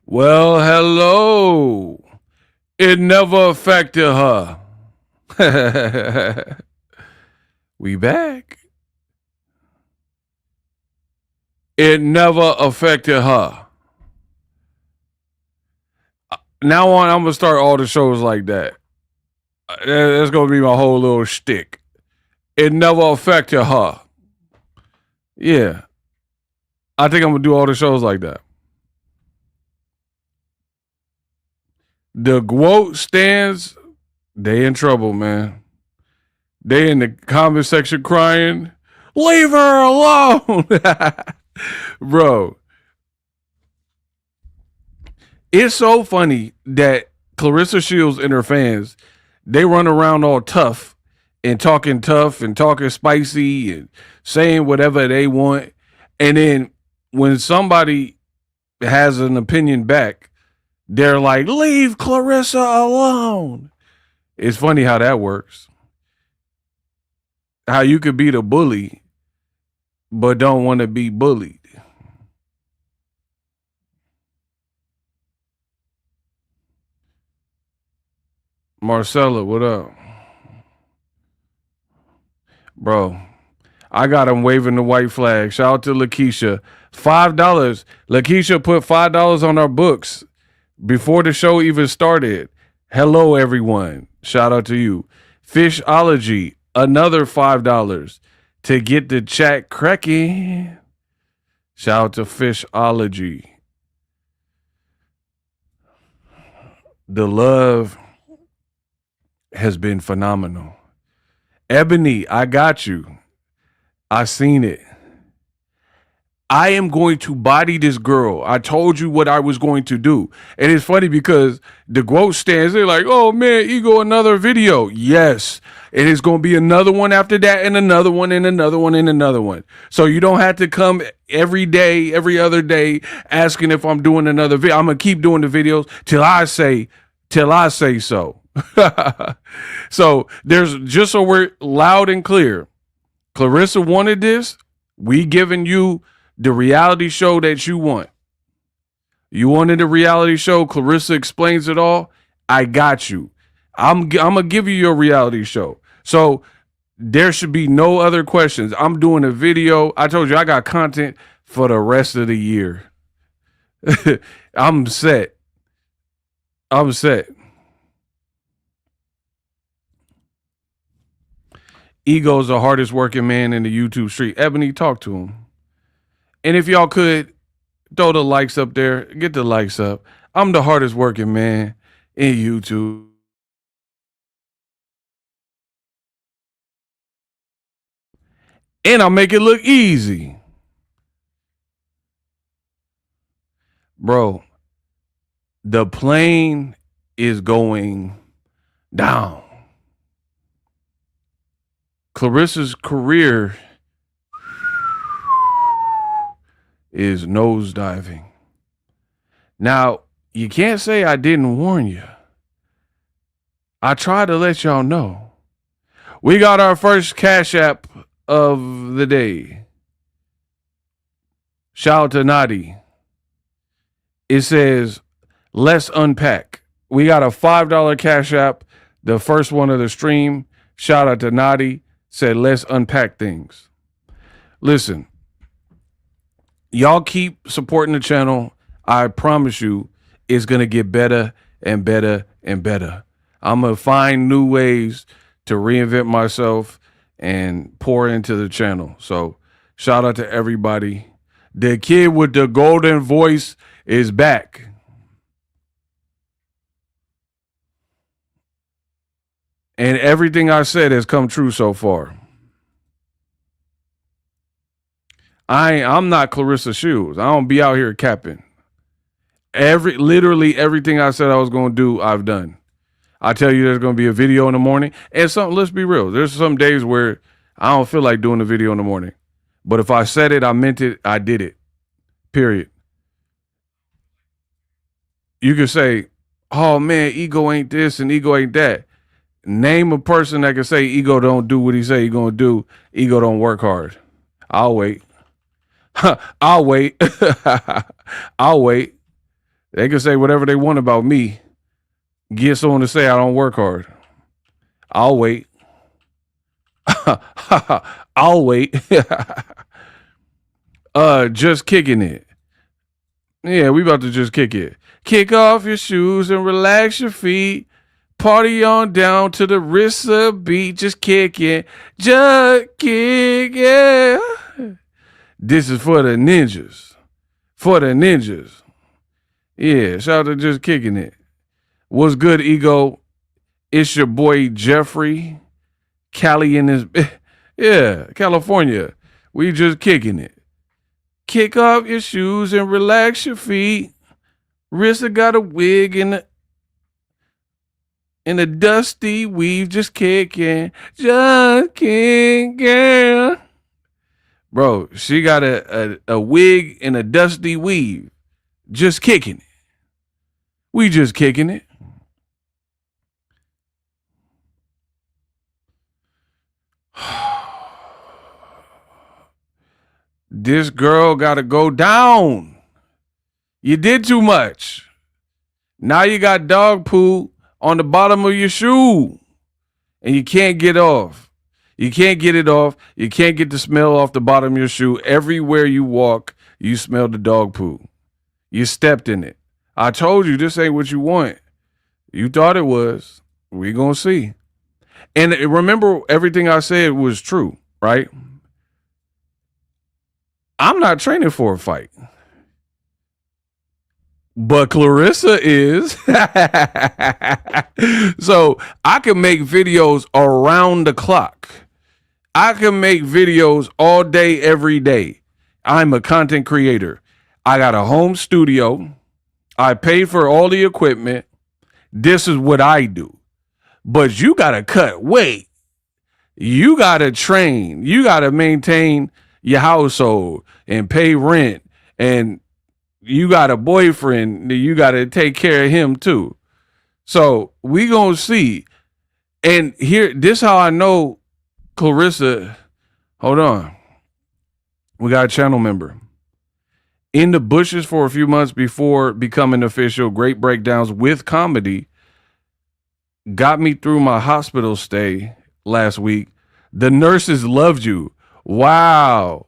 Well, hello. It never affected her. We back. It never affected her. Now on, I'm going to start all the shows like that. That's going to be my whole little shtick. It never affected her. Yeah. I think I'm going to do all the shows like that. The GWOAT stands, they in trouble, man. They in the comment section crying, leave her alone. Bro. It's so funny that Claressa Shields and her fans, they run around all tough and talking spicy and saying whatever they want. And then when somebody has an opinion back, they're like, leave Claressa alone. It's funny how that works. How you could be the bully, but don't want to be bullied. Marcella, what up? Bro, I got him waving the white flag. Shout out to Lakeisha. $5. Lakeisha put $5 on our books before the show even started. Hello, everyone. Shout out to you. Fishology, another $5 to get the chat cracking. Shout out to Fishology. The love has been phenomenal. Ebony, I got you. I seen it. I am going to body this girl. I told you what I was going to do. And it's funny because the quote stands there like, oh man, Ego, another video. Yes. It is going to be another one after that and another one and another one and another one. So you don't have to come every day, every other day asking if I'm doing another video. I'm going to keep doing the videos till I say so. So there's just so we're loud and clear. Claressa wanted this. We giving you the reality show that you want. You wanted a reality show. Claressa explains it all. I got you. I'm gonna give you your reality show. So there should be no other questions. I'm doing a video. I told you I got content for the rest of the year. I'm set. Ego's the hardest working man in the YouTube street. Ebony, talk to him. And if y'all could, throw the likes up there. Get the likes up. I'm the hardest working man in YouTube. And I'll make it look easy. Bro, the plane is going down. Claressa's career is nosediving. Now, you can't say I didn't warn you. I tried to let y'all know. We got our first Cash App of the day. Shout out to Nadi. It says, let's unpack. We got a $5 Cash App, the first one of the stream. Shout out to Nadi. Said, let's unpack things. Listen, y'all keep supporting the channel. I promise you it's going to get better and better and better. I'm going to find new ways to reinvent myself and pour into the channel. So shout out to everybody. The kid with the golden voice is back. And everything I said has come true so far. I'm not Claressa Shields. I don't be out here capping. Literally everything I said I was going to do, I've done. I tell you there's going to be a video in the morning. And let's be real. There's some days where I don't feel like doing a video in the morning. But if I said it, I meant it, I did it. Period. You could say, oh man, Ego ain't this and Ego ain't that. Name a person that can say Ego don't do what he say he gonna do. Ego don't work hard. I'll wait. I'll wait. I'll wait. They can say whatever they want about me. Get someone to say I don't work hard. I'll wait. I'll wait. Just kicking it. Yeah, we about to just kick it. Kick off your shoes and relax your feet. Party on down to the Rissa beat. Just kick it. Just kick it. This is for the ninjas. For the ninjas. Yeah, shout out to Just Kicking It. What's good, Ego? It's your boy Jeffrey. Cali in his... Yeah, California. We just kicking it. Kick off your shoes and relax your feet. Rissa got a wig in a dusty weave, just kicking, just kicking. Bro, she got a wig in a dusty weave, just kicking it. We just kicking it. This girl got to go down. You did too much. Now you got dog poo on the bottom of your shoe and you can't get off. You can't get it off. You can't get the smell off the bottom of your shoe. Everywhere you walk, you smell the dog poo. You stepped in it. I told you this ain't what you want. You thought it was. We gonna see. And remember, everything I said was true, right? I'm not training for a fight. But Claressa is. So I can make videos around the clock. I can make videos all day, every day. I'm a content creator. I got a home studio. I pay for all the equipment. This is what I do. But you got to cut weight. You got to train. You got to maintain your household and pay rent. And you got a boyfriend. You got to take care of him too. So we going to see. And here, this how I know Claressa. Hold on. We got a channel member. In the bushes for a few months before becoming official, great breakdowns with comedy got me through my hospital stay last week. The nurses loved you. Wow.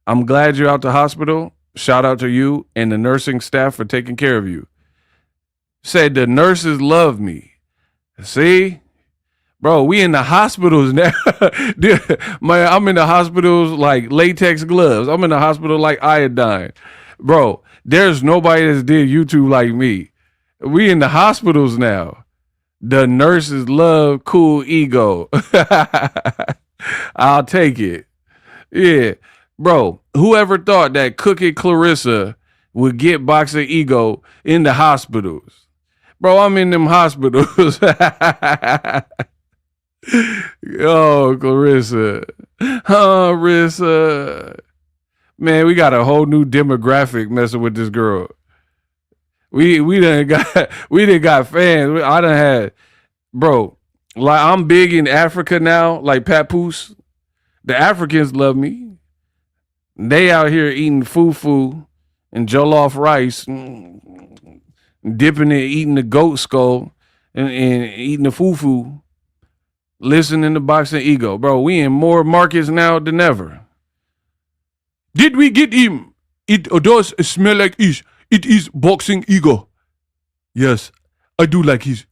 I'm glad you're out the hospital. Shout out to you and the nursing staff for taking care of you. Said the nurses love me. See? Bro, we in the hospitals now. Man, I'm in the hospitals like latex gloves. I'm in the hospital like iodine. Bro, there's nobody that's did YouTube like me. We in the hospitals now. The nurses love cool ego. I'll take it. Yeah. Bro, whoever thought that Cookie Claressa would get Boxingego in the hospitals? Bro, I'm in them hospitals. Oh, Claressa. Claressa. Man, we got a whole new demographic messing with this girl. We done got fans. I done had, bro, like I'm big in Africa now, like Papoose. The Africans love me. They out here eating fufu and jollof rice, dipping it, eating the goat skull and eating the fufu, listening to Boxingego. Bro, we in more markets now than ever. Did we get him? It does smell like ish. It is Boxingego. Yes, I do like his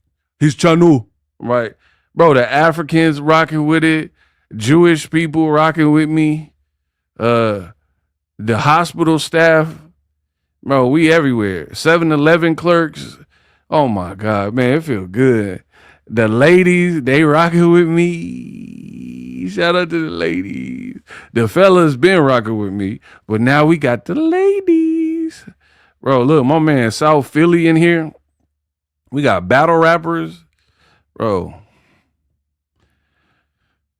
channel. Right. Bro, the Africans rocking with it. Jewish people rocking with me. The hospital staff. Bro, we everywhere. 7-Eleven clerks. Oh, my God, man, it feel good. The ladies, they rocking with me. Shout out to the ladies. The fellas been rocking with me, but now we got the ladies. Bro, look, my man South Philly in here. We got battle rappers. Bro.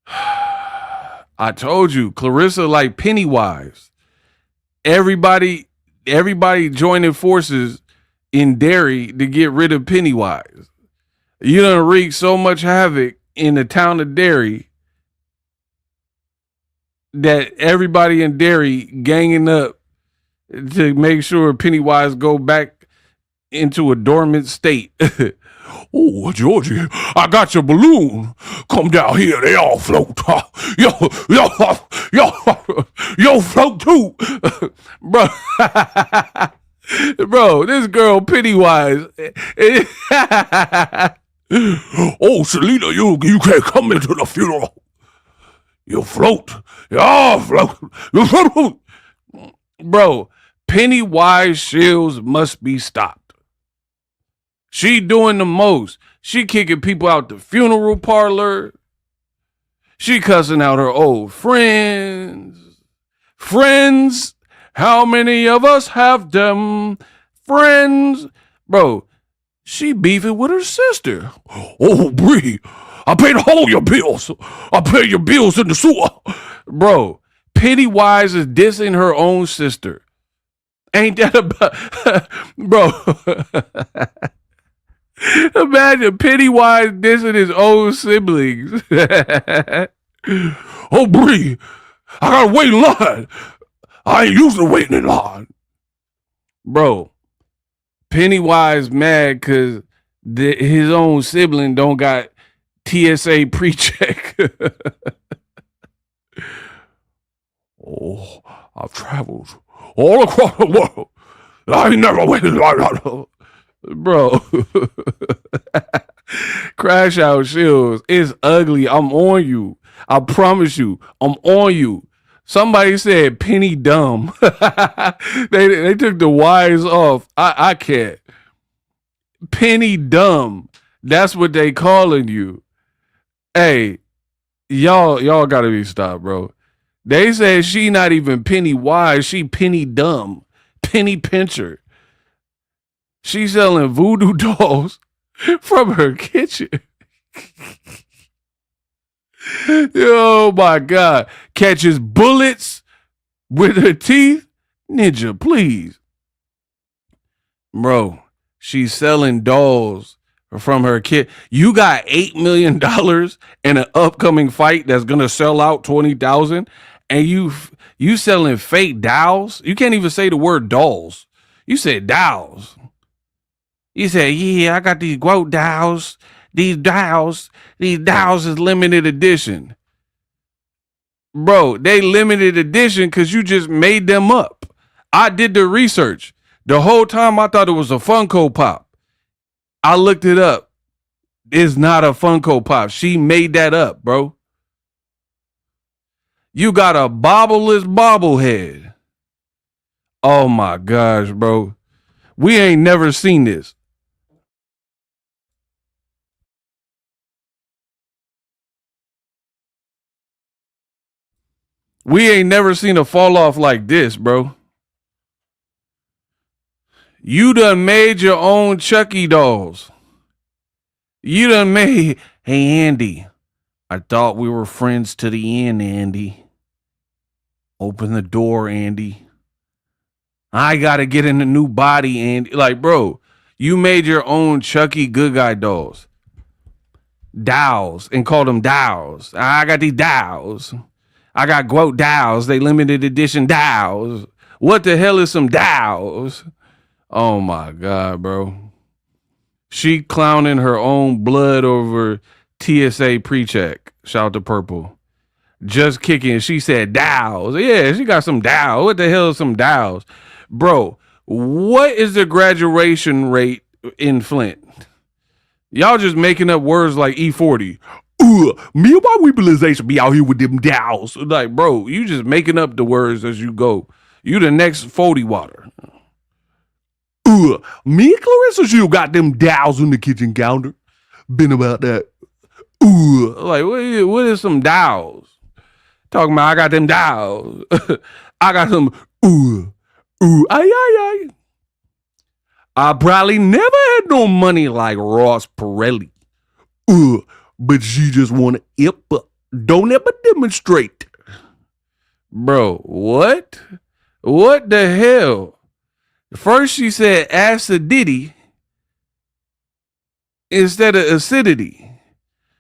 I told you, Claressa like Pennywise. Everybody joining forces in Derry to get rid of Pennywise. You done wreaked so much havoc in the town of Derry that everybody in Derry ganging up to make sure Pennywise go back into a dormant state. Oh, Georgie, I got your balloon. Come down here. They all float. Yo, float too. Bro. Bro, this girl Pennywise. Oh, Selena, you can't come into the funeral. You float. You float. You float. Bro, Pennywise Shields must be stopped. She doing the most. She kicking people out the funeral parlor. She cussing out her old friends. Friends? How many of us have them? Friends? Bro, she beefing with her sister. Oh, Bree, I paid all your bills. I paid your bills in the sewer. Bro, Pennywise is dissing her own sister. Ain't that about... Bro... Imagine Pennywise dissing his own siblings. Oh, Bree, I gotta wait in line. I ain't used to waiting in line. Bro, Pennywise mad because his own sibling don't got TSA pre-check. Oh, I've traveled all across the world. I never went to bro. Crash Out Shields. It's ugly. I'm on you. I promise you. I'm on you. Somebody said penny dumb. they took the Y's off. I can't. Penny dumb. That's what they calling you. Hey, y'all gotta be stopped, bro. They said she not even penny wise, she penny dumb. Penny pincher. She selling voodoo dolls from her kitchen. Oh my God. Catches bullets with her teeth. Ninja, please. Bro, she's selling dolls from her kid. You got $8 million in an upcoming fight that's gonna sell out 20,000, and you selling fake dolls? You can't even say the word dolls. You said dolls. You said, yeah, I got these quote dolls. These dolls is limited edition. Bro, they limited edition because you just made them up. I did the research. The whole time I thought it was a Funko Pop. I looked it up. It's not a Funko Pop. She made that up, bro. You got a bobbleless bobblehead. Oh my gosh, bro. We ain't never seen this. We ain't never seen a fall off like this, bro. You done made your own Chucky dolls. You done made, hey, Andy, I thought we were friends to the end, Andy. Open the door, Andy. I got to get in a new body, Andy. Like, bro, you made your own Chucky good guy dolls. Dolls, and called them dolls. I got these dolls. I got quote dolls. They limited edition dolls. What the hell is some dolls? Oh my God, bro. She clowning her own blood over TSA pre-check. Shout to Purple. Just kicking. She said dolls. Yeah, she got some dolls. What the hell is some dolls? Bro, what is the graduation rate in Flint? Y'all just making up words like E40. Me and my weaponization be out here with them dolls. Like, bro, you just making up the words as you go. You the next 40 water. Me and Claressa Shields got them dolls on the kitchen counter. Been about that. Like, what is some dolls? Talking about I got them dolls. I got some ay. I probably never had no money like Ross Perelli. But she just want to don't ever demonstrate. Bro, what? What the hell? First she said acidity instead of acidity.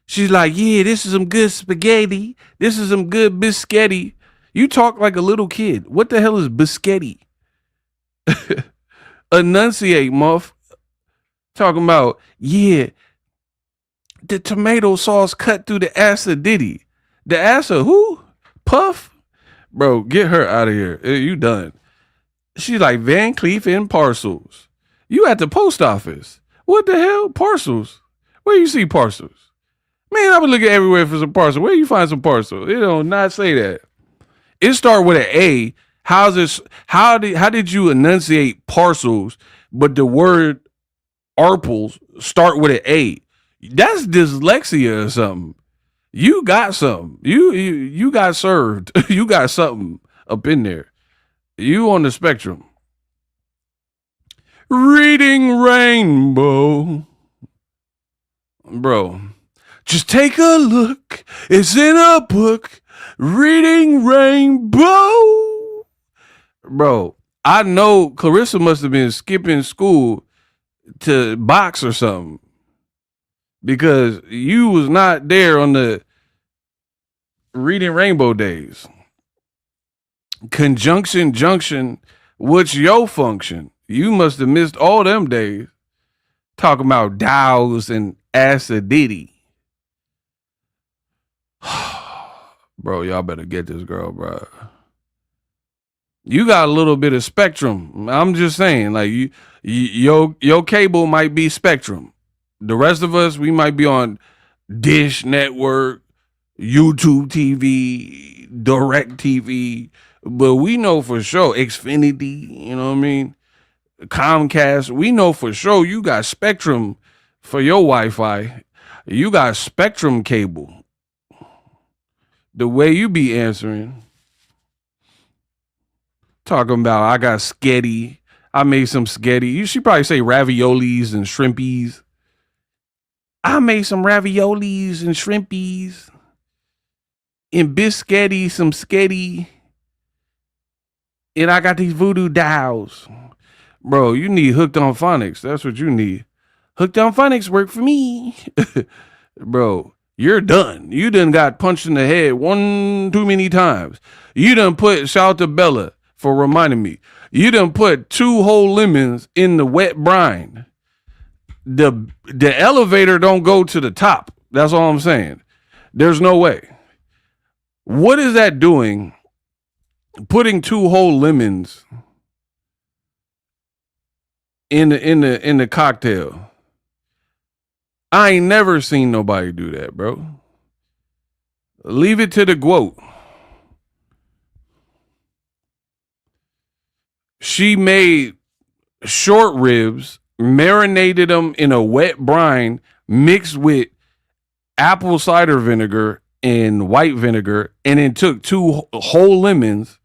She's like, yeah, this is some good spaghetti. This is some good biscotti. You talk like a little kid. What the hell is biscotti? Enunciate, muff. Talking about, yeah, the tomato sauce cut through the acidity. The acid who? Puff? Bro, get her out of here. You done. She's like Van Cleef and parcels. You at the post office. What the hell? Parcels? Where you see parcels? Man, I've been looking everywhere for some parcels. Where you find some parcels? It don't not say that. It start with an A. How's this? How did you enunciate parcels, but the word arpels start with an A? That's dyslexia or something. You got something. You got served. You got something up in there. You on the spectrum. Reading Rainbow. Bro, just take a look. It's in a book. Reading Rainbow. Bro, I know Claressa must have been skipping school to box or something. Because you was not there on the Reading Rainbow days. Conjunction junction, what's your function? You must have missed all them days. Talking about dolls and acidity. Bro, y'all better get this girl, bro. You got a little bit of Spectrum. I'm just saying, like your cable might be Spectrum. The rest of us, we might be on Dish Network, YouTube TV, Direct TV, but we know for sure Xfinity. You know what I mean? Comcast. We know for sure you got Spectrum for your Wi-Fi. You got Spectrum cable. The way you be answering. Talking about I got sketty. I made some sketty. You should probably say raviolis and shrimpies. I made some raviolis and shrimpies. And biscotti, some sketty. And I got these voodoo dolls. Bro, you need Hooked on Phonics. That's what you need. Hooked on Phonics work for me. Bro, you're done. You done got punched in the head one too many times. You done put, shout out to Bella for reminding me. You done put 2 whole lemons in the wet brine. The elevator don't go to the top. That's all I'm saying. There's no way. What is that doing? Putting 2 whole lemons in the cocktail. I ain't never seen nobody do that, bro. Leave it to the goat. She made short ribs, marinated them in a wet brine, mixed with apple cider vinegar and white vinegar, and then took 2 whole lemons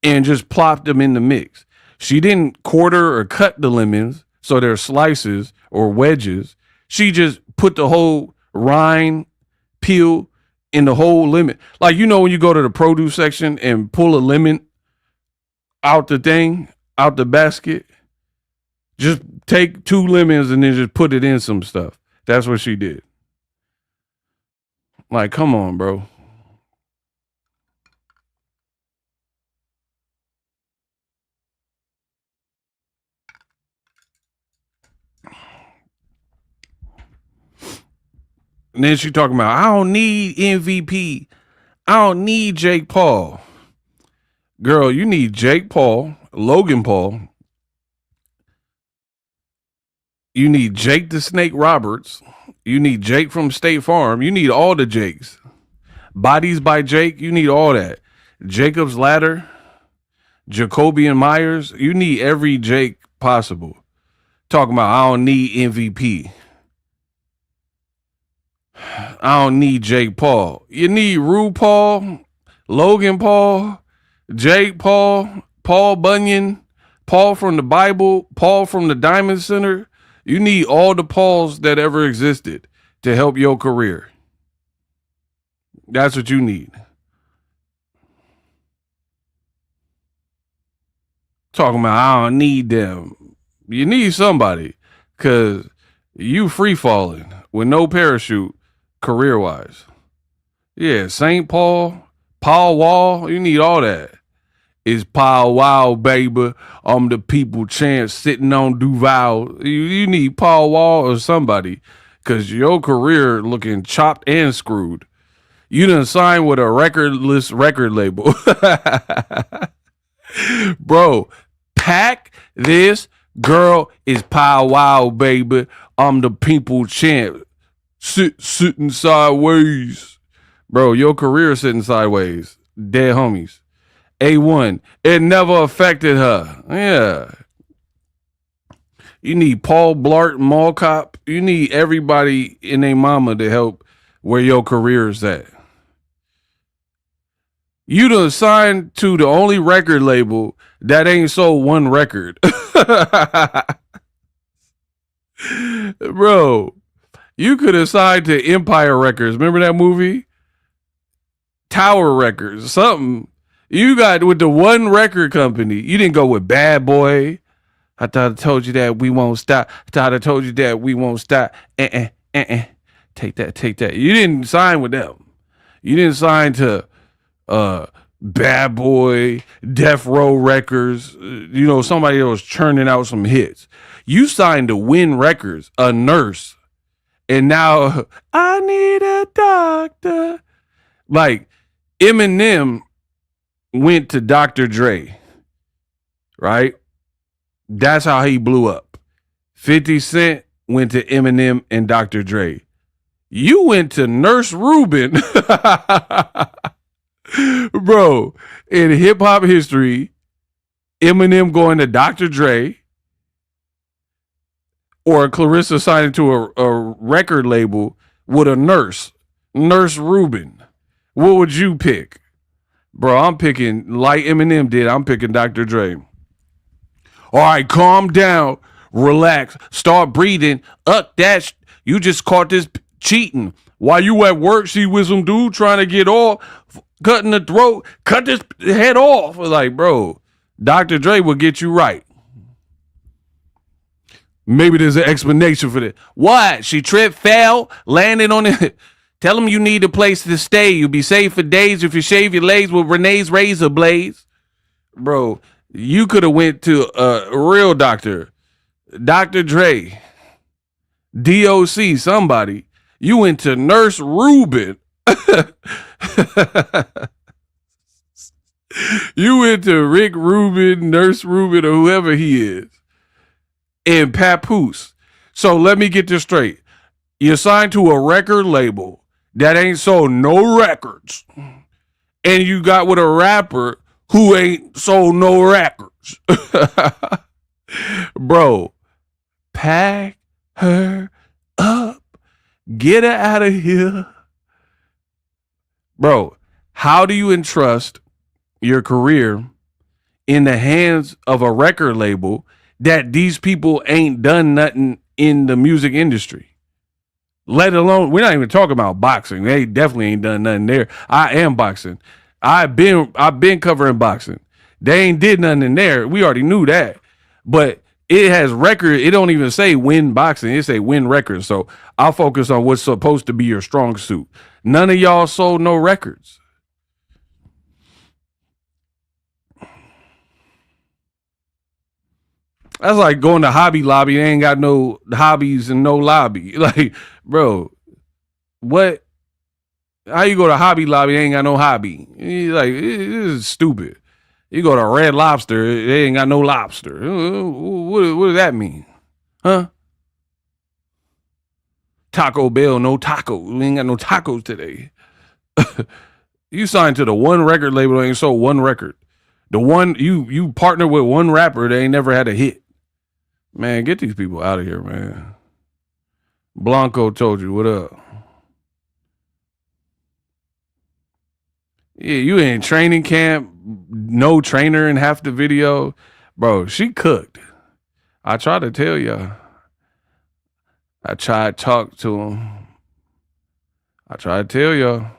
and just plopped them in the mix. She didn't quarter or cut the lemons so they're slices or wedges. She just put the whole rind, peel, in the whole lemon. Like, you know, when you go to the produce section and pull a lemon out the thing, out the basket, just take 2 lemons and then just put it in some stuff. That's what she did. Like, come on, bro. And then she talking about, I don't need MVP. I don't need Jake Paul. Girl, you need Jake Paul, Logan Paul. You need Jake the Snake Roberts. You need Jake from State Farm. You need all the Jakes. Bodies by Jake. You need all that. Jacob's Ladder. Jacoby and Myers. You need every Jake possible. Talking about, I don't need MVP. I don't need Jake Paul. You need Rue Paul, Logan Paul, Jake Paul, Paul Bunyan, Paul from the Bible, Paul from the Diamond Center. You need all the Pauls that ever existed to help your career. That's what you need. Talking about, I don't need them. You need somebody because you free falling with no parachute career wise. Yeah, St. Paul, Paul Wall, you need all that. It's Paul Wall, baby. I'm the people champ sitting on Duval. You need Paul Wall or somebody because your career looking chopped and screwed. You done signed with a recordless record label. Bro, pack this. Girl is Paul Wall, baby. I'm the people champ. Sitting sideways. Bro, your career sitting sideways. Dead homies. A1. It never affected her. Yeah. You need Paul Blart, Mall Cop. You need everybody in their mama to help where your career is at. You done signed to the only record label that ain't sold 1 record. Bro, you could have signed to Empire Records. Remember that movie? Tower Records, something. You got with the 1 record company. You didn't go with Bad Boy. I thought I told you that we won't stop. I thought I told you that we won't stop. Take that. You didn't sign with them. You didn't sign to Bad Boy, Death Row Records, you know, somebody that was churning out some hits. You signed to Wynn Records, a nurse, and now I need a doctor. Like Eminem went to Dr. Dre. right? That's how he blew up. 50 Cent went to Eminem and Dr. Dre. You went to Nurse Rubin. Bro, in hip hop history, Eminem going to Dr. Dre or Claressa signing to a record label with a Nurse Rubin. What would you pick? Bro, I'm picking, like Eminem did, I'm picking Dr. Dre. All right, calm down, relax, start breathing. You just caught this cheating. While you at work, she with some dude trying to get off, cutting the throat, cut this head off. Like, bro, Dr. Dre will get you right. Maybe there's an explanation for that. What? She tripped, fell, landed on it. Tell him you need a place to stay. You'll be safe for days if you shave your legs with Renee's razor blades. Bro, you could have went to a real doctor. Dr. Dre. DOC, somebody. You went to Nurse Rubin. You went to Rick Rubin, Nurse Rubin, or whoever he is. And Papoose. So let me get this straight. You're signed to a record label that ain't sold no records. And you got with a rapper who ain't sold no records. Bro, pack her up. Get her out of here. Bro, how do you entrust your career in the hands of a record label that these people ain't done nothing in the music industry? Let alone, we're not even talking about boxing. They definitely ain't done nothing there. I am boxing. I've been covering boxing. They ain't did nothing in there. We already knew that. But it has record. It don't even say Wynn Boxing. It say Wynn Records. So I'll focus on what's supposed to be your strong suit. None of y'all sold no records. That's like going to Hobby Lobby. They ain't got no hobbies and no lobby. Like, bro, what? How you go to Hobby Lobby? They ain't got no hobby. Like, this is stupid. You go to Red Lobster, they ain't got no lobster. What does that mean? Huh? Taco Bell, no tacos. We ain't got no tacos today. You signed to the one record label that ain't sold one record. The one you partner with one rapper that ain't never had a hit. Man, get these people out of here, man. Blanco told you, what up? Yeah, you in training camp, no trainer in half the video. Bro, she cooked. I tried to tell y'all. I tried to talk to him. I tried to tell y'all.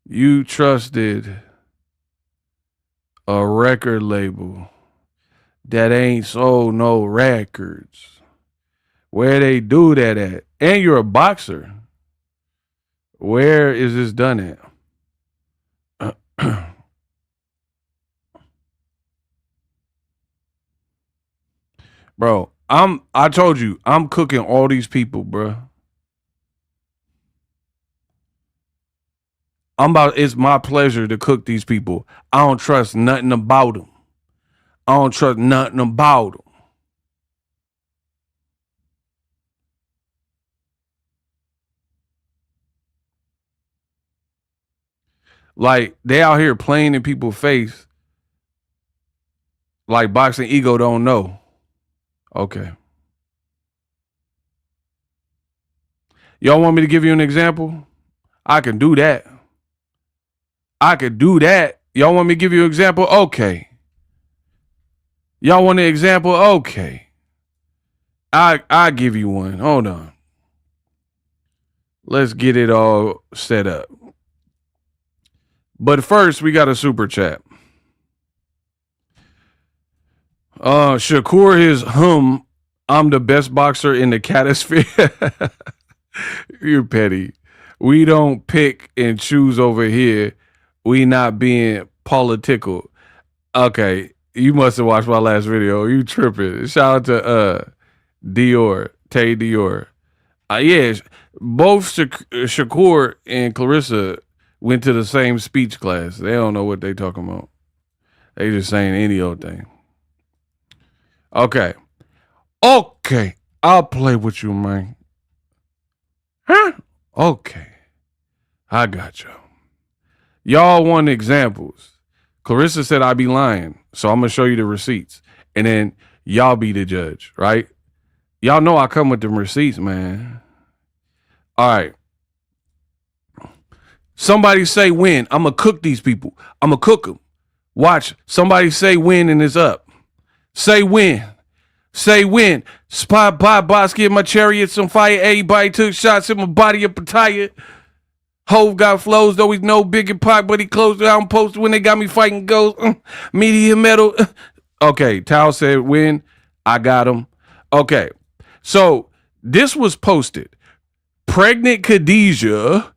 You trusted a record label that ain't sold no records. Where they do that at? And you're a boxer. Where is this done at? Bro, I told you, I'm cooking all these people, bro. It's my pleasure to cook these people. I don't trust nothing about them. I don't trust nothing about them. Like, they out here playing in people's face like Boxingego don't know. Okay. Y'all want me to give you an example? I can do that. I could do that. Y'all want me to give you an example? Okay. Y'all want an example? Okay. I give you one. Hold on. Let's get it all set up. But first, we got a super chat. Shakur is I'm the best boxer in the catosphere. You're petty. We don't pick and choose over here. We not being political. Okay, you must have watched my last video. You tripping. Shout out to Tay Dior. Yeah, both Shakur and Claressa went to the same speech class. They don't know what they talking about. They just saying any old thing. Okay. Okay. I'll play with you, man. Huh? Okay. I got you. Y'all want examples. Claressa said I be lying, so I'm going to show you the receipts. And then y'all be the judge, right? Y'all know I come with them receipts, man. All right. Somebody say Wynn. I'm going to cook these people. I'm going to cook them. Watch. Somebody say Wynn and it's up. Say Wynn. Say Wynn. Spot by boss, give my chariot some fire. Everybody took shots in my body up a tire. Hove got flows, though he's no big in pot, but he closed down post when they got me fighting goes. Media metal. Okay, Tao said Wynn. I got him. Okay, so this was posted. Pregnant Khadijah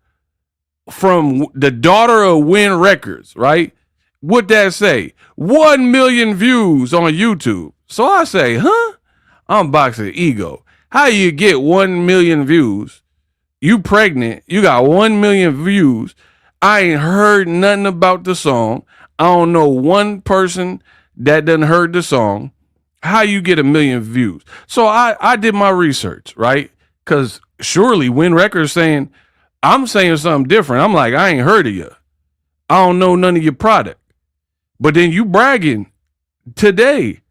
from the daughter of Wynn Records, right? What'd that say? 1 million views on YouTube. So I say, huh? I'm Boxingego. How you get 1 million views? You pregnant. You got 1 million views. I ain't heard nothing about the song. I don't know one person that done heard the song. How you get 1 million views? So I did my research, right? Because surely Wynn Records saying, I'm saying something different. I'm like, I ain't heard of you. I don't know none of your product. But then you bragging today.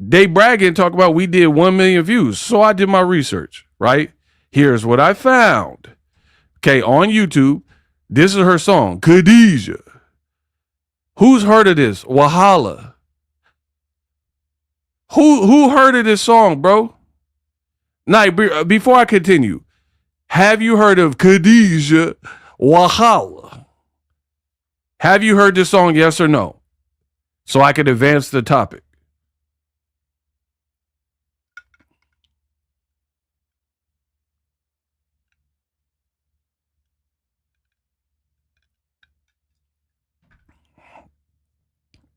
They bragging, talk about we did 1 million views. So I did my research, right? Here's what I found. Okay, on YouTube, this is her song, Khadijah. Who's heard of this? Wahala. Who heard of this song, bro? Now, before I continue, have you heard of Khadijah Wahala? Have you heard this song, yes or no? So I could advance the topic.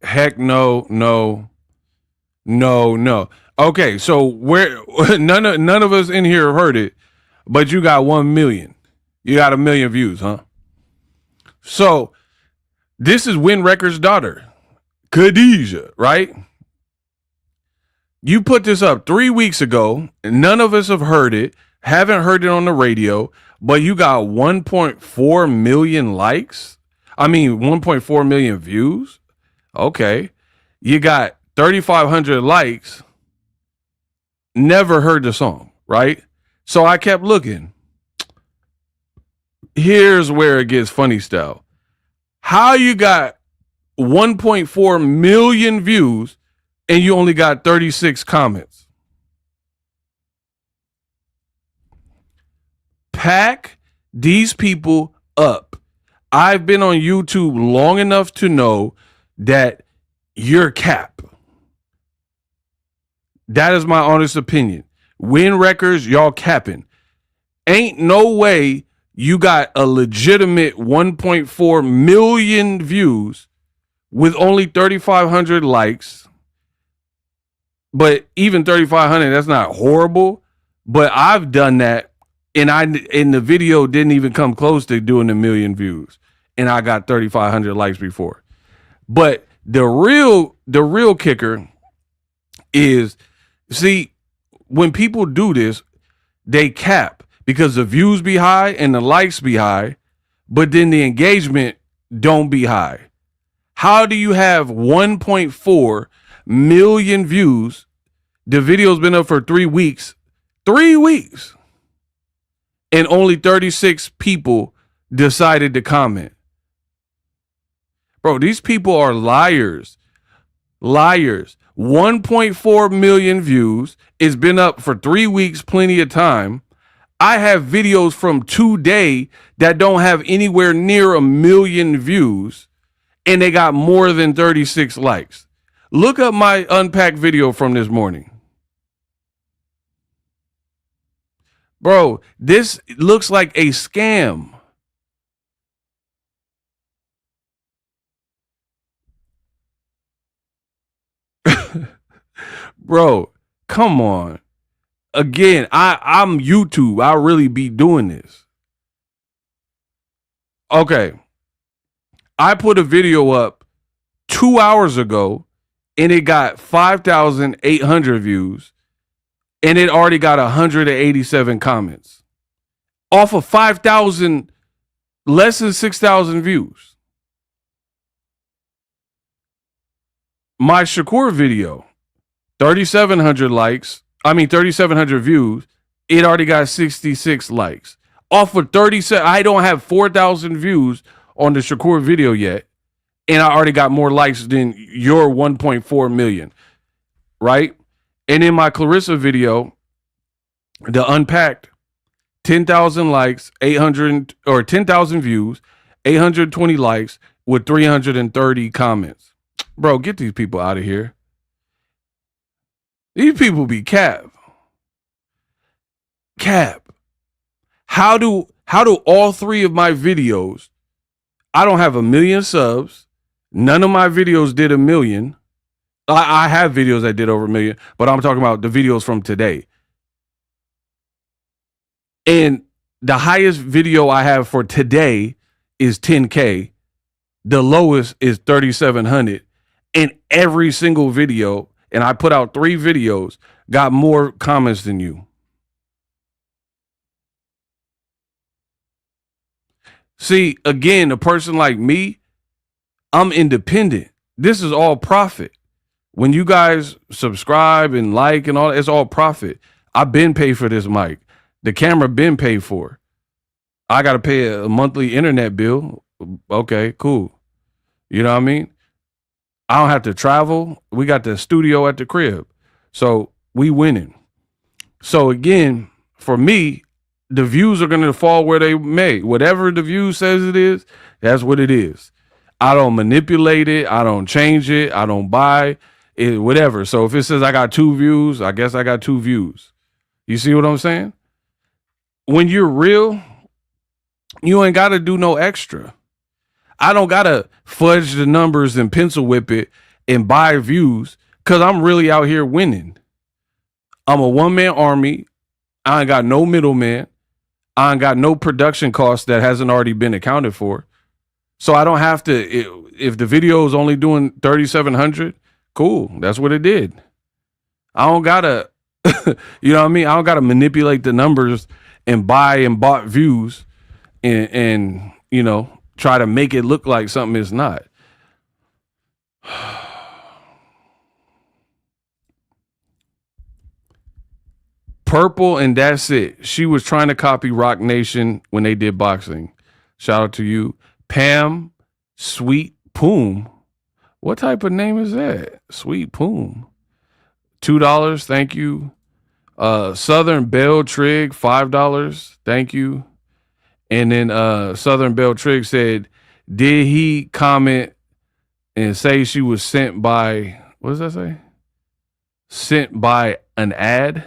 Heck no. Okay, so where none of us in here heard it, but you got 1 million. You got 1 million views, huh? So this is Wynn Records' daughter, Khadijah, right? You put this up 3 weeks ago. None of us have heard it, haven't heard it on the radio, but you got 1.4 million likes. 1.4 million views. Okay. You got 3,500 likes. Never heard the song, right? So I kept looking. Here's where it gets funny style. How you got 1.4 million views and you only got 36 comments? Pack these people up. I've been on YouTube long enough to know that you're cap. That is my honest opinion. Wynn Records, y'all capping. Ain't no way you got a legitimate 1.4 million views with only 3,500 likes. But even 3,500, that's not horrible. But I've done that, and the video didn't even come close to doing 1 million views. And I got 3,500 likes before. But the real kicker is, see, when people do this, they cap because the views be high and the likes be high, but then the engagement don't be high. How do you have 1.4 million views? The video's been up for 3 weeks. 3 weeks. And only 36 people decided to comment. Bro, these people are liars. Liars. 1.4 million views. It's been up for 3 weeks, plenty of time. I have videos from today that don't have anywhere near 1 million views, and they got more than 36 likes. Look up my unpacked video from this morning. Bro, this looks like a scam. Bro, come on. Again, I'm YouTube. I really be doing this. Okay. I put a video up 2 hours ago, and it got 5,800 views, and it already got 187 comments off of 5,000, less than 6,000 views. My Shakur video, 3,700 likes. 3,700 views. It already got 66 likes. Off of 37, I don't have 4,000 views on the Shakur video yet, and I already got more likes than your 1.4 million, right? And in my Claressa video, the Unpacked, 10,000 likes, 800 or 10,000 views, 820 likes with 330 comments. Bro, get these people out of here. These people be cap. How do all three of my videos, I don't have 1 million subs. None of my videos did 1 million. I have videos that did over 1 million, but I'm talking about the videos from today. And the highest video I have for today is 10K. The lowest is 3,700. And every single video, and I put out 3 videos, got more comments than you. See, again, a person like me, I'm independent. This is all profit. When you guys subscribe and like and all, it's all profit. I've been paid for this mic. The camera been paid for. I got to pay a monthly internet bill. Okay, cool. You know what I mean? I don't have to travel. We got the studio at the crib. So we winning. So again, for me, the views are going to fall where they may. Whatever the view says it is, that's what it is. I don't manipulate it. I don't change it. I don't buy it, whatever. So if it says I got 2 views, I guess I got 2 views. You see what I'm saying? When you're real, you ain't got to do no extra. I don't got to fudge the numbers and pencil whip it and buy views because I'm really out here winning. I'm a one-man army. I ain't got no middleman. I ain't got no production cost that hasn't already been accounted for. So I don't have to, if the video is only doing 3,700, cool. That's what it did. I don't got to, you know what I mean? I don't got to manipulate the numbers and buy and bought views and, you know, try to make it look like something it's not. Purple and that's it. She was trying to copy Rock Nation when they did boxing. Shout out to you. Pam Sweet Poom. What type of name is that? Sweet Poom. $2. Thank you. Southern Bell Trig, $5. Thank you. And then Southern Bell Trig said, did he comment and say she was sent by, what does that say? Sent by an ad?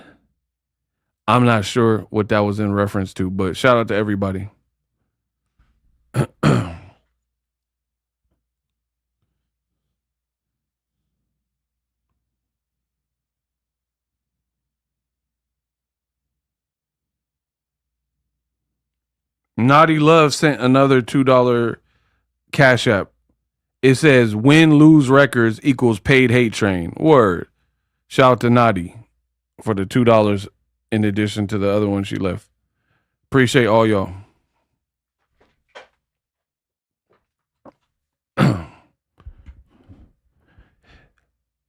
I'm not sure what that was in reference to, but shout out to everybody. Naughty Love sent another $2 Cash App. It says win lose records equals paid hate train. Word. Shout out to Naughty for the $2 in addition to the other one she left. Appreciate all y'all.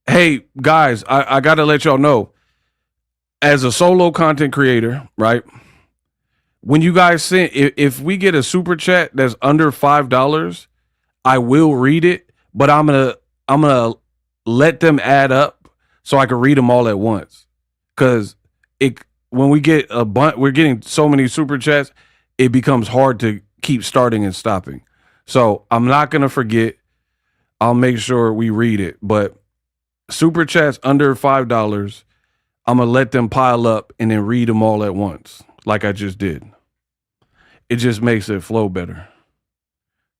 Hey guys, I gotta let y'all know, as a solo content creator, right? When you guys send, if we get a super chat that's under $5, I will read it, but I'm gonna let them add up so I can read them all at once. Cause when we get a bunch, we're getting so many super chats, it becomes hard to keep starting and stopping. So I'm not gonna forget. I'll make sure we read it. But super chats under $5, I'm gonna let them pile up and then read them all at once, like I just did. It just makes it flow better.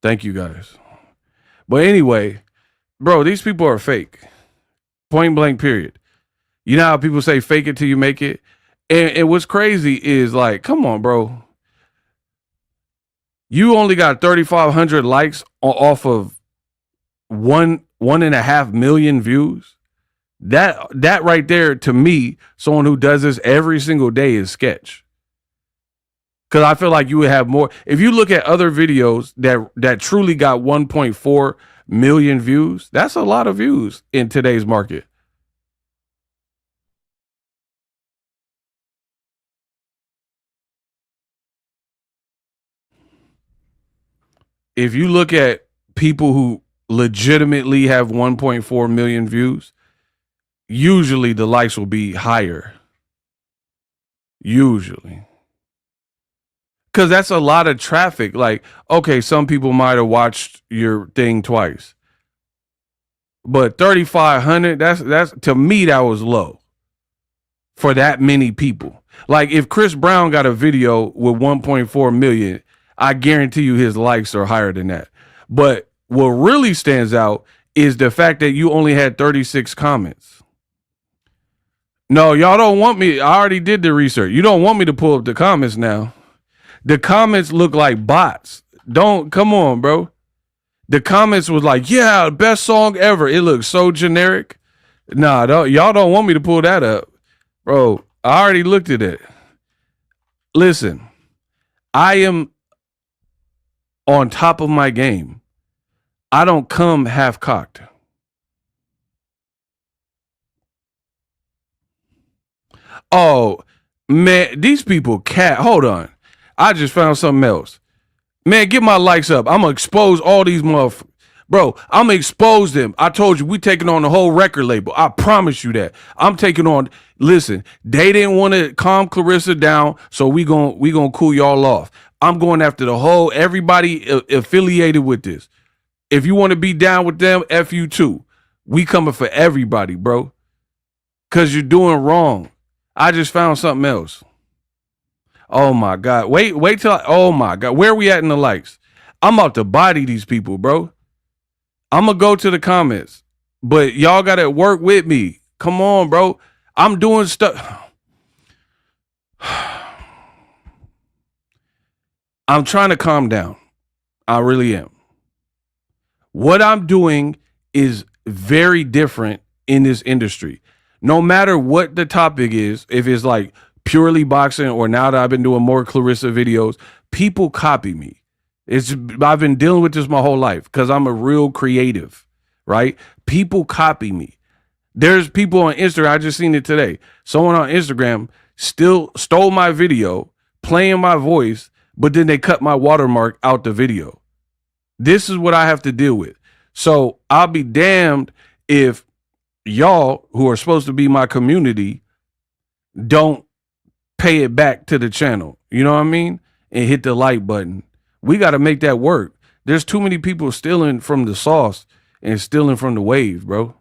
Thank you guys. But anyway, bro, these people are fake. Point blank, period. You know how people say fake it till you make it? And what's crazy is, like, come on, bro. You only got 3,500 likes off of 1.5 million views. That right there, to me, someone who does this every single day is sketch. Because I feel like you would have more. If you look at other videos that truly got 1.4 million views, that's a lot of views in today's market. If you look at people who legitimately have 1.4 million views, usually the likes will be higher. Usually. Because that's a lot of traffic. Like, okay, some people might have watched your thing twice. But 3,500, that's to me, that was low for that many people. Like, if Chris Brown got a video with 1.4 million, I guarantee you his likes are higher than that. But what really stands out is the fact that you only had 36 comments. No, y'all don't want me. I already did the research. You don't want me to pull up the comments now. The comments look like bots. Come on, bro. The comments was like, yeah, best song ever. It looks so generic. Nah, y'all don't want me to pull that up. Bro, I already looked at it. Listen, I am on top of my game. I don't come half-cocked. Oh, man, these people hold on. I just found something else. Man, get my likes up. I'm going to expose all these motherfuckers. Bro, I'm going to expose them. I told you, we taking on the whole record label. I promise you that. I'm taking on, listen, they didn't want to calm Claressa down, so we gonna cool y'all off. I'm going after the whole, everybody affiliated with this. If you want to be down with them, F you too. We coming for everybody, bro. Because you're doing wrong. I just found something else. Oh my God. Wait till oh my God. Where are we at in the likes? I'm about to body these people, bro. I'm going to go to the comments, but y'all got to work with me. Come on, bro. I'm doing stuff. I'm trying to calm down. I really am. What I'm doing is very different in this industry. No matter what the topic is, if it's like purely boxing or now that I've been doing more Claressa videos, people copy me. I've been dealing with this my whole life because I'm a real creative, right? People copy me. There's people on Instagram, I just seen it today. Someone on Instagram still stole my video, playing my voice, but then they cut my watermark out the video. This is what I have to deal with. So I'll be damned if y'all who are supposed to be my community don't pay it back to the channel. You know what I mean? And hit the like button. We got to make that work. There's too many people stealing from the sauce and stealing from the wave, bro.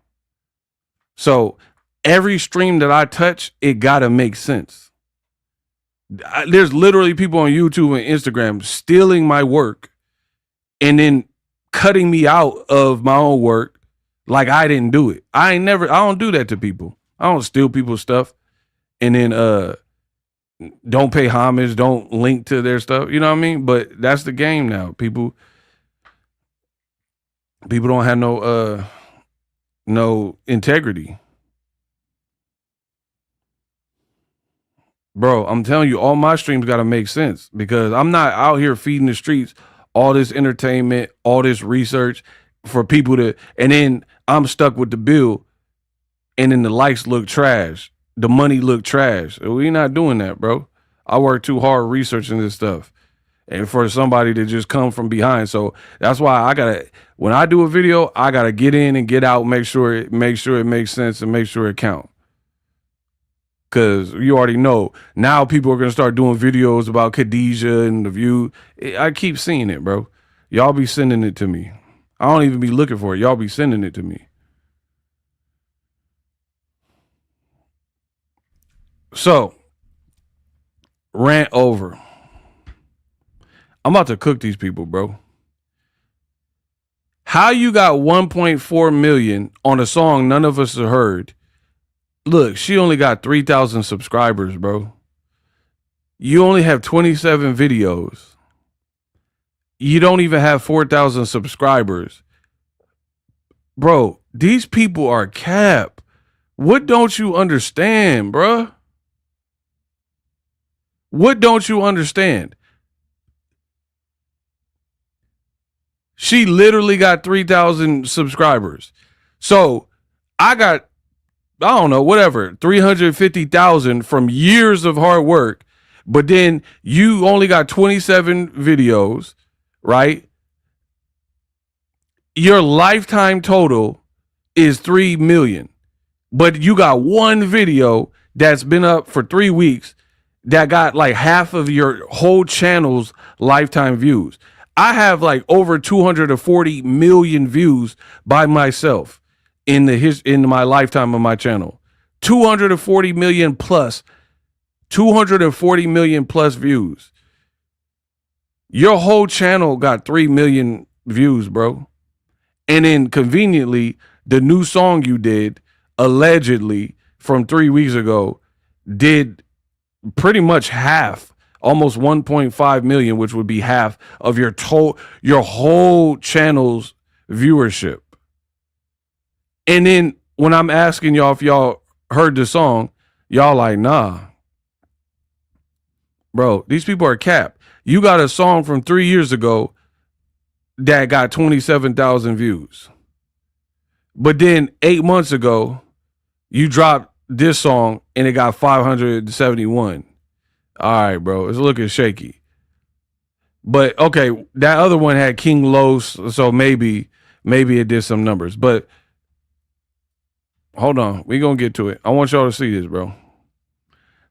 So every stream that I touch, it got to make sense. There's literally people on YouTube and Instagram stealing my work and then cutting me out of my own work like I didn't do it. I don't do that to people. I don't steal people's stuff and then don't pay homage, don't link to their stuff. You know what I mean? But that's the game now. People don't have no integrity. Bro, I'm telling you, all my streams got to make sense because I'm not out here feeding the streets all this entertainment, all this research for people to, and then I'm stuck with the bill and then the likes look trash. The money look trash. We not doing that, bro. I work too hard researching this stuff. And for somebody to just come from behind. So that's why when I do a video, I gotta get in and get out, make sure it makes sense and make sure it counts. Cause you already know now people are gonna start doing videos about Khadijah and The View. I keep seeing it, bro. Y'all be sending it to me. I don't even be looking for it. Y'all be sending it to me. So, rant over. I'm about to cook these people, bro. How you got 1.4 million on a song none of us have heard? Look, she only got 3,000 subscribers, bro. You only have 27 videos. You don't even have 4,000 subscribers. Bro, these people are cap. What don't you understand, bruh? What don't you understand? She literally got 3,000 subscribers. So I got, I don't know, whatever, 350,000 from years of hard work. But then you only got 27 videos, right? Your lifetime total is 3 million. But you got one video that's been up for 3 weeks that got like half of your whole channel's lifetime views. I have like over 240 million views by myself in my lifetime of my channel. 240 million plus. 240 million plus views. Your whole channel got 3 million views, bro. And then conveniently, the new song you did, allegedly from 3 weeks ago, did pretty much half, almost 1.5 million, which would be half of your whole channel's viewership. And then when I'm asking y'all if y'all heard the song, y'all like, nah. Bro, these people are cap. You got a song from 3 years ago that got 27,000 views. But then 8 months ago, you dropped this song and it got 571. All right, bro, it's looking shaky. But okay, that other one had King Los, so maybe it did some numbers. But hold on, we gonna get to it. I want y'all to see this, bro.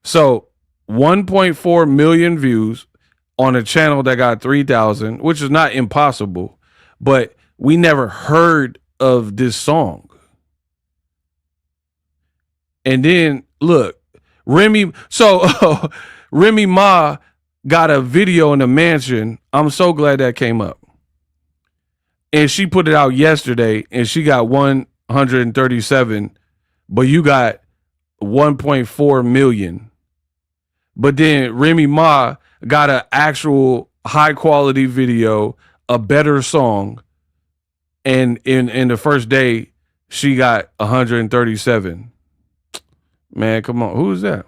So 1.4 million views on a channel that got 3,000, which is not impossible, but we never heard of this song. And then look, Remy Ma got a video in the mansion. I'm so glad that came up. And she put it out yesterday and she got 137, but you got 1.4 million. But then Remy Ma got an actual high quality video, a better song. And in the first day, she got 137. Man, come on. Who is that?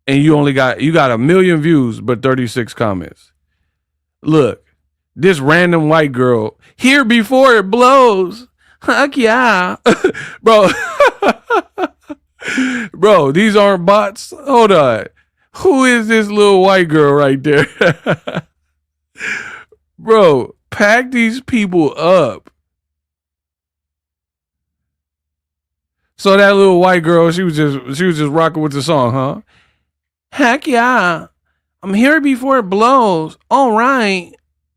And you got 1 million views, but 36 comments. Look, this random white girl, here before it blows. Heck yeah. Bro. Bro, these aren't bots. Hold on. Who is this little white girl right there? Bro, pack these people up. So that little white girl, she was just rocking with the song, huh? Heck yeah. I'm here before it blows. All right.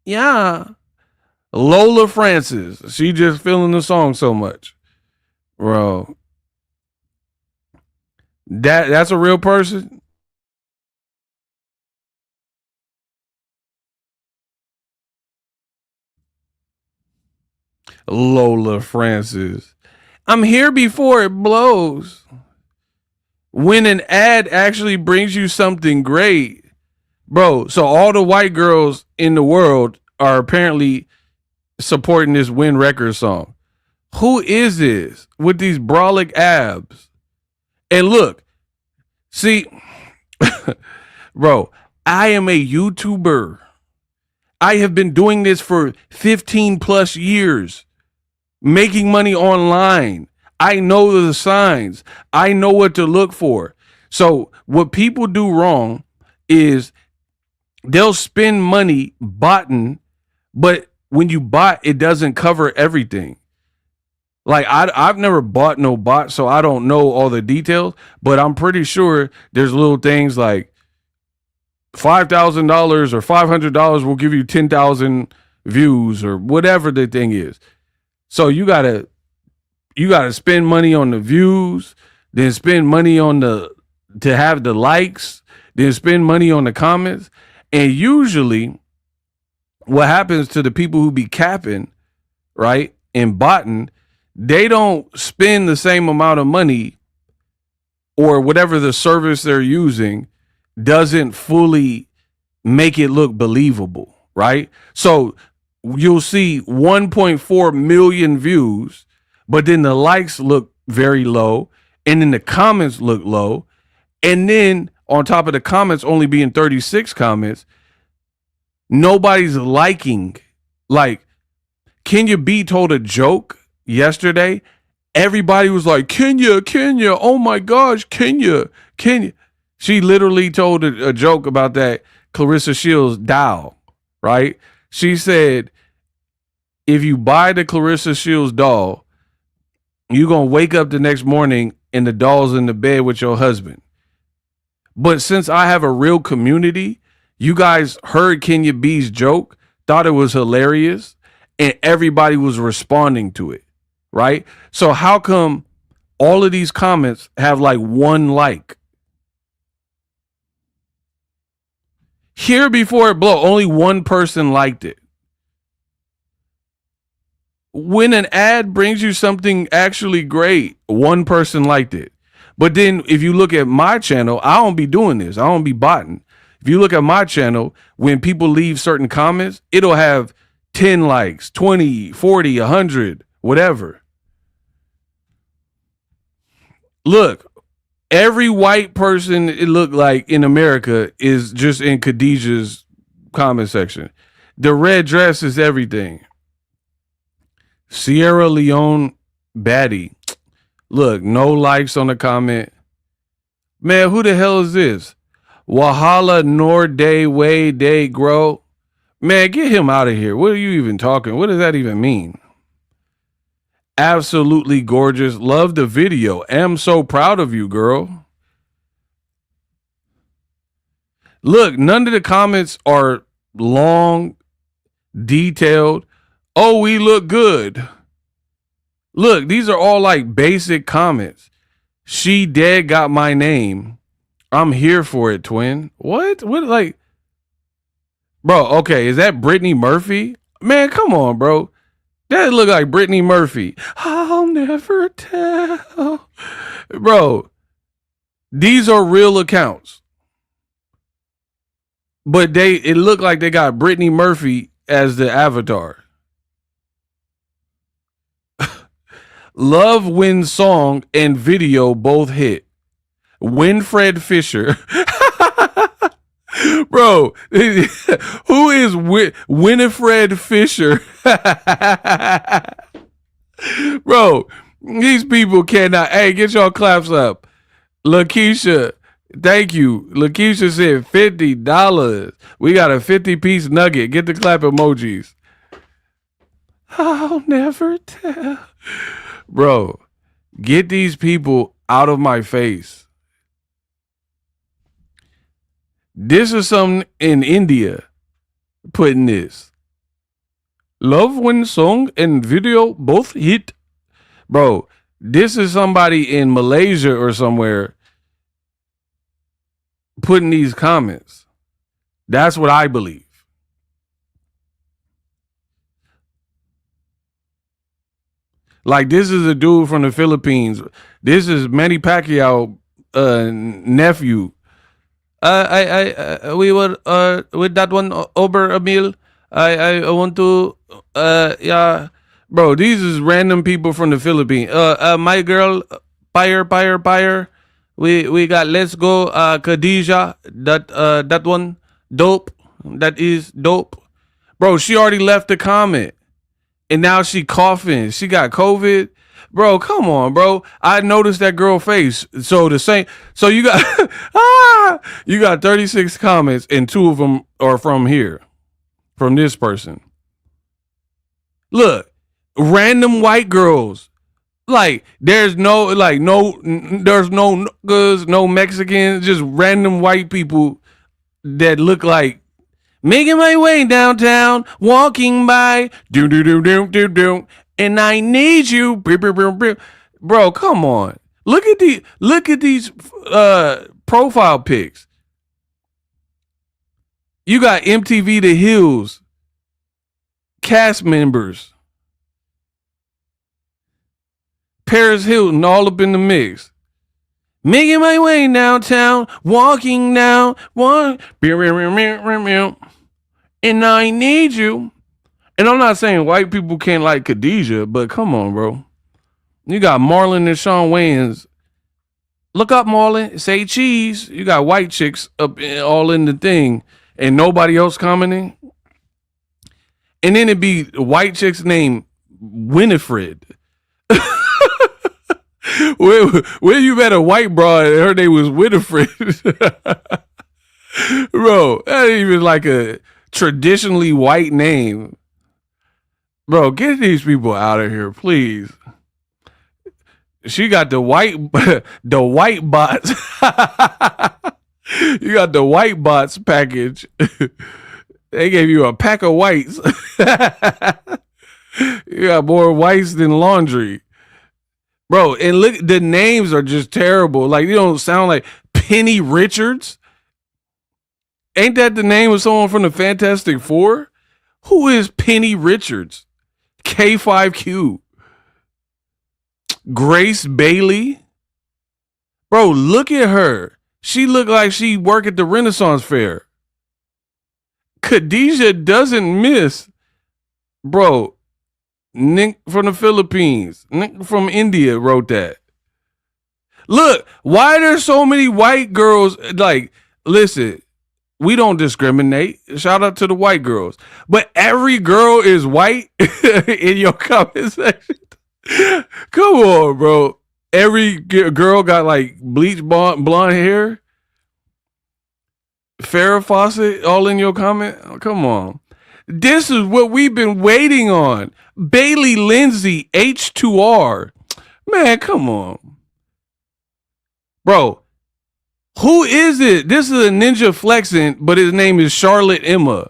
Yeah. Lola Francis. She just feeling the song so much. Bro. That's a real person? Lola Francis. I'm here before it blows. When an ad actually brings you something great. Bro, so all the white girls in the world are apparently supporting this Wynn Records song. Who is this with these brolic abs? And look, see, bro, I am a YouTuber. I have been doing this for 15 plus years, making money online. I know the signs. I know what to look for. So what people do wrong is they'll spend money botting, but when you bot, it doesn't cover everything. Like I've never bought no bot, so I don't know all the details, but I'm pretty sure there's little things like $5,000 or $500 will give you 10,000 views or whatever the thing is. So you gotta spend money on the views, then spend money on to have the likes, then spend money on the comments. And usually what happens to the people who be capping, right, and botting, they don't spend the same amount of money, or whatever the service they're using doesn't fully make it look believable, right? So you'll see 1.4 million views, but then the likes look very low, and then the comments look low, and then on top of the comments only being 36 comments, nobody's liking. Like, Kenya B told a joke yesterday. Everybody was like, Kenya, oh my gosh, Kenya. She literally told a joke about that Claressa Shields doll, right? She said, if you buy the Claressa Shields doll, you're going to wake up the next morning and the doll's in the bed with your husband. But since I have a real community, you guys heard Kenya B's joke, thought it was hilarious, and everybody was responding to it, right? So how come all of these comments have like one like? Here before it blow, only one person liked it. When an ad brings you something actually great, one person liked it. But then if you look at my channel, I don't be doing this. I don't be botting. If you look at my channel, when people leave certain comments, it'll have 10 likes, 20, 40, 100, whatever. Look, every white person it looked like in America is just in Khadijah's comment section. The red dress is everything. Sierra Leone baddie. Look, no likes on the comment. Man, who the hell is this? Wahala nor day way day grow. Man, get him out of here. What are you even talking? What does that even mean? Absolutely gorgeous. Love the video. Am so proud of you, girl. Look, none of the comments are long, detailed. Oh, we look good. Look, these are all like basic comments. She dead got my name. I'm here for it, twin. What? What, like, bro, okay, is that Brittany Murphy? Man, come on, bro. That look like Brittany Murphy. I'll never tell. Bro, these are real accounts. But it looked like they got Brittany Murphy as the avatar. Love Wynn song and video both hit. Winfred Fisher. Bro, who is Winifred Fisher? Bro, these people cannot. Hey, get your claps up. Lakeisha, thank you. Lakeisha said $50. We got a 50-piece nugget. Get the clap emojis. I'll never tell. Bro, get these people out of my face. This is some in India putting this. Love when song and video both hit. Bro, this is somebody in Malaysia or somewhere putting these comments. That's what I believe. Like, this is a dude from the Philippines. This is Manny Pacquiao nephew. We were with that one over a meal. I want to yeah, bro. These is random people from the Philippines. My girl, Pyre. We got Let's Go, Khadijah. That one dope. That is dope, bro. She already left the comment. And now she coughing. She got COVID. Bro, come on, bro. I noticed that girl face. So the same. So you got you got 36 comments and 2 of them are from here. From this person. Look, random white girls. Like, there's no niggas, no Mexicans, just random white people that look like making my way downtown, walking by, do, and I need you, bro. Come on, look at these profile pics. You got MTV The Hills cast members, Paris Hilton all up in the mix. Making my way downtown, walking down, and I need you, And I'm not saying white people can't like Khadijah, but come on, bro. You got Marlon and Shawn Wayans. Look up Marlon, say cheese. You got white chicks all in the thing and nobody else commenting. And then it'd be white chicks named Winifred. where you met a white broad and her name was Winifred? Bro, that ain't even like a traditionally white name. Bro, get these people out of here, please. She got the white bots. You got the white bots package. They gave you a pack of whites. You got more whites than laundry. Bro, and look, the names are just terrible. Like, you don't sound like Penny Richards. Ain't that the name of someone from the Fantastic Four? Who is Penny Richards? K5Q. Grace Bailey. Bro, look at her. She looked like she worked at the Renaissance Fair. Khadijah doesn't miss. Bro, Nick from the Philippines. Nick from India wrote that. Look, why are there so many white girls? Like, listen, we don't discriminate. Shout out to the white girls. But every girl is white in your comment section. Come on, bro. Every girl got like bleach blonde hair. Farrah Fawcett all in your comment. Oh, come on. This is what we've been waiting on. Bailey Lindsay, H2R. Man, come on. Bro, who is it? This is a ninja flexing, but his name is Charlotte Emma.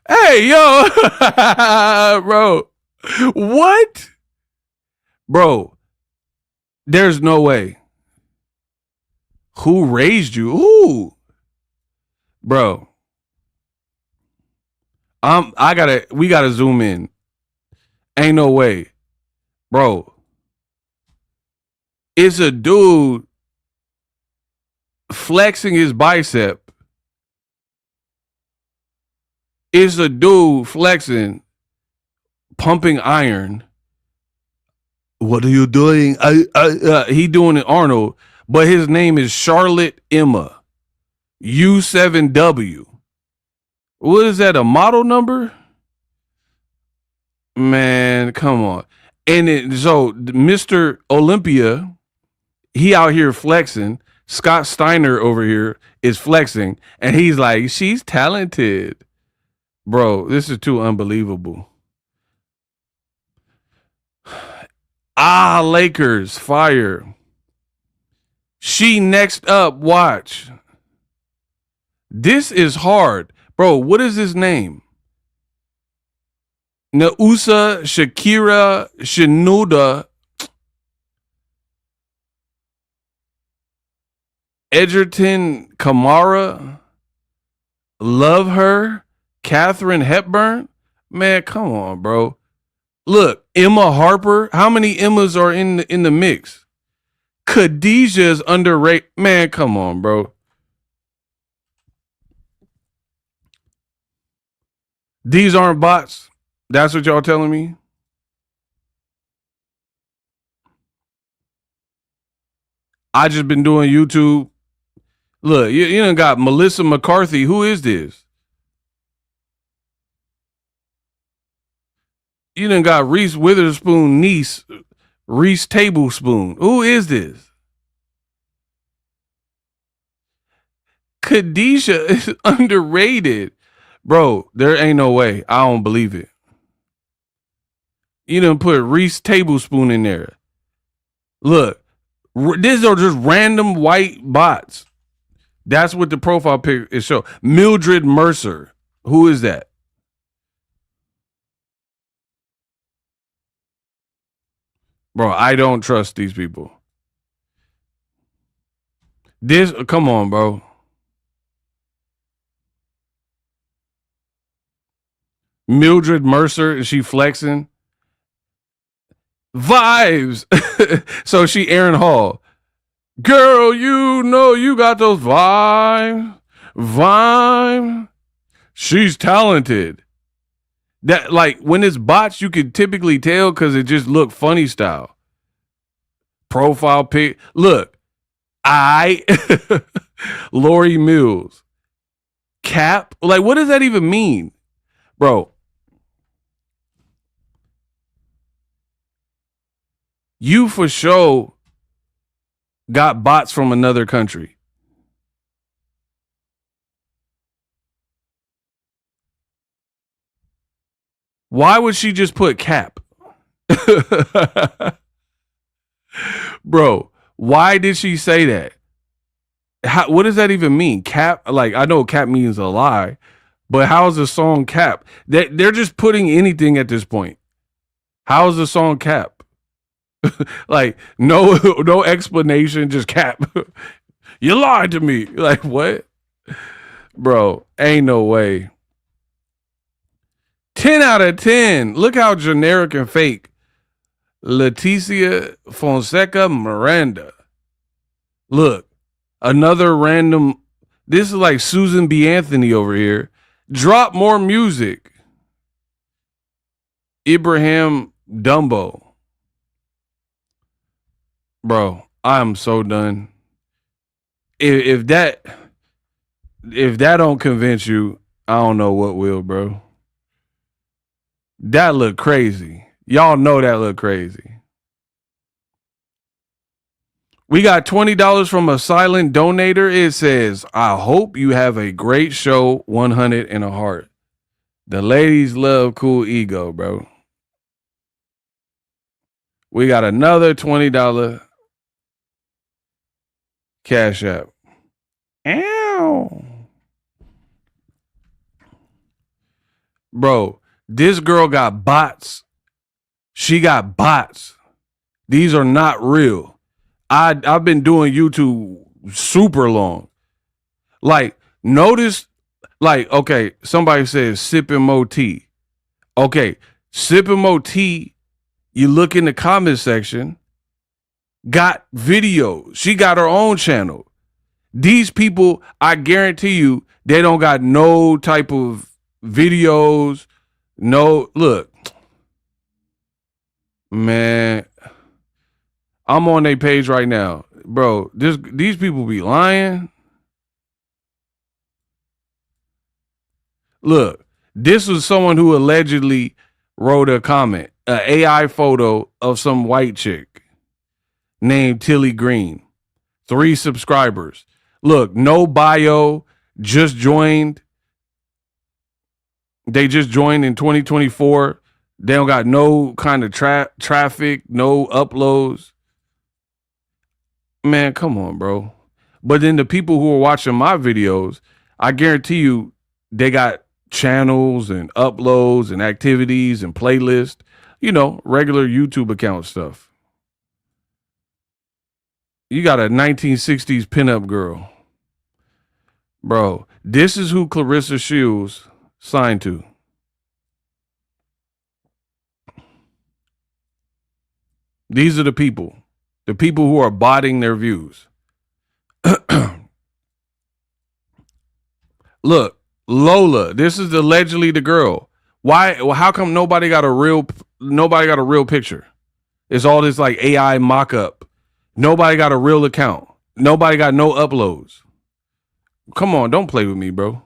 Hey, yo. Bro. What? Bro, there's no way. Who raised you? Who? Bro. We gotta zoom in. Ain't no way. Bro. It's a dude flexing his bicep. It's a dude flexing, pumping iron. What are you doing? He doing it Arnold, but his name is Charlotte Emma. U7W. What is that, a model number? Man, come on. And so Mr. Olympia, he out here flexing. Scott Steiner over here is flexing. And he's like, she's talented. Bro, this is too unbelievable. Lakers, fire. She next up, watch. This is hard. Bro, what is his name? Nausa Shakira Shinoda Edgerton Kamara. Love her. Katharine Hepburn. Man, come on, bro. Look, Emma Harper. How many Emmas are in the mix? Khadijah's underrated. Man, come on, bro. These aren't bots. That's what y'all telling me? I just been doing YouTube. Look, you done got Melissa McCarthy. Who is this? You done got Reese Witherspoon niece, Reese Tablespoon. Who is this? Khadijah is underrated. Bro, there ain't no way. I don't believe it. You done put Reese Tablespoon in there. Look, these are just random white bots. That's what the profile pic is show. Mildred Mercer. Who is that? Bro, I don't trust these people. Come on, bro. Mildred Mercer, is she flexing? Vibes. So she Aaron Hall. Girl, you know you got those vibes. She's talented. That like when it's bots, you could typically tell because it just look funny style. Profile pic. Look, I Lori Mills. Cap. Like, what does that even mean? Bro. You for sure got bots from another country. Why would she just put cap? Bro, why did she say that? What does that even mean? Cap? Like, I know cap means a lie, but how is the song cap? They're just putting anything at this point. How is the song cap? Like, no explanation, just cap. You lied to me. Like, what? Bro, ain't no way. 10 out of 10. Look how generic and fake. Leticia Fonseca Miranda. Look, another random. This is like Susan B. Anthony over here. Drop more music. Ibrahim Dumbo. Bro, I'm so done. If that don't convince you, I don't know what will, bro. That look crazy. Y'all know that look crazy. We got $20 from a silent donator. It says, I hope you have a great show, 100 and a heart. The ladies love cool ego, bro. We got another $20 Cash App. Ow. Bro, this girl got bots. She got bots. These are not real. I've been doing YouTube super long. Like, notice, like, okay, somebody says sipping more tea. Okay, sipping more tea, you look in the comment section, got videos. She got her own channel. These people, I guarantee you, they don't got no type of videos. No, look, man, I'm on their page right now. Bro, these people be lying. Look, this was someone who allegedly wrote a comment, an AI photo of some white chick named Tilly Green. 3 subscribers. Look, no bio, just joined. They just joined in 2024. They don't got no kind of traffic, no uploads. Man, come on, bro. But then the people who are watching my videos, I guarantee you, they got channels and uploads and activities and playlists, regular YouTube account stuff. You got a 1960s pinup girl. Bro, this is who Claressa Shields signed to. These are the people who are botting their views. Look, Lola, this is allegedly the girl. Why? How come nobody got a real picture? It's all this like AI mock-up. Nobody got a real account. Nobody got no uploads. Come on, don't play with me, bro.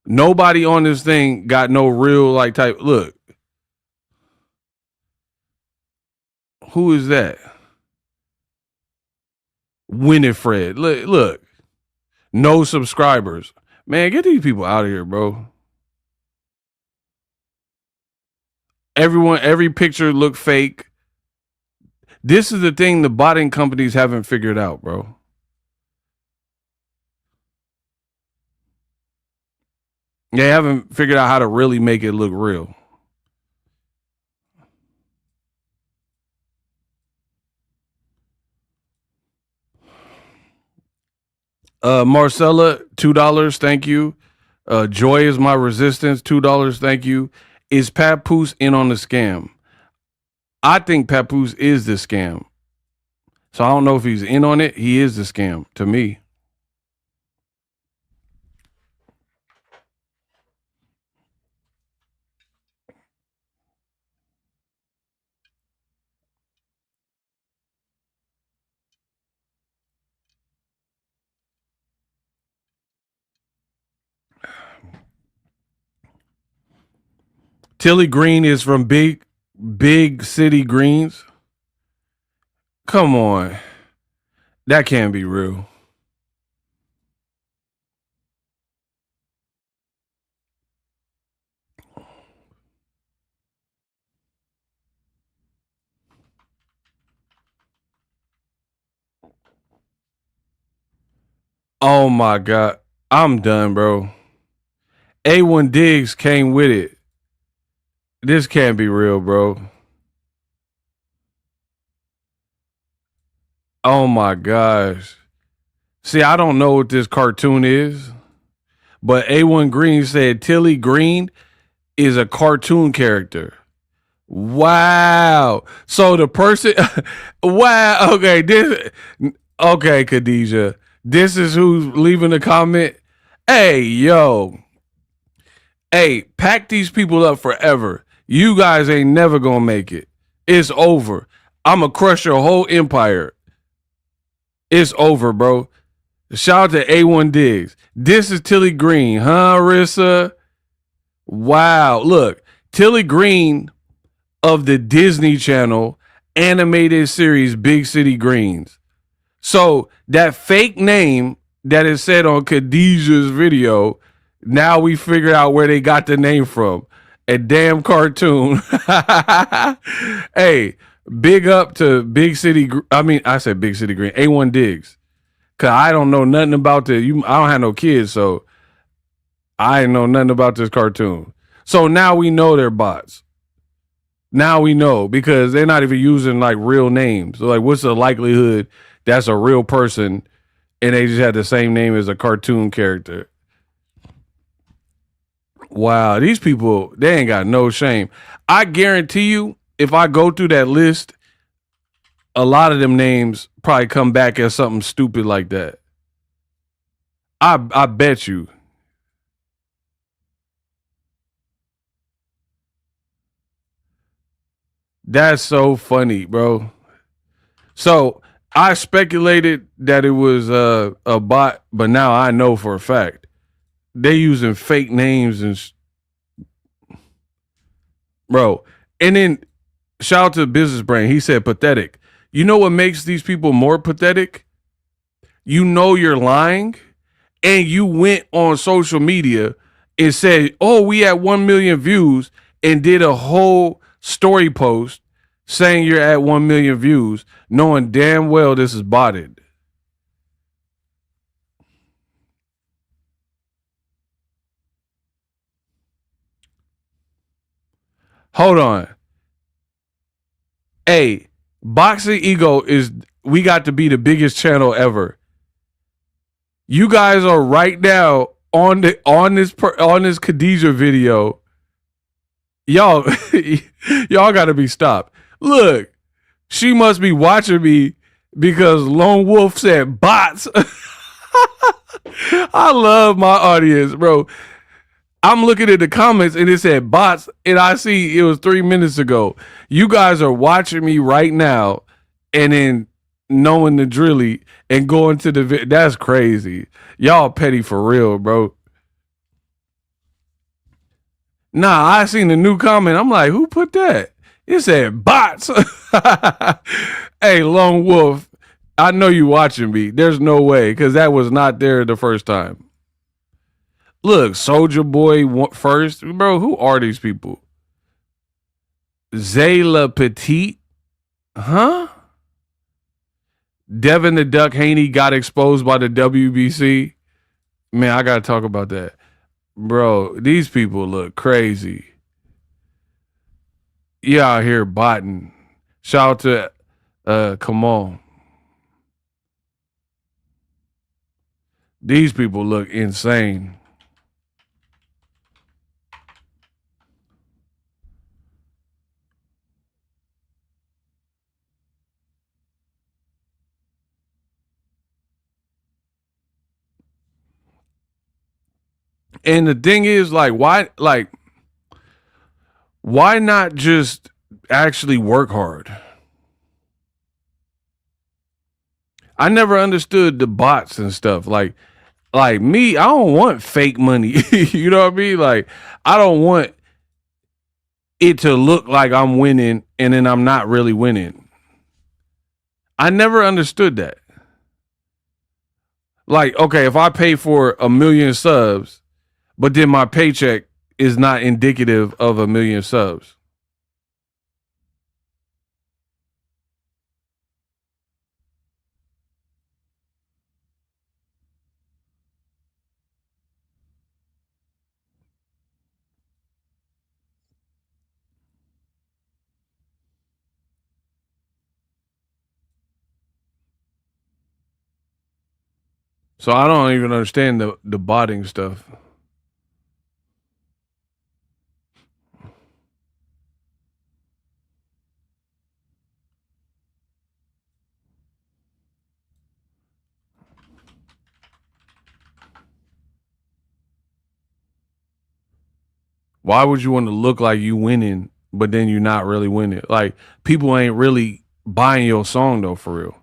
Nobody on this thing got no real like type. Look. Who is that? Winifred. Look. No subscribers. Man, get these people out of here, bro. Every picture look fake. This is the thing the botting companies haven't figured out, bro. They haven't figured out how to really make it look real. Marcella, $2, thank you. Joy is my resistance, $2, thank you. Is Papoose in on the scam? I think Papoose is the scam. So I don't know if he's in on it. He is the scam to me. Tilly Green is from Big City Greens. Come on. That can't be real. Oh my God. I'm done, bro. A1 Diggs came with it. This can't be real, bro. Oh my gosh. See, I don't know what this cartoon is, but A1 Green said Tilly Green is a cartoon character. Wow. So the person wow, okay, Khadijah. This is who's leaving the comment. Hey, yo. Hey, pack these people up forever. You guys ain't never gonna make it. It's over. I'ma crush your whole empire. It's over, bro. Shout out to A1 Diggs. This is Tilly Green, huh, Rissa? Wow. Look, Tilly Green of the Disney Channel animated series Big City Greens. So that fake name that is said on Khadijah's video, now we figured out where they got the name from. A damn cartoon. Hey, big up to Big City. I said Big City Green. A1 Diggs. Cause I don't know nothing about I don't have no kids, so I didn't know nothing about this cartoon. So now we know they're bots. Now we know because they're not even using like real names. So like, what's the likelihood that's a real person and they just had the same name as a cartoon character? Wow, these people, they ain't got no shame. I guarantee you, if I go through that list, a lot of them names probably come back as something stupid like that. I bet you. That's so funny, bro. So I speculated that it was a bot, but now I know for a fact they using fake names and bro. And then shout out to Business Brain. He said pathetic. You know what makes these people more pathetic? You know you're lying, and you went on social media and said, "Oh, we had 1 million views," and did a whole story post saying you're at 1 million views, knowing damn well this is botted. Hold on. Hey, Boxingego we got to be the biggest channel ever. You guys are right now on this Khadijah video. Y'all got to be stopped. Look, she must be watching me because Lone Wolf said bots. I love my audience, bro. I'm looking at the comments and it said bots, and I see it was 3 minutes ago. You guys are watching me right now and then knowing the drilly and going to the that's crazy. Y'all petty for real, bro. Nah, I seen the new comment. I'm like, who put that? It said bots. Hey, Lone Wolf, I know you watching me. There's no way, because that was not there the first time. Look, Soldier Boy first. Bro, who are these people? Zayla Petite? Huh? Devin the Duck Haney got exposed by the WBC. Man, I got to talk about that. Bro, these people look crazy. You out here botting. Shout out to come on. These people look insane. And the thing is, why not just actually work hard? I never understood the bots and stuff. Like me, I don't want fake money. You know what I mean? Like, I don't want it to look like I'm winning and then I'm not really winning. I never understood that. Like, okay, if I pay for 1 million subs, but then my paycheck is not indicative of 1 million subs. So I don't even understand the botting stuff. Why would you want to look like you winning, but then you're not really winning? Like, people ain't really buying your song though, for real.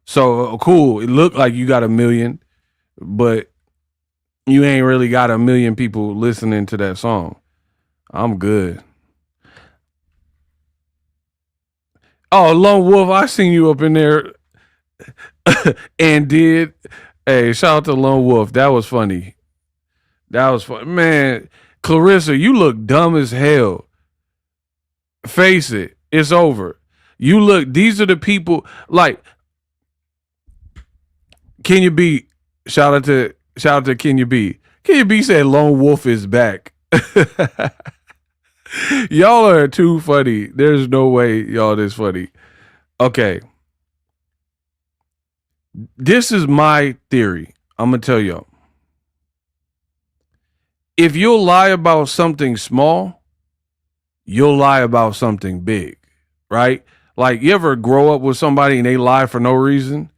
So cool. It looked like you got 1 million, but you ain't really got 1 million people listening to that song. I'm good. Oh, Lone Wolf, I seen you up in there and did. Hey, shout out to Lone Wolf. That was funny. That was fun. Man, Claressa, you look dumb as hell. Face it. It's over. You look, these are the people, like, Kenya B, shout out to Kenya B. Kenya B said Lone Wolf is back. Y'all are too funny. There's no way y'all this funny. Okay. This is my theory. I'm going to tell y'all. If you'll lie about something small, you'll lie about something big, right? Like, you ever grow up with somebody and they lie for no reason?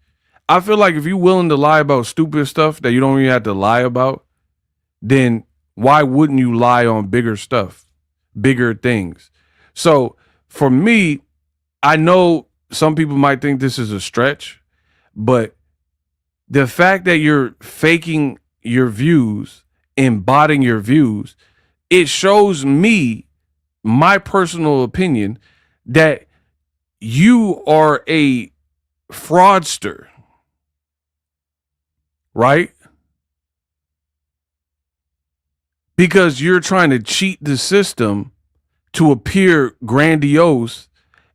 I feel like if you're willing to lie about stupid stuff that you don't even have to lie about, then why wouldn't you lie on bigger stuff, bigger things? So for me, I know some people might think this is a stretch, but the fact that you're faking your views and botting your views, it shows me, my personal opinion, that you are a fraudster, right? Because you're trying to cheat the system to appear grandiose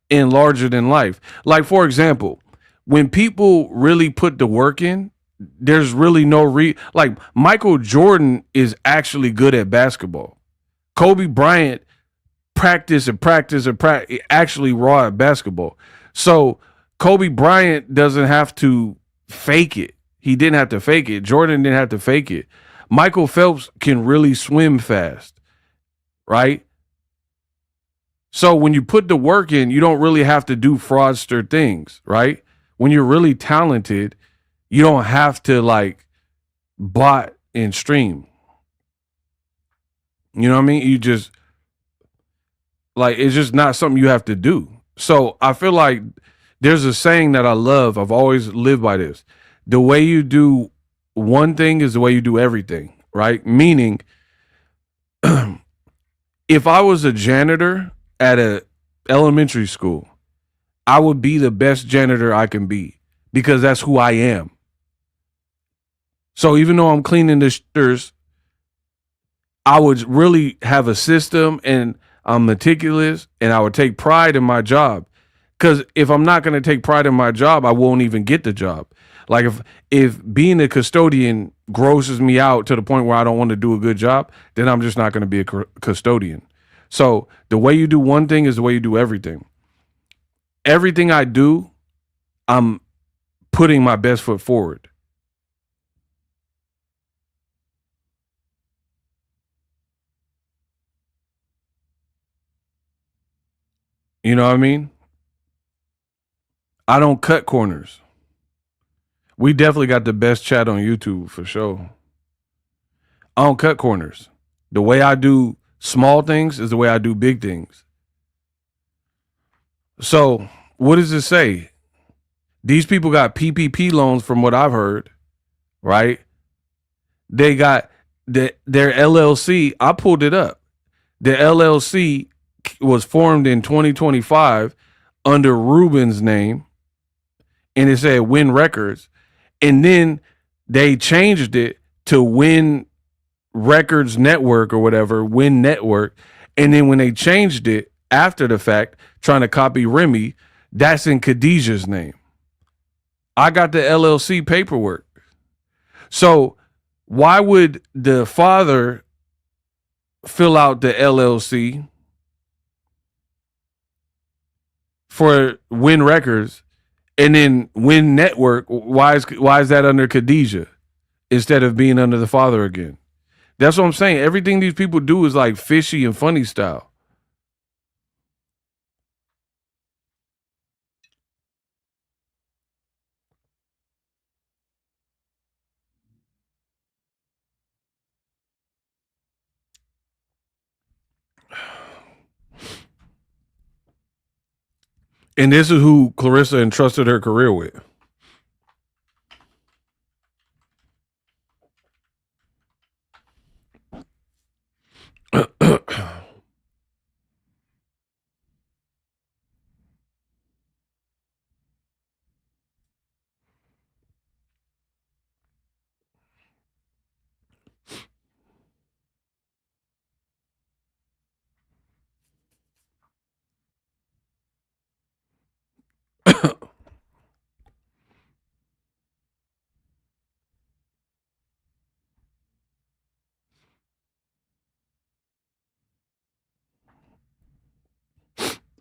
and larger than life. Like, for example, when people really put the work in, there's really no like, Michael Jordan is actually good at basketball. Kobe Bryant practice, actually raw at basketball. So Kobe Bryant doesn't have to fake it. He didn't have to fake it. Jordan didn't have to fake it. Michael Phelps can really swim fast, right? So when you put the work in, you don't really have to do fraudster things, right? When you're really talented, you don't have to, like, bot and stream. You know what I mean? You just, like, it's just not something you have to do. So I feel like there's a saying that I love. I've always lived by this. The way you do one thing is the way you do everything, right? Meaning, if I was a janitor at a elementary school, I would be the best janitor I can be because that's who I am. So even though I'm cleaning the shitters, I would really have a system and I'm meticulous and I would take pride in my job. Because if I'm not going to take pride in my job, I won't even get the job. Like, if being a custodian grosses me out to the point where I don't want to do a good job, then I'm just not going to be a custodian. So the way you do one thing is the way you do everything. Everything I do, I'm putting my best foot forward. You know what I mean? I don't cut corners. We definitely got the best chat on YouTube for sure. I don't cut corners. The way I do small things is the way I do big things. So what does it say? These people got PPP loans from what I've heard, right? They got their LLC. I pulled it up. The LLC was formed in 2025 under Ruben's name, and it said Wynn Records. And then they changed it to Wynn Records Network or whatever, Wynn Network. And then when they changed it after the fact, trying to copy Remy, that's in Khadijah's name. I got the LLC paperwork. So why would the father fill out the LLC for Wynn Records and then Wynn Network? Why is that under Khadijah instead of being under the father again? That's what I'm saying. Everything these people do is like fishy and funny style. And this is who Claressa entrusted her career with.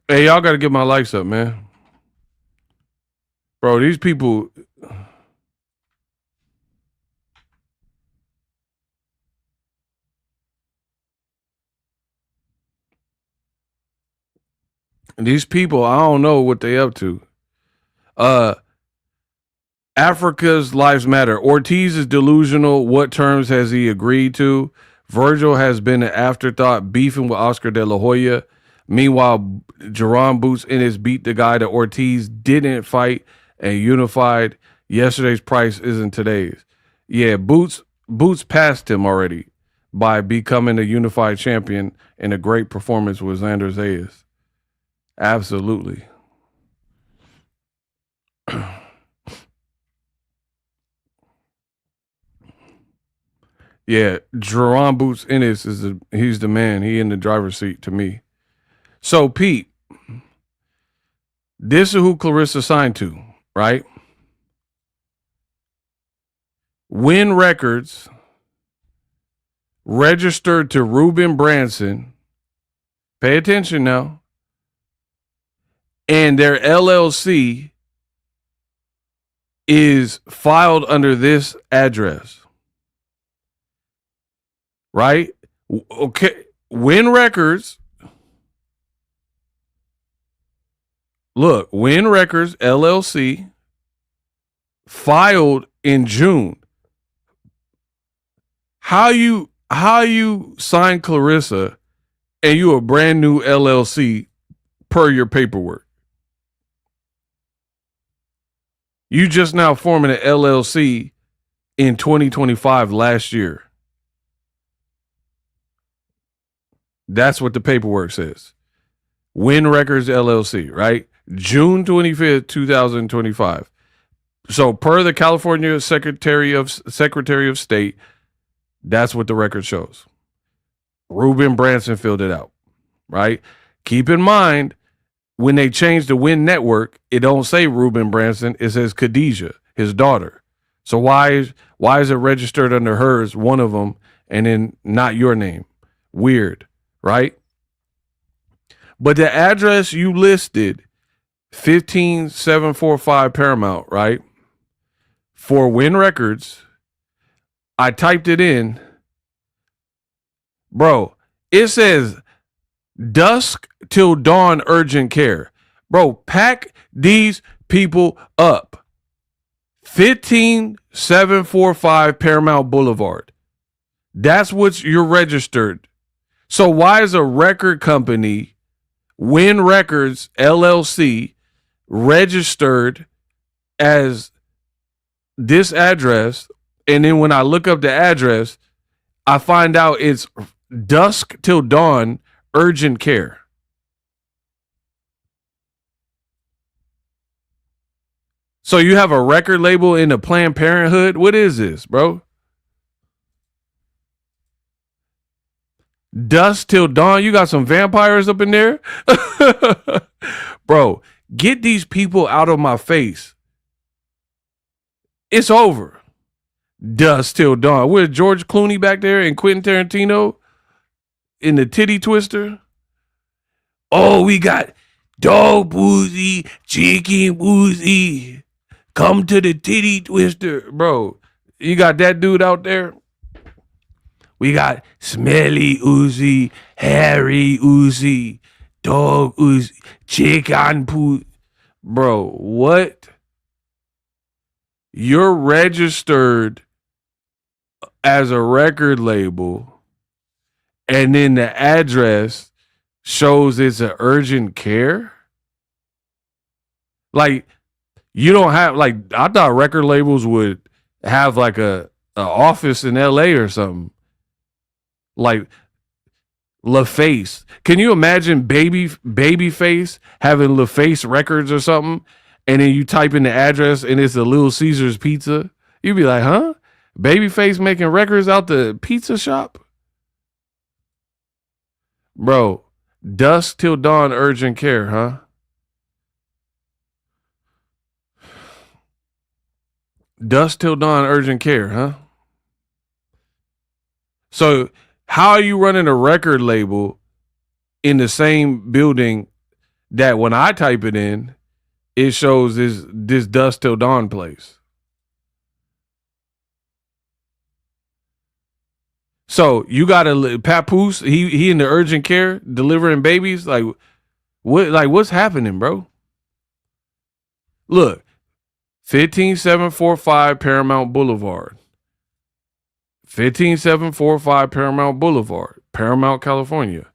Hey, y'all got to get my likes up, man. Bro, these people. These people, I don't know what they up to. Africa's lives matter. Ortiz is delusional. What terms has he agreed to? Virgil has been an afterthought, beefing with Oscar De La Hoya. Meanwhile, Jerron Boots Ennis beat the guy that Ortiz didn't fight and unified. Yesterday's price isn't today's. Yeah, Boots passed him already by becoming a unified champion in a great performance with Xander Zayas. Absolutely. Yeah, Jerron Boots Ennis he's the man. He in the driver's seat to me. So Pete, this is who Claressa signed to, right? Wynn Records registered to Ruben Branson. Pay attention now. And their LLC is filed under this address. Right? Okay. Wynn Records. Look, Wynn Records LLC filed in June. How you sign Claressa and you a brand new LLC per your paperwork? You just now forming an LLC in 2025 last year. That's what the paperwork says. Wynn Records LLC, right? June 25th, 2025. So per the California Secretary of State, that's what the record shows. Ruben Branson filled it out, right? Keep in mind, when they changed the Wynn Network, it don't say Ruben Branson. It says Khadijah, his daughter. So why is it registered under hers, one of them, and then not your name? Weird, right? But the address you listed, 15745 Paramount, right? For Wynn Records, I typed it in. Bro, it says dusk till dawn urgent care. Bro, pack these people up. 15745 Paramount Boulevard. That's what you're registered. So why is a record company, Wynn Records LLC, registered as this address? And then when I look up the address, I find out it's dusk till dawn urgent care. So you have a record label in a Planned Parenthood? What is this, bro? Dusk till dawn. You got some vampires up in there? Bro, get these people out of my face. It's over. Dusk till dawn. With George Clooney back there and Quentin Tarantino in the titty twister. Oh, we got dog boozy, chicken boozy. Come to the titty twister. Bro, you got that dude out there? We got Smelly Uzi, Harry Uzi, Dog Uzi, Chicken Poo. Bro, what? You're registered as a record label, and then the address shows it's an urgent care? Like, you don't have, like, I thought record labels would have like a office in LA or something. Like LaFace. Can you imagine Babyface having LaFace Records or something? And then you type in the address and it's a Little Caesars pizza. You'd be like, huh? Babyface making records out the pizza shop? Bro, dusk till dawn urgent care, huh? Dusk till dawn urgent care, huh? So how are you running a record label in the same building that when I type it in, it shows this dusk till dawn place? So you got a Papoose, he in the urgent care delivering babies? Like what's happening, bro? Look, 15745 Paramount Boulevard. 15745 Paramount Boulevard, Paramount, California.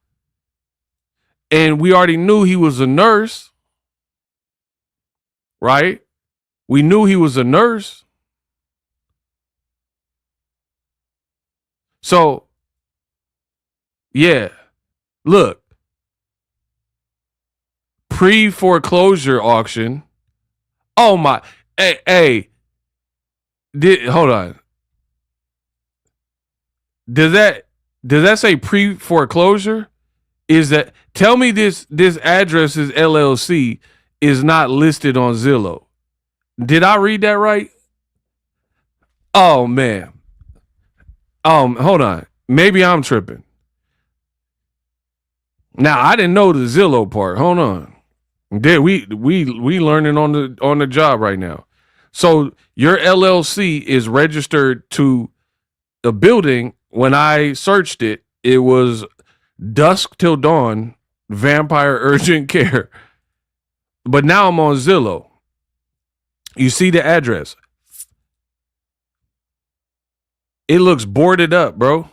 And we already knew he was a nurse, right? We knew he was a nurse. So, yeah, look, pre-foreclosure auction. Oh my, hey, hold on. Does that say pre-foreclosure? Is that, tell me this address's LLC is not listed on Zillow. Did I read that right? Oh man. Hold on. Maybe I'm tripping. Now I didn't know the Zillow part. Hold on. We learning on the job right now. So your LLC is registered to a building. When I searched it, it was dusk till dawn, vampire urgent care. But now I'm on Zillow. You see the address. It looks boarded up, bro.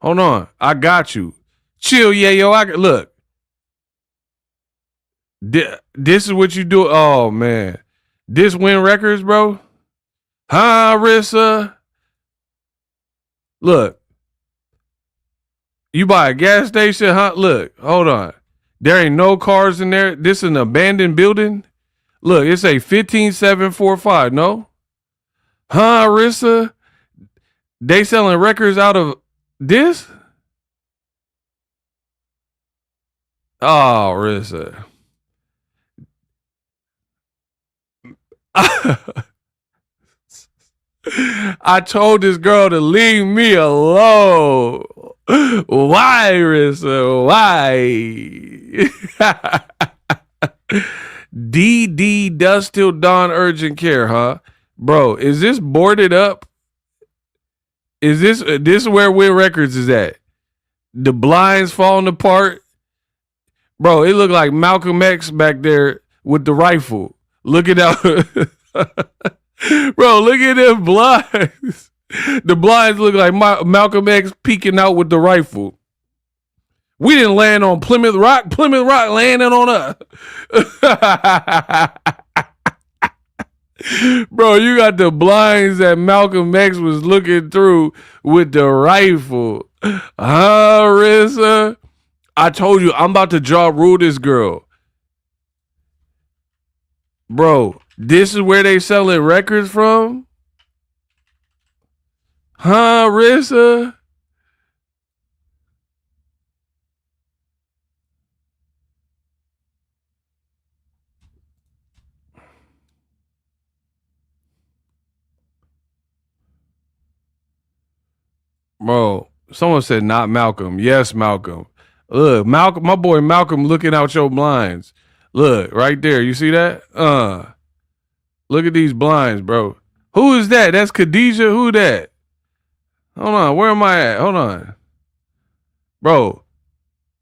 Hold on. I got you. Chill, yeah, yo. Look. This is what you do. Oh, man. This Wynn Records, bro. Huh, Rissa? Look, you buy a gas station, huh? Look, hold on. There ain't no cars in there. This is an abandoned building. Look, it's a 15745, no? Huh, Rissa? They selling records out of this? Oh, Rissa. I told this girl to leave me alone. Why, Rissa? Why? DD Dusk Till Dawn Urgent Care, huh? Bro, is this boarded up? Is this where Wynn Records is at? The blinds falling apart? Bro, it looked like Malcolm X back there with the rifle. Looking out. Bro, look at them blinds. The blinds look like Malcolm X peeking out with the rifle. We didn't land on Plymouth Rock. Plymouth Rock landing on us. Bro, you got the blinds that Malcolm X was looking through with the rifle. Rissa. I told you, I'm about to jaw rule this girl. Bro, this is where they selling records from? Rissa? Bro, someone said not Malcolm. Yes, Malcolm. Look, Malcolm, my boy Malcolm looking out your blinds. Look, right there. You see that? Look at these blinds, bro. Who is that? That's Khadijah. Who that? Hold on. Where am I at? Hold on. Bro,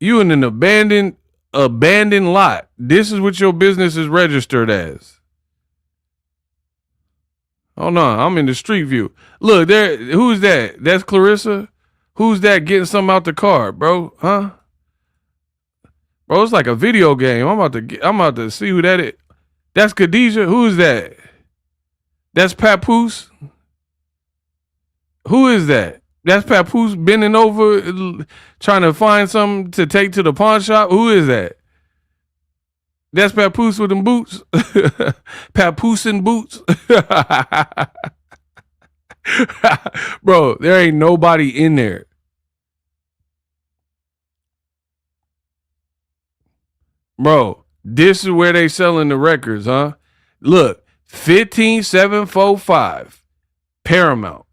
you in an abandoned lot. This is what your business is registered as. Hold on. I'm in the street view. Look, there. Who's that? That's Claressa? Who's that getting something out the car, bro? Huh? Bro, it's like a video game. I'm about to see who that is. That's Khadijah. Who is that? That's Papoose. Who is that? That's Papoose bending over, trying to find something to take to the pawn shop. Who is that? That's Papoose with them boots. Papoose and boots. Bro, there ain't nobody in there. Bro, this is where they selling the records, huh? Look, 15745 Paramount.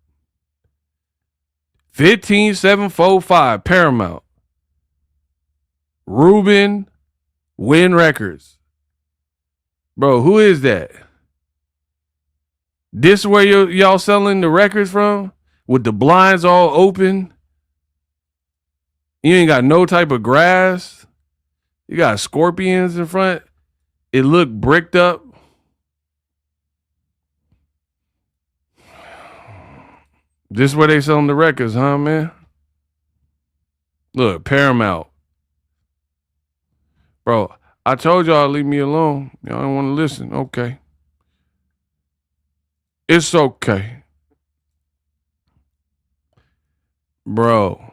15745 Paramount. Ruben Wynn Records. Bro, who is that? This is where y'all selling the records from? With the blinds all open? You ain't got no type of grass? You got scorpions in front? It look bricked up? This is where they selling the records, huh, man? Look, Paramount. Bro, I told y'all leave me alone. Y'all don't want to listen. Okay. It's okay. Bro.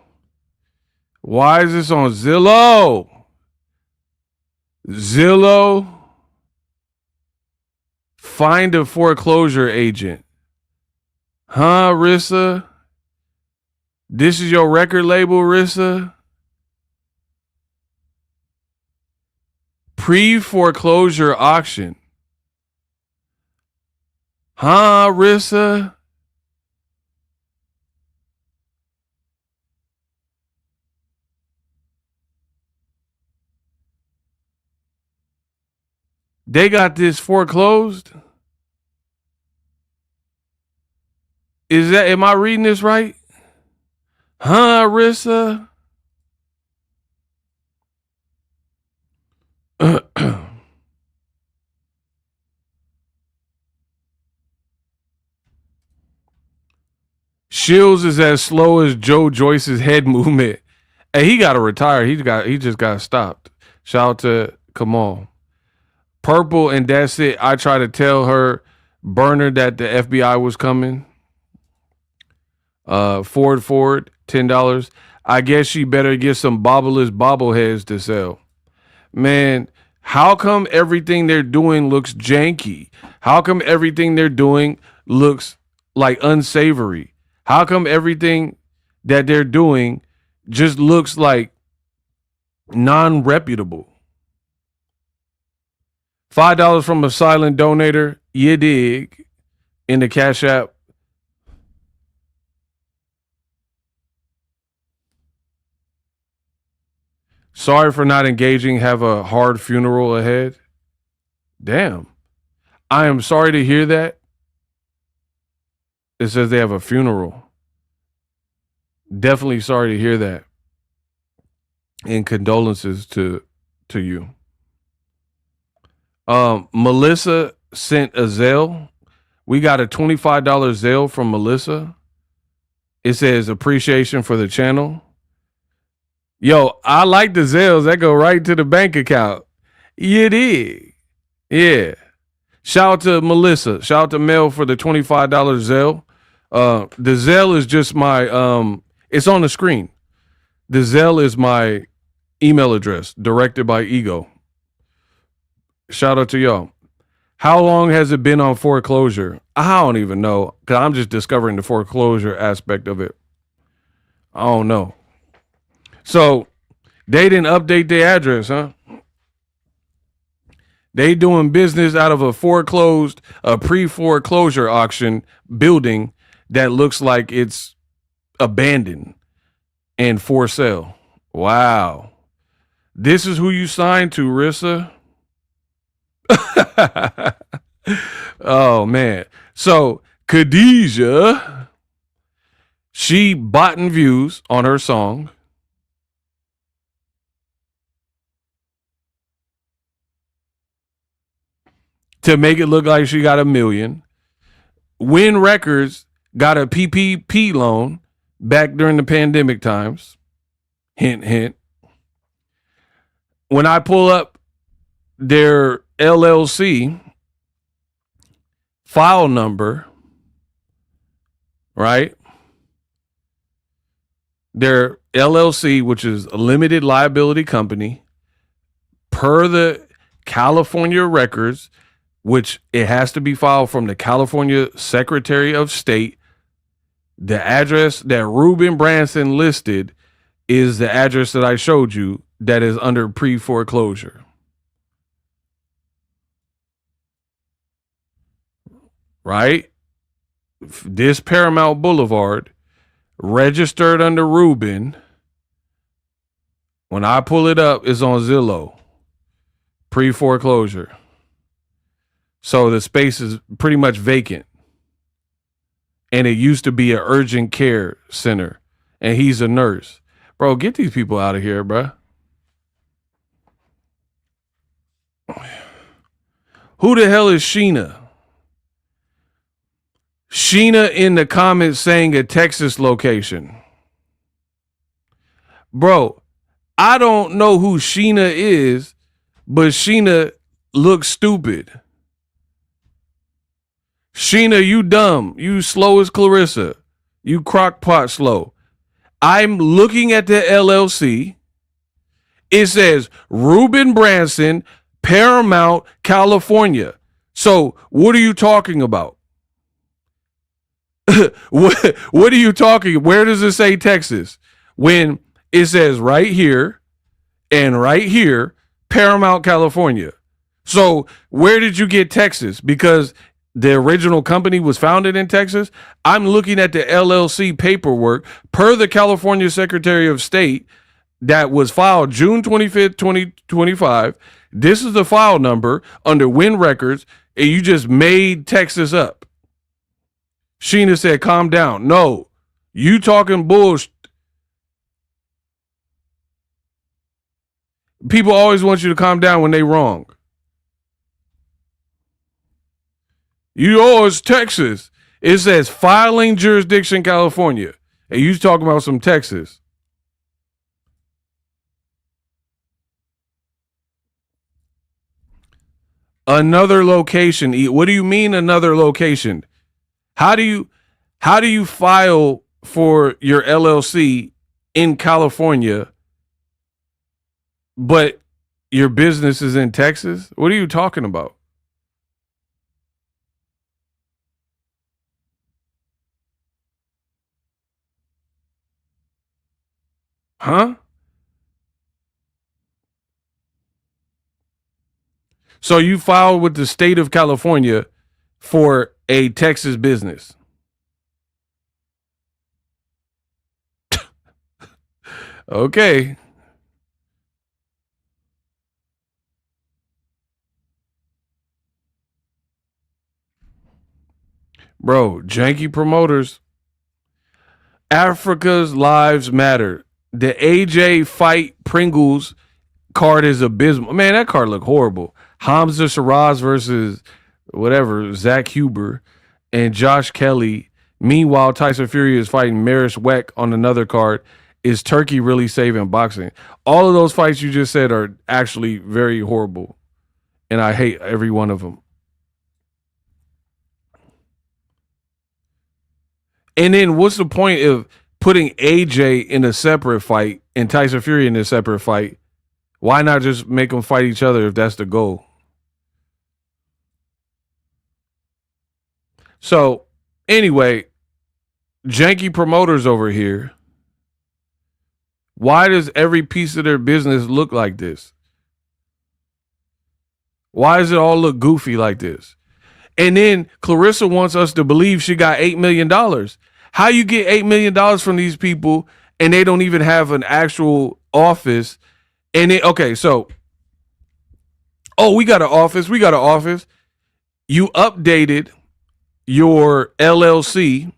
Why is this on Zillow? Zillow? Find a foreclosure agent. Huh, Rissa? This is your record label, Rissa? Pre-foreclosure auction. Huh, Rissa? They got this foreclosed? Am I reading this right? Huh, Rissa? Shields is as slow as Joe Joyce's head movement. Hey, he got to retire. He just got stopped. Shout out to Kamal. Purple, and that's it. I try to tell her burner that the FBI was coming. Ford, $10. I guess she better get some bobbleless bobbleheads to sell. Man, how come everything they're doing looks janky? How come everything they're doing looks like unsavory? How come everything that they're doing just looks like non-reputable? $5 from a silent donator, you dig, in the Cash App. Sorry for not engaging. Have a hard funeral ahead. Damn. I am sorry to hear that. It says they have a funeral. Definitely sorry to hear that. And condolences to you. Melissa sent a Zelle. We got a $25 Zelle from Melissa. It says appreciation for the channel. Yo, I like the Zelles that go right to the bank account. You did. Yeah. Shout out to Melissa. Shout out to Mel for the $25 Zelle. The Zelle is just my it's on the screen. The Zelle is my email address, directedbyego. Shout out to y'all. How long has it been on foreclosure? I don't even know, because I'm just discovering the foreclosure aspect of it. I don't know. So they didn't update their address, huh? They doing business out of a pre-foreclosure auction building that looks like it's abandoned and for sale. Wow. This is who you signed to, Rissa. Oh, man. So Khadijah, she bought views on her song. To make it look like she got $1 million. Wynn Records got a PPP loan back during the pandemic times. Hint, hint. When I pull up their LLC file number, right? Their LLC, which is a limited liability company, per the California records, which it has to be filed from the California Secretary of State. The address that Ruben Branson listed is the address that I showed you that is under pre-foreclosure. Right? This Paramount Boulevard, registered under Ruben. When I pull it up, it's on Zillow. Pre-foreclosure. So the space is pretty much vacant. And it used to be an urgent care center. And he's a nurse. Bro, get these people out of here, bro. Who the hell is Sheena? Sheena in the comments saying a Texas location. Bro, I don't know who Sheena is, but Sheena looks stupid. Sheena, you dumb. You slow as Claressa. You crockpot slow. I'm looking at the LLC. It says Ruben Branson, Paramount, California. So what are you talking about? What are you talking? Where does it say Texas? When it says right here and right here, Paramount, California. So where did you get Texas? Because the original company was founded in Texas. I'm looking at the LLC paperwork per the California Secretary of State that was filed June 25th, 2025. This is the file number under Wynn Records, and you just made Texas up. Sheena said, calm down. No, you talking bullshit. People always want you to calm down when they wrong. It's Texas. It says filing jurisdiction, California. And you talking about some Texas. Another location. What do you mean another location? How do you file for your LLC in California, but your business is in Texas? What are you talking about? Huh? So you filed with the state of California for a Texas business. Okay. Bro, janky promoters. Africa's lives matter. The AJ fight Pringles card is abysmal. Man, that card looked horrible. Hamza Shiraz versus whatever, Zach Huber and Josh Kelly. Meanwhile, Tyson Fury is fighting Marish Weck on another card. Is Turkey really saving boxing? All of those fights you just said are actually very horrible. And I hate every one of them. And then what's the point of putting AJ in a separate fight and Tyson Fury in a separate fight. Why not just make them fight each other if that's the goal? So, anyway, janky promoters over here. Why does every piece of their business look like this? Why does it all look goofy like this? And then Claressa wants us to believe she got $8 million. How you get $8 million from these people and they don't even have an actual office? And we got an office. We got an office. You updated your LLC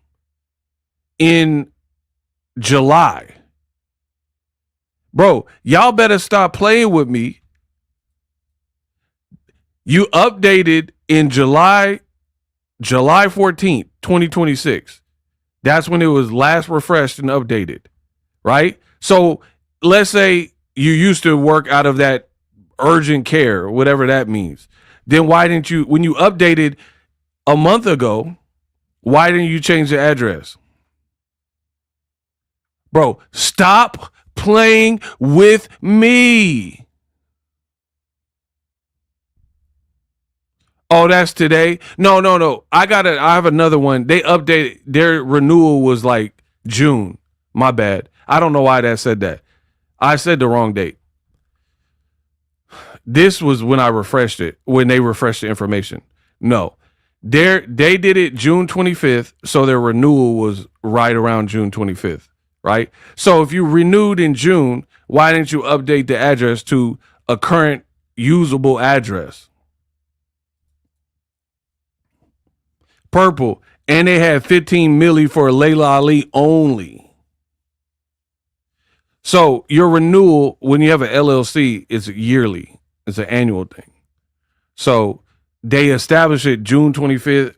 in July. Bro, y'all better stop playing with me. You updated in July 14th, 2026. That's when it was last refreshed and updated, right? So let's say you used to work out of that urgent care, or whatever that means. Then why didn't you, when you updated a month ago, why didn't you change the address? Bro, stop playing with me. Oh, that's today? No. I have another one. They updated, their renewal was like June. My bad. I don't know why that said that. I said the wrong date. This was when I refreshed it, when they refreshed the information. No. They did it June 25th, so their renewal was right around June 25th, right? So if you renewed in June, why didn't you update the address to a current usable address? Purple, and they had 15 milli for Layla Ali only. So your renewal, when you have an LLC, is yearly. It's an annual thing. So they established it June 25th,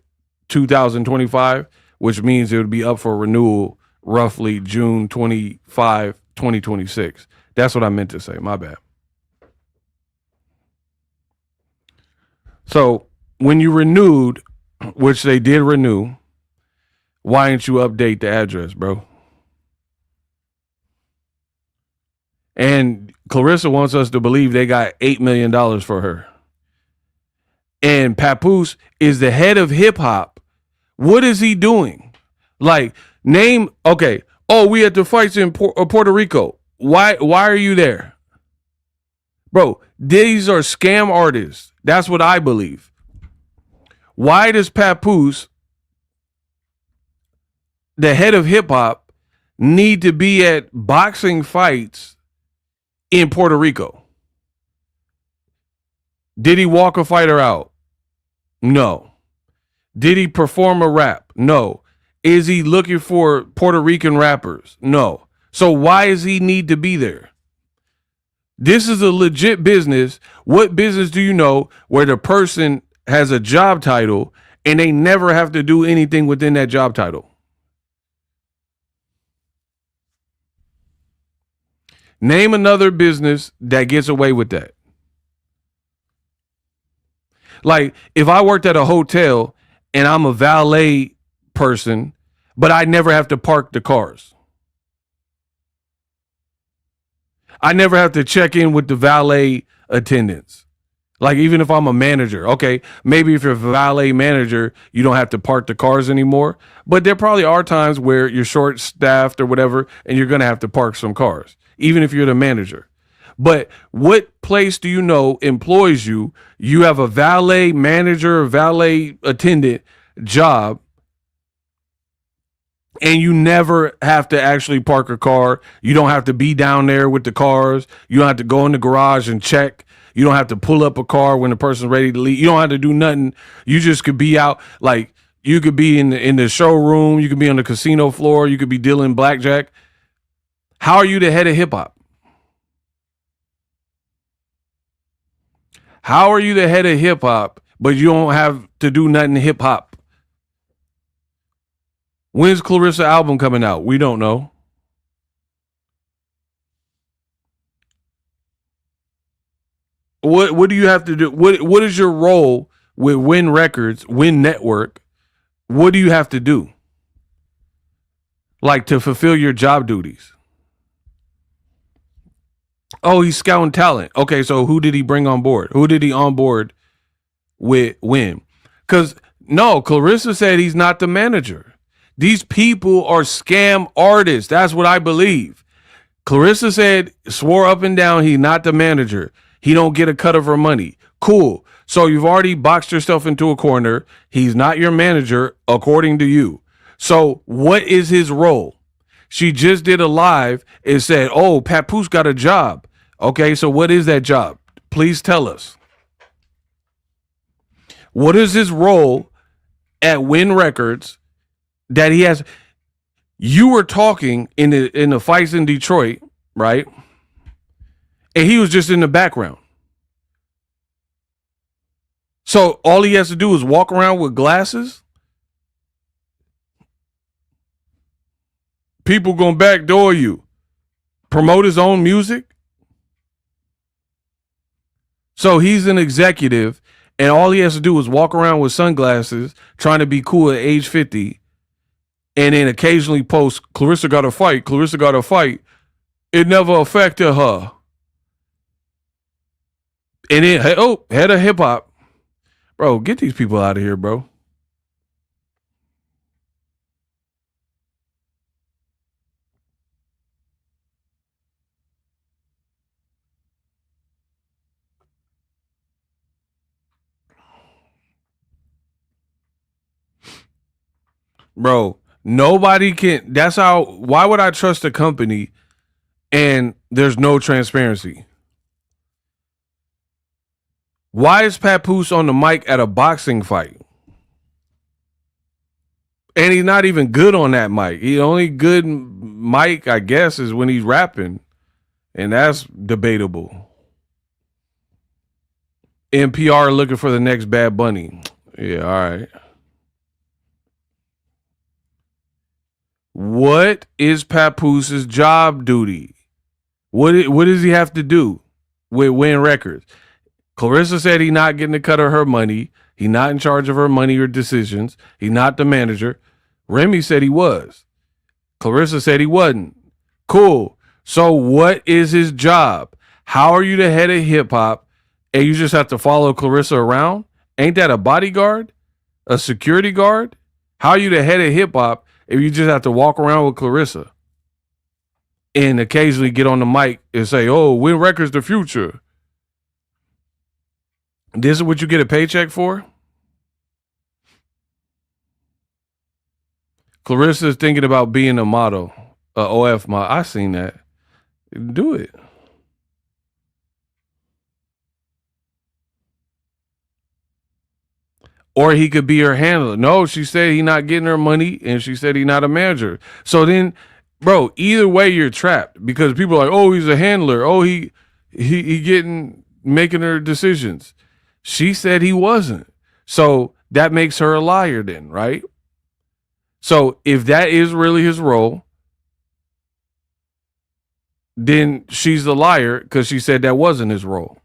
2025, which means it would be up for renewal roughly June 25, 2026. That's what I meant to say. My bad. So when you renewed, which they did renew, why didn't you update the address, bro? And Claressa wants us to believe they got $8 million for her. And Papoose is the head of hip hop. What is he doing? Like, name, okay. Oh, we had the fights in Puerto Rico. Why are you there? Bro, these are scam artists. That's what I believe. Why does Papoose, the head of hip hop, need to be at boxing fights in Puerto Rico? Did he walk a fighter out? No. Did he perform a rap? No. Is he looking for Puerto Rican rappers? No. So why does he need to be there? This is a legit business. What business do you know where the person has a job title and they never have to do anything within that job title? Name another business that gets away with that. Like, if I worked at a hotel and I'm a valet person, but I never have to park the cars. I never have to check in with the valet attendants. Like, even if I'm a manager, okay, maybe if you're a valet manager, you don't have to park the cars anymore. But there probably are times where you're short-staffed or whatever, and you're going to have to park some cars, even if you're the manager. But what place do you know employs you? You have a valet manager, valet attendant job, and you never have to actually park a car. You don't have to be down there with the cars. You don't have to go in the garage and check. You don't have to pull up a car when the person's ready to leave. You don't have to do nothing. You just could be out. Like, you could be in the showroom. You could be on the casino floor. You could be dealing blackjack. How are you the head of hip hop? How are you the head of hip hop, but you don't have to do nothing hip hop? When's Claressa album coming out? We don't know. What do you have to do? What is your role with Wynn Records, Wynn Network? What do you have to do? Like, to fulfill your job duties? Oh, he's scouting talent. Okay, so who did he bring on board? Who did he onboard with Wynn? Because no, Claressa said he's not the manager. These people are scam artists. That's what I believe. Claressa said, swore up and down, he's not the manager. He don't get a cut of her money. Cool. So you've already boxed yourself into a corner. He's not your manager, according to you. So what is his role? She just did a live and said, oh, Papoose got a job. Okay, so what is that job? Please tell us. What is his role at Wynn Records that he has? You were talking in the fights in Detroit, right? And he was just in the background. So all he has to do is walk around with glasses. People gonna backdoor you. Promote his own music. So he's an executive, and all he has to do is walk around with sunglasses, trying to be cool at age 50, and then occasionally post, Claressa got a fight, Claressa got a fight. It never affected her. And then, head of hip hop. Bro, get these people out of here, bro. Bro, nobody can. That's how. Why would I trust a company and there's no transparency? Why is Papoose on the mic at a boxing fight? And he's not even good on that mic. The only good mic, I guess, is when he's rapping. And that's debatable. NPR looking for the next Bad Bunny. Yeah, all right. What is Papooses job duty? What does he have to do with Wynn Records? Claressa said he's not getting a cut of her money. He's not in charge of her money or decisions. He's not the manager. Remy said he was. Claressa said he wasn't. Cool. So what is his job? How are you the head of hip hop and you just have to follow Claressa around? Ain't that a bodyguard? A security guard? How are you the head of hip hop if you just have to walk around with Claressa and occasionally get on the mic and say, oh, Wynn Records the future? This is what you get a paycheck for? Claressa is thinking about being a model, a OF model. I seen that. Do it. Or he could be her handler. No, she said he's not getting her money, and she said he's not a manager. So then, bro, either way you're trapped because people are like, oh, he's a handler. Oh, he making her decisions. She said he wasn't. So that makes her a liar then, right? So if that is really his role, then she's a liar because she said that wasn't his role.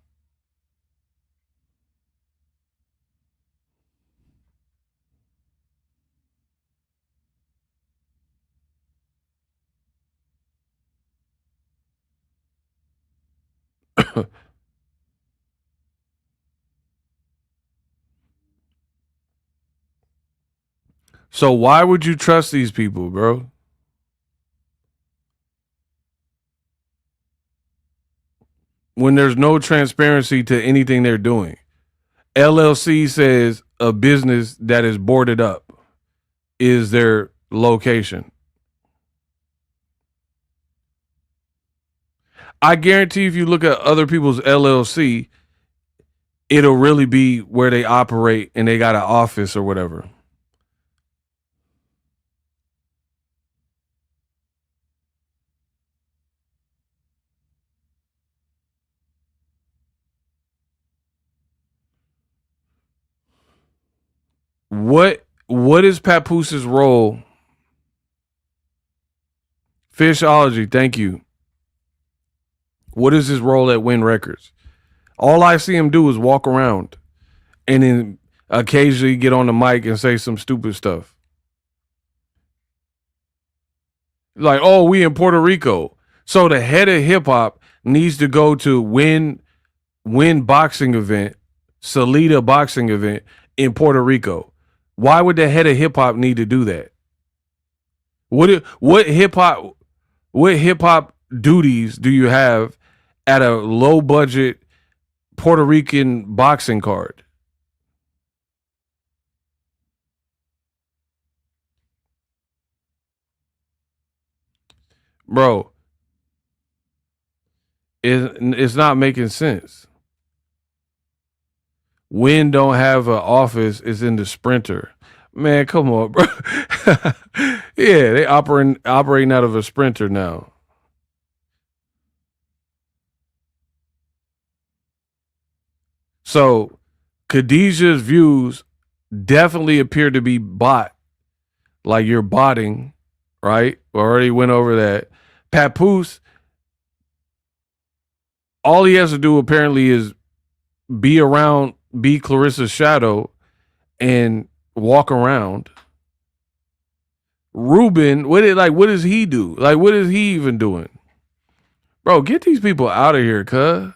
So why would you trust these people, bro? When there's no transparency to anything they're doing. LLC says a business that is boarded up is their location. I guarantee if you look at other people's LLC, it'll really be where they operate and they got an office or whatever. What is Papoose's role? Fishology, thank you. What is his role at Wynn Records? All I see him do is walk around and then occasionally get on the mic and say some stupid stuff. Like, oh, we in Puerto Rico. So the head of hip hop needs to go to Wynn boxing event, Salida boxing event in Puerto Rico. Why would the head of hip hop need to do that? What hip hop duties do you have at a low budget Puerto Rican boxing card? Bro, it's not making sense. Wynn don't have an office, it's in the Sprinter. Man, come on, bro. Yeah, they operating out of a Sprinter now. So Khadijah's views definitely appear to be bot, like you're botting, right? We already went over that. Papoose, all he has to do apparently is be Clarissa's shadow and walk around. Ruben, what does he do? Like, what is he even doing? Bro, get these people out of here, cuz.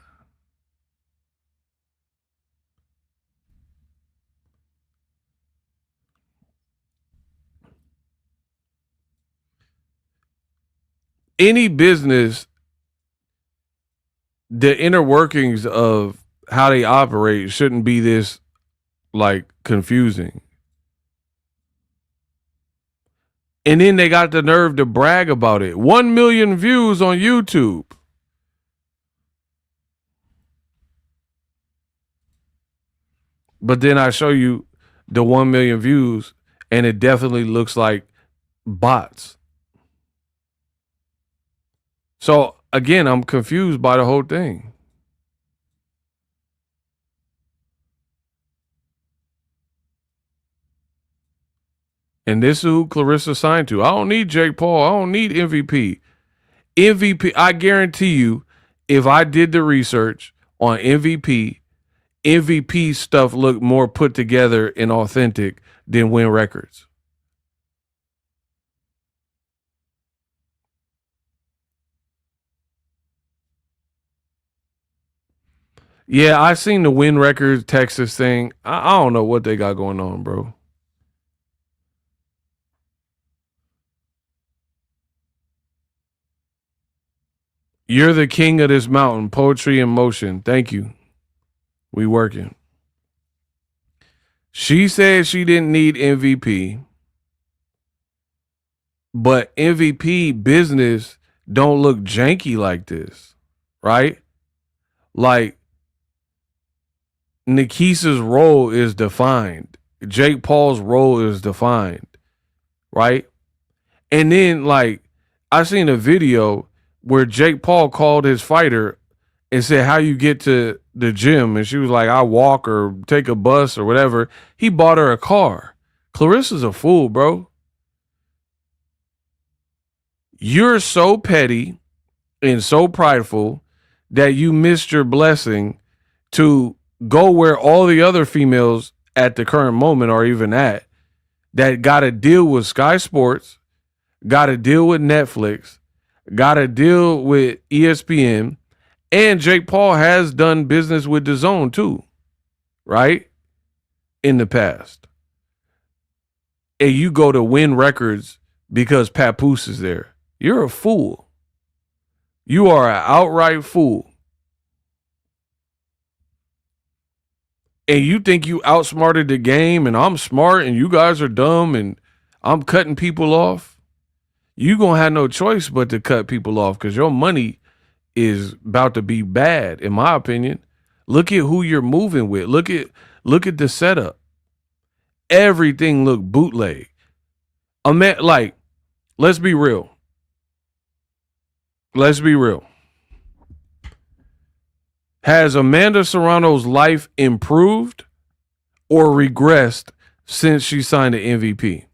Any business, the inner workings of how they operate shouldn't be this like confusing. And then they got the nerve to brag about it. 1 million views on YouTube. But then I show you the 1 million views and it definitely looks like bots. So again, I'm confused by the whole thing. And this is who Claressa signed to. I don't need Jake Paul. I don't need MVP. MVP, I guarantee you, if I did the research on MVP stuff looked more put together and authentic than Wynn Records. Yeah, I seen the Wynn Records Texas thing. I don't know what they got going on, bro. You're the king of this mountain. Poetry in motion. Thank you. We working. She said she didn't need MVP, but MVP business don't look janky like this, right? Like Nikisa's role is defined. Jake Paul's role is defined, right? And then like I seen a video where Jake Paul called his fighter and said, "How you get to the gym?" And she was like, "I walk or take a bus or whatever." He bought her a car. Clarissa's a fool, bro. You're so petty and so prideful that you missed your blessing to go where all the other females at the current moment are even at, that got to deal with Sky Sports, got to deal with Netflix, got to deal with ESPN, and Jake Paul has done business with DAZN too, right? In the past. And you go to Wynn Records because Papoose is there. You're a fool. You are an outright fool. And you think you outsmarted the game and I'm smart and you guys are dumb and I'm cutting people off? You gonna have no choice but to cut people off because your money is about to be bad, in my opinion. Look at who you're moving with. Look at the setup. Everything look bootleg. Like, let's be real. Let's be real. Has Amanda Serrano's life improved or regressed since she signed the MVP?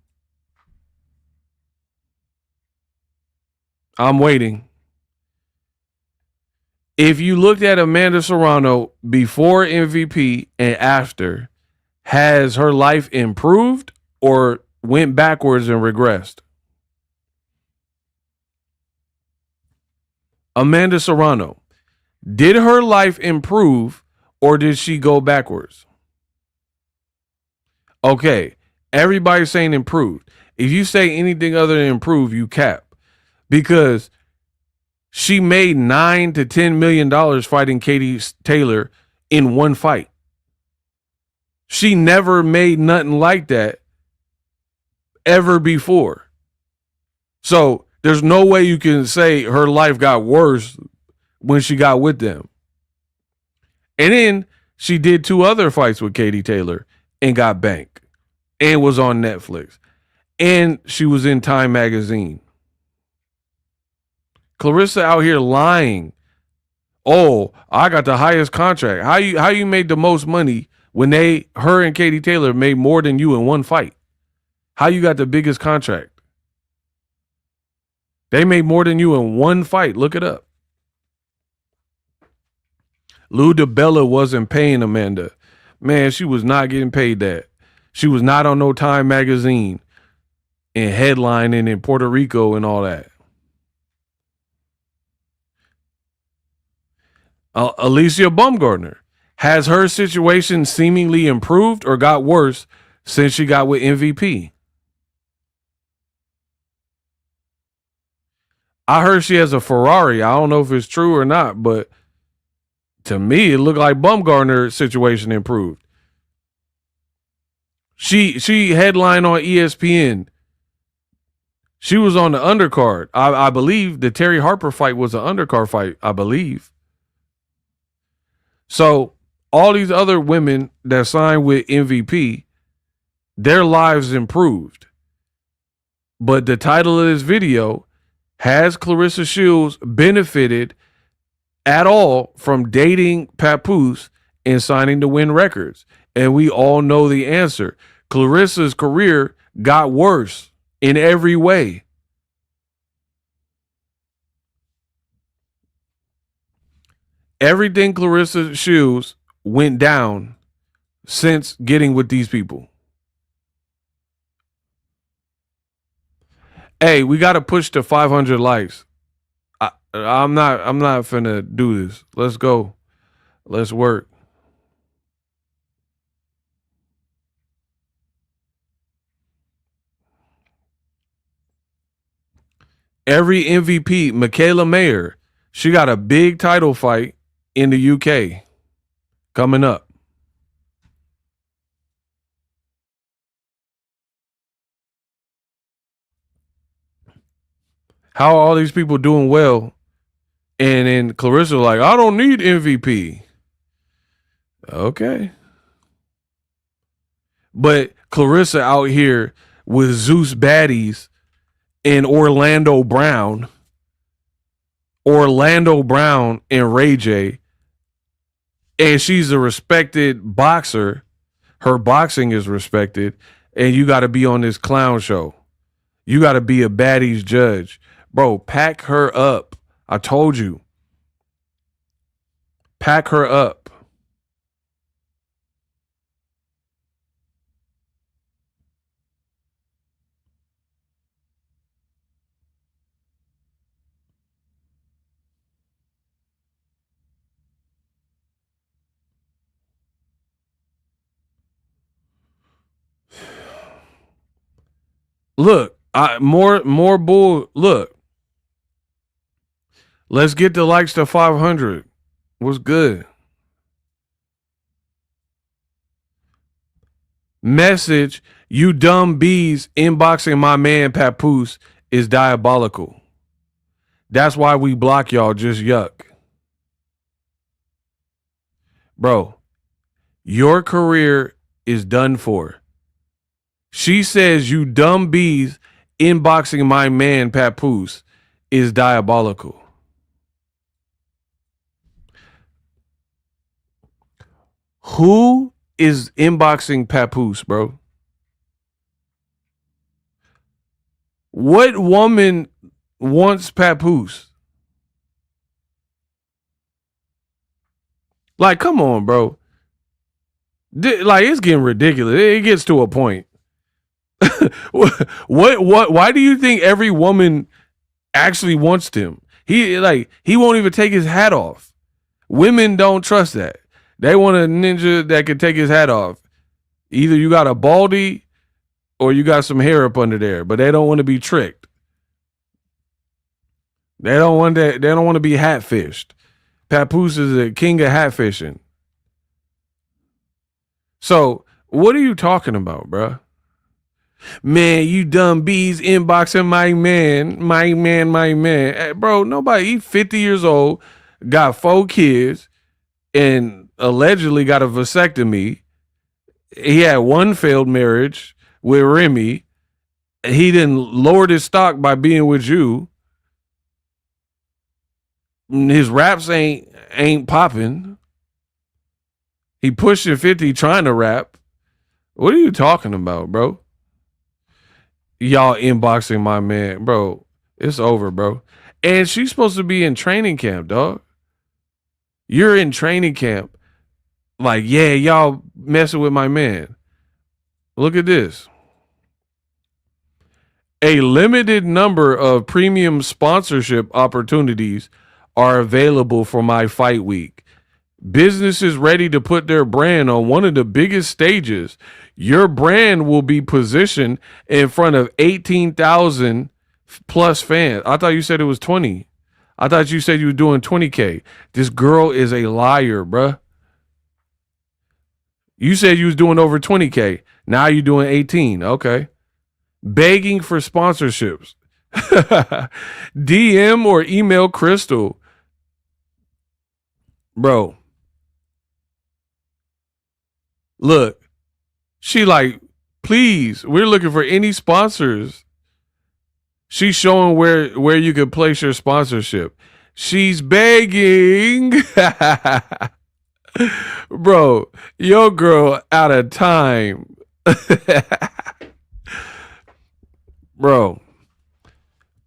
I'm waiting. If you looked at Amanda Serrano before MVP and after, has her life improved or went backwards and regressed? Amanda Serrano, did her life improve or did she go backwards? Okay, everybody's saying improved. If you say anything other than improve, you cap. Because she made $9 to $10 million fighting Katie Taylor in one fight. She never made nothing like that ever before. So there's no way you can say her life got worse when she got with them. And then she did 2 other fights with Katie Taylor and got banked and was on Netflix. And she was in Time magazine. Claressa out here lying. Oh, I got the highest contract. How you made the most money when her and Katie Taylor made more than you in one fight? How you got the biggest contract? They made more than you in one fight. Look it up. Lou DiBella wasn't paying Amanda. Man, she was not getting paid that. She was not on no Time magazine and headlining in Puerto Rico and all that. Alicia Baumgartner, has her situation seemingly improved or got worse since she got with MVP? I heard she has a Ferrari. I don't know if it's true or not, but to me, it looked like Baumgartner's situation improved. She headlined on ESPN. She was on the undercard. I believe the Terry Harper fight was an undercard fight, I believe. So all these other women that signed with MVP, their lives improved. But the title of this video, has Claressa Shields benefited at all from dating Papoose and signing to Wynn Records? And we all know the answer. Claressa's career got worse in every way. Everything Claressa Shields went down since getting with these people. Hey, we got to push to 500 likes. I'm not finna do this. Let's go. Let's work. Every MVP, Michaela Mayer, she got a big title fight in the UK coming up. How are all these people doing well? And then Claressa like, I don't need MVP. Okay. But Claressa out here with Zeus baddies and Orlando Brown and Ray J. And she's a respected boxer. Her boxing is respected. And you got to be on this clown show. You got to be a baddies judge. Bro, pack her up. I told you. Pack her up. Look, more bull. Look, let's get the likes to 500. What's good? Message, you dumb bees inboxing my man Papoose is diabolical. That's why we block y'all, just yuck. Bro, your career is done for. She says you dumb bees inboxing my man Papoose is diabolical. Who is inboxing Papoose, bro? What woman wants Papoose? Like, come on, bro. Like, it's getting ridiculous. It gets to a point. What? Why do you think every woman actually wants him? He won't even take his hat off. Women don't trust that. They want a ninja that can take his hat off. Either you got a baldy or you got some hair up under there, but they don't want to be tricked. They don't want that. They don't want to be hat fished. Papoose is a king of hat fishing. So what are you talking about, bro? Man, you dumb bees inboxing my man. Hey, bro, nobody, he 50 years old, got 4 kids, and allegedly got a vasectomy. He had 1 failed marriage with Remy. He didn't lower his stock by being with you. His raps ain't popping. He pushing 50 trying to rap. What are you talking about, bro? Y'all inboxing my man, bro. It's over, bro. And she's supposed to be in training camp, dog. You're in training camp. Like, yeah, y'all messing with my man. Look at this. A limited number of premium sponsorship opportunities are available for my fight week. Businesses ready to put their brand on one of the biggest stages. Your brand will be positioned in front of 18,000 plus fans. I thought you said it was 20. I thought you said you were doing 20K. This girl is a liar, bruh. You said you was doing over 20K. Now you're doing 18. Okay. Begging for sponsorships. DM or email Crystal. Bro. Look, she like, please, we're looking for any sponsors. She's showing where you could place your sponsorship. She's begging. Bro, your girl out of time. Bro.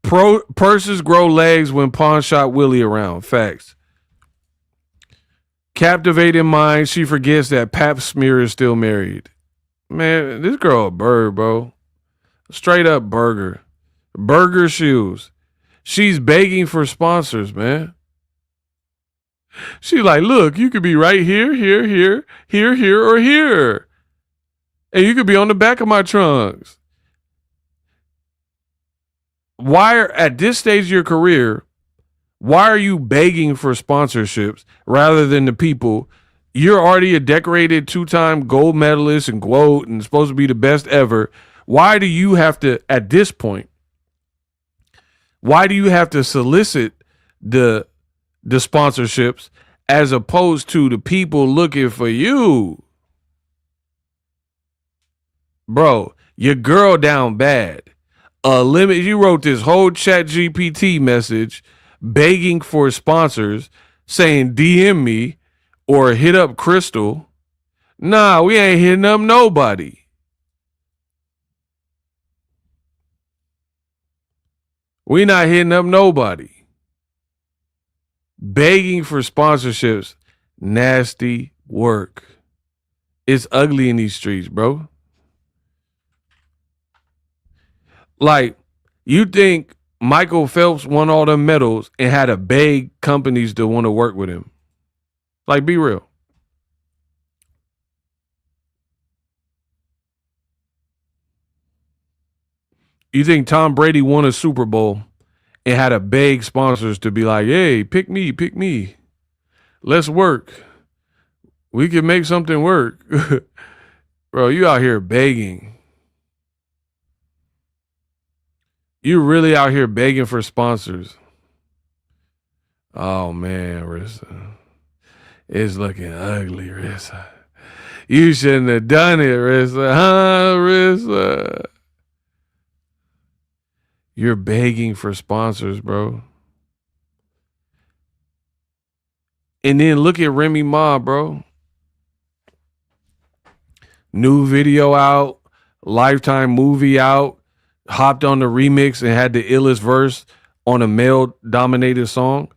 Purses grow legs when pawn shop Willie around. Facts. Captivating mind, she forgets that Pap Smear is still married. Man, this girl a bird, bro. Straight up burger. Burger shoes. She's begging for sponsors, man. She's like, look, you could be right here, or here. And you could be on the back of my trunks. At this stage of your career, why are you begging for sponsorships rather than the people? You're already a decorated 2-time gold medalist and GWOAT and supposed to be the best ever. Why do you have to, at this point, why do you have to solicit the sponsorships as opposed to the people looking for you? Bro, your girl down bad. You wrote this whole ChatGPT message begging for sponsors, saying DM me or hit up Crystal. Nah, we ain't hitting up nobody. We not hitting up nobody. Begging for sponsorships, nasty work. It's ugly in these streets, bro. Like, you think Michael Phelps won all the medals and had to beg companies to want to work with him? Like, be real. You think Tom Brady won a Super Bowl and had to beg sponsors to be like, hey, pick me. Let's work. We can make something work. Bro, you out here begging. You really out here begging for sponsors. Oh, man, Rissa. It's looking ugly, Rissa. You shouldn't have done it, Rissa. Huh, Rissa? You're begging for sponsors, bro. And then look at Remy Ma, bro. New video out, Lifetime movie out, hopped on the remix and had the illest verse on a male-dominated song.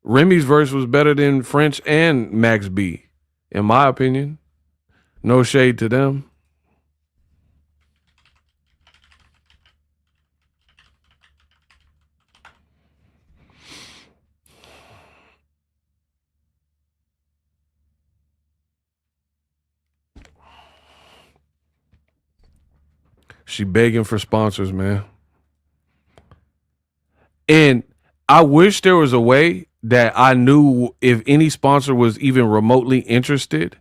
Remy's verse was better than French and Max B, in my opinion. No shade to them. She begging for sponsors, man. And I wish there was a way that I knew if any sponsor was even remotely interested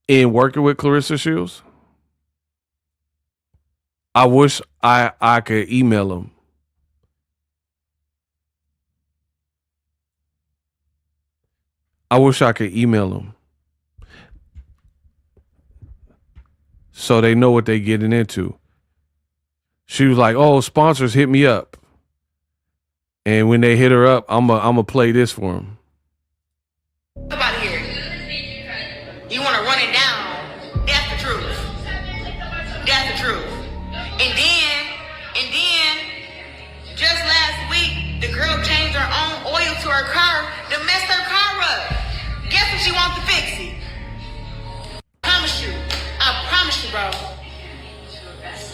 in working with Claressa Shields. I wish I could email them. I wish I could email them so they know what they getting into. She was like, "Oh, sponsors hit me up." And when they hit her up, I'm a play this for them. About here. You want to run it down. That's the truth. That's the truth. And then, just last week, the girl changed her own oil to her car to mess her car up. Guess what she wants to fix it? I promise you, bro.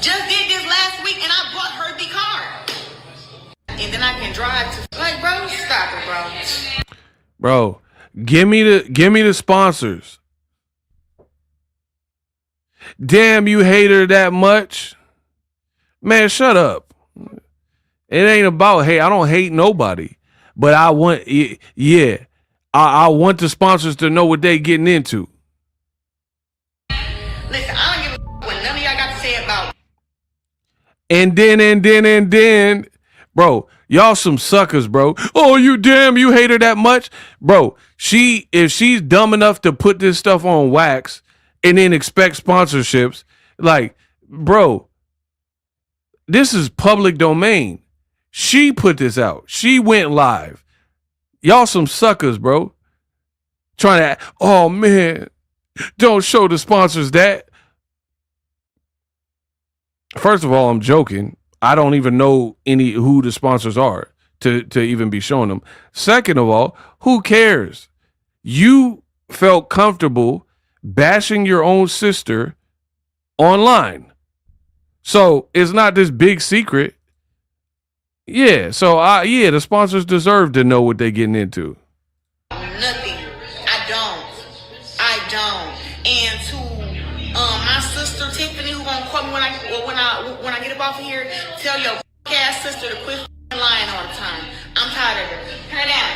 Just did this last week and I bought her the car. And then I can drive to, like, bro, stop it, bro. Bro, give me the sponsors. Damn, you hate her that much? Man, shut up. It ain't about hate. I don't hate nobody. But I want, yeah, I want the sponsors to know what they getting into. Listen, I don't give a what none of y'all got to say about. And then, bro, y'all some suckers, bro. Oh, you hate her that much? Bro, if she's dumb enough to put this stuff on wax and then expect sponsorships, like, bro, this is public domain. She put this out. She went live. Y'all some suckers, bro. Trying to, oh man, don't show the sponsors that. First of all, I'm joking. I don't even know who the sponsors are to even be showing them. Second of all, who cares? You felt comfortable bashing your own sister online. So it's not this big secret. Yeah, so the sponsors deserve to know what they're getting into. Nothing. I don't. And to my sister Tiffany, who gonna call me when I get up off of here, tell your ass sister to quit lying all the time. I'm tired of her. Turn her down.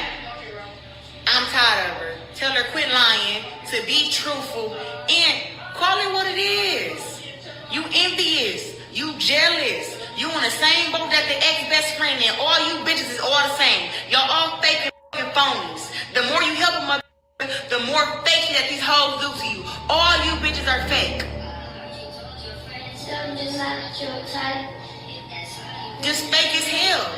I'm tired of her. Tell her quit lying, to be truthful, and call it what it is. You envious. You jealous. You on the same boat that the ex-best friend and all you bitches is all the same. Y'all all fake and phonies. The more you help a mother, the more fake that these hoes do to you. All you bitches are fake. Just fake as hell.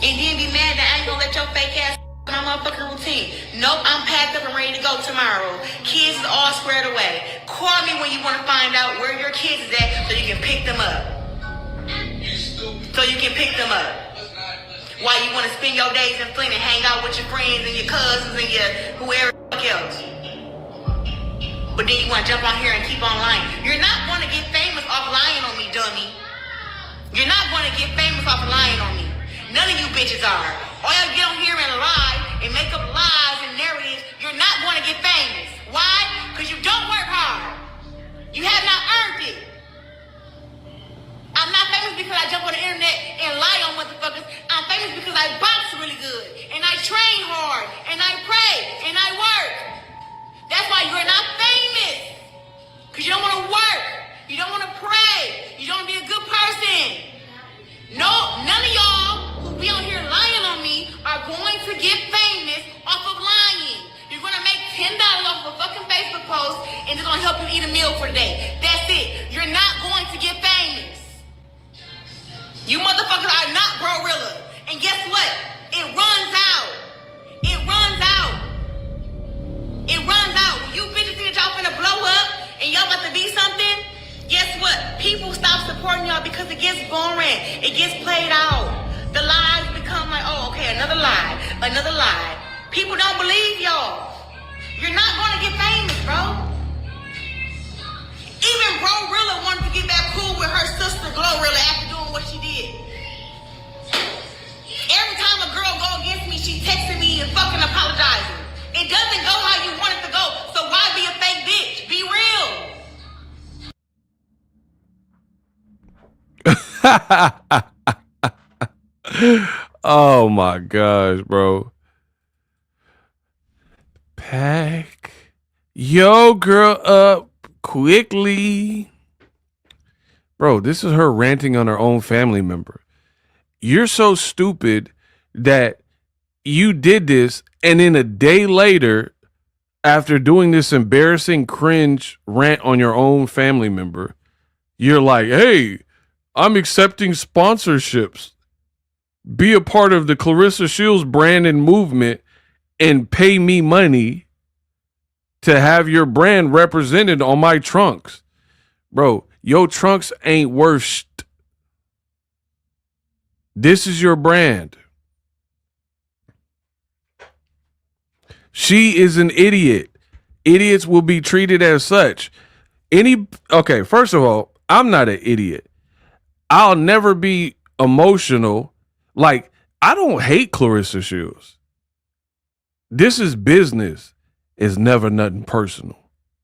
And then be mad that I ain't gonna let your fake ass my motherfucking routine. Nope, I'm packed up and ready to go tomorrow. Kids is all squared away. Call me when you want to find out where your kids is at so you can pick them up. Why you want to spend your days in Flint and hang out with your friends and your cousins and your whoever else. But then you want to jump on here and keep on lying. You're not going to get famous off lying on me, dummy. You're not going to get famous off lying on me. None of you bitches are. All y'all get on here and lie and make up lies and narratives. You're not going to get famous. Why? Because you don't work hard. You have not earned it. I'm not famous because I jump on the internet and lie on motherfuckers. I'm famous because I box really good. And I train hard. And I pray. And I work. That's why you're not famous. Because you don't want to work. You don't want to pray. You don't want to be a good person. No, none of y'all who be on here lying on me are going to get famous off of lying. You're going to make $10 off of a fucking Facebook post and it's going to help you eat a meal for the day. That's it. You're not going to get famous. You motherfuckers are not Glorilla. And guess what? It runs out. When you bitches think that y'all finna blow up and y'all about to be something, guess what? People stop supporting y'all because it gets boring. It gets played out. The lies become like, oh, okay, another lie. People don't believe y'all. You're not going to get famous, bro. Even Glorilla wanted to get back cool with her sister Glorilla after doing what she did. Every time a girl go against me, she texting me and fucking apologizing. It doesn't go how you want it to go, so why be a fake bitch? Be real. Oh my gosh, bro. Pack yo girl up quickly. Bro, this is her ranting on her own family member. You're so stupid that you did this, and then a day later, after doing this embarrassing cringe rant on your own family member, you're like, hey, I'm accepting sponsorships. Be a part of the Claressa Shields brand and movement and pay me money to have your brand represented on my trunks. Bro, your trunks ain't worth shit. This is your brand. She is an idiot. Idiots will be treated as such. Okay, first of all, I'm not an idiot. I'll never be emotional. Like, I don't hate Claressa Shields. This is business. It's never nothing personal,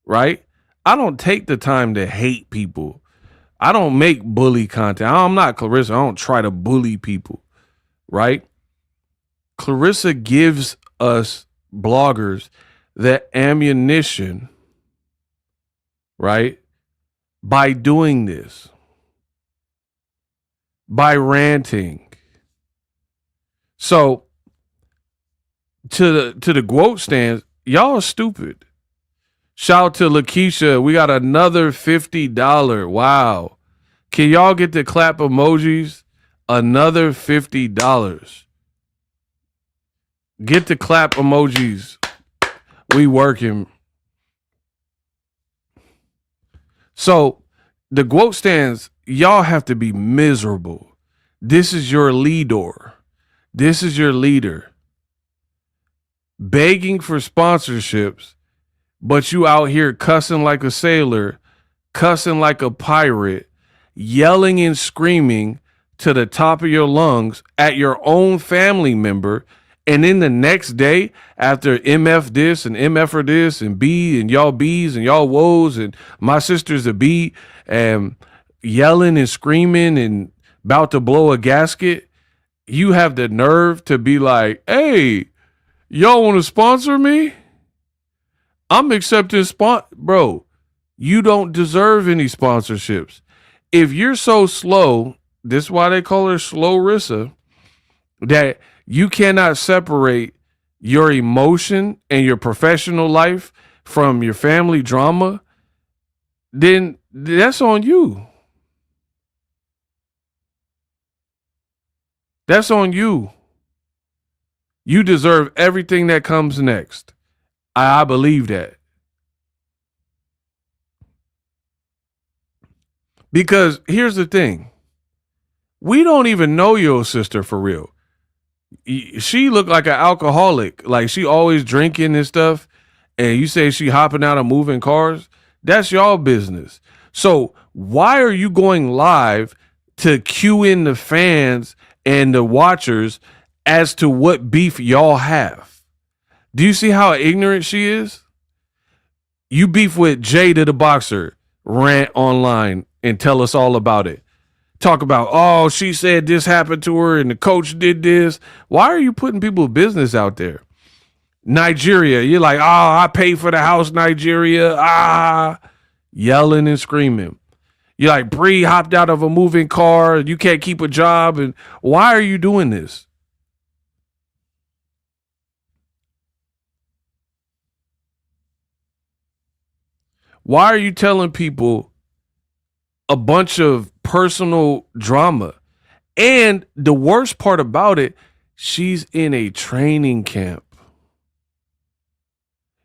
right? I don't take the time to hate people. I don't make bully content. I'm not Claressa. I don't try to bully people, right? Claressa gives us bloggers the ammunition, right? By doing this, by ranting. So to the quote stands, y'all are stupid. Shout out to Lakeisha. We got another $50. Wow. Can y'all get the clap emojis? Another $50. Get the clap emojis. We working. So the quote stands, y'all have to be miserable. This is your leader. This is your leader. Begging for sponsorships, but you out here cussing like a sailor, cussing like a pirate, yelling and screaming to the top of your lungs at your own family member. And then the next day, after MF this and MF this and B and y'all B's and y'all woes and my sister's a B and yelling and screaming and about to blow a gasket, you have the nerve to be like, hey, y'all want to sponsor me? I'm accepting bro, you don't deserve any sponsorships. If you're so slow, this is why they call her Slow Rissa, that you cannot separate your emotion and your professional life from your family drama, then that's on you. That's on you. You deserve everything that comes next. I believe that. Because here's the thing. We don't even know your sister for real. She looked like an alcoholic. Like she always drinking and stuff. And you say she hopping out of moving cars. That's y'all business. So why are you going live to cue in the fans and the watchers as to what beef y'all have? Do you see how ignorant she is? You beef with Jada the boxer, rant online and tell us all about it. Talk about, oh, she said this happened to her and the coach did this. Why are you putting people's business out there? Nigeria, you're like, oh, I paid for the house, Nigeria. Yelling and screaming. You're like, Bree hopped out of a moving car. You can't keep a job. And why are you doing this? Why are you telling people a bunch of personal drama? And the worst part about it, she's in a training camp.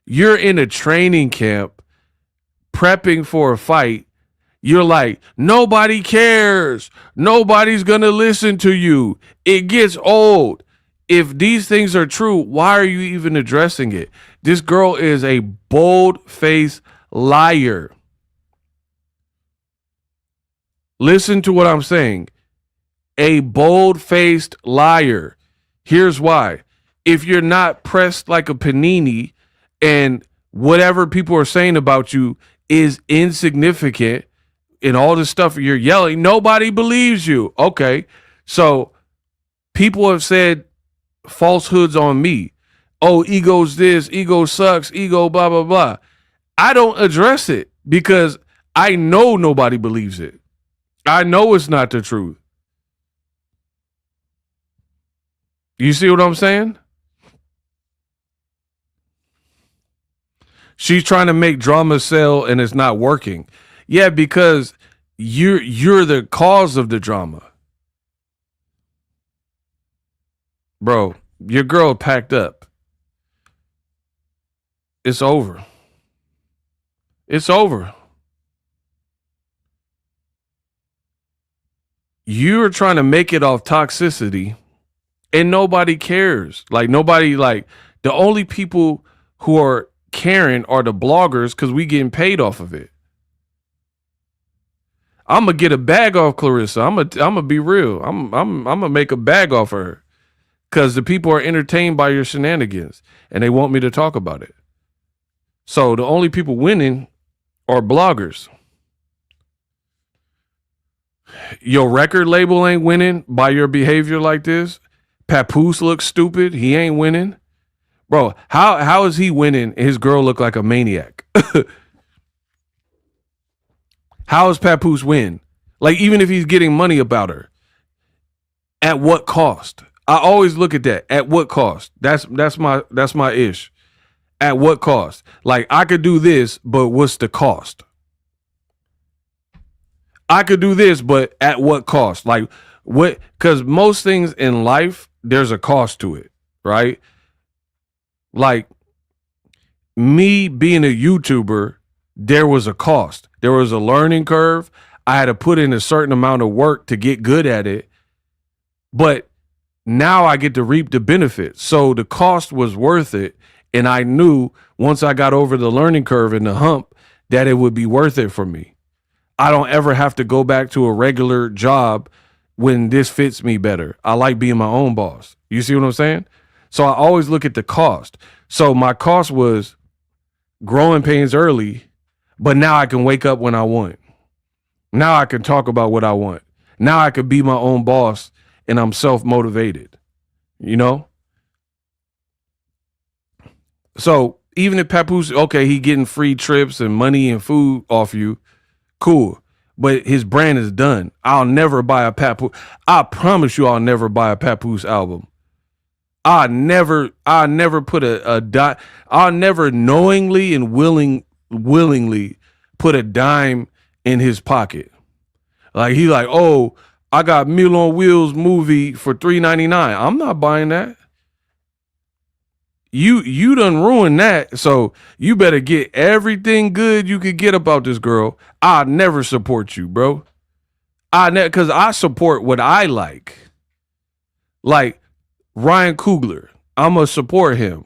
You're in a training camp prepping for a fight. You're like, nobody cares. Nobody's going to listen to you. It gets old. If these things are true, why are you even addressing it? This girl is a bold-faced liar. Listen to what I'm saying. A bold-faced liar. Here's why. If you're not pressed like a panini and whatever people are saying about you is insignificant, and all this stuff you're yelling, nobody believes you. Okay. So people have said falsehoods on me. Oh, ego's this, ego sucks, ego, blah, blah, blah. I don't address it because I know nobody believes it. I know it's not the truth. You see what I'm saying? She's trying to make drama sell and it's not working. Yeah, because you're the cause of the drama. Bro, your girl packed up. It's over. It's over. You're trying to make it off toxicity and nobody cares. Like nobody, like the only people who are caring are the bloggers because we getting paid off of it. I'm gonna get a bag off Claressa. I'm gonna be real. I'm gonna make a bag off of her because the people are entertained by your shenanigans and they want me to talk about it. So the only people winning are bloggers. Your record label ain't winning by your behavior like this. Papoose looks stupid. He ain't winning. Bro, how is he winning and his girl look like a maniac? How is Papoose win? Like, even if he's getting money about her, at what cost? I always look at that. At what cost? That's my ish. At what cost? Like, I could do this, but what's the cost? I could do this, but at what cost? Like, what? Because most things in life, there's a cost to it, right? Like, me being a YouTuber, there was a cost. There was a learning curve. I had to put in a certain amount of work to get good at it. But now I get to reap the benefits. So the cost was worth it. And I knew once I got over the learning curve and the hump that it would be worth it for me. I don't ever have to go back to a regular job when this fits me better. I like being my own boss. You see what I'm saying? So I always look at the cost. So my cost was growing pains early, but now I can wake up when I want. Now I can talk about what I want. Now I can be my own boss and I'm self-motivated, you know? So even if Papoose, okay, he getting free trips and money and food off you, cool. But his brand is done. I'll never buy a Papoose. I promise you I'll never buy a Papoose album. I'll never put I'll never knowingly and willingly put a dime in his pocket. Like he like, oh, I got Meal on Wheels movie for $3.99. I'm not buying that. You done ruined that. So you better get everything good you could get about this girl. I'll never support you, bro. Because I support what I like. Like Ryan Coogler, I'm going to support him.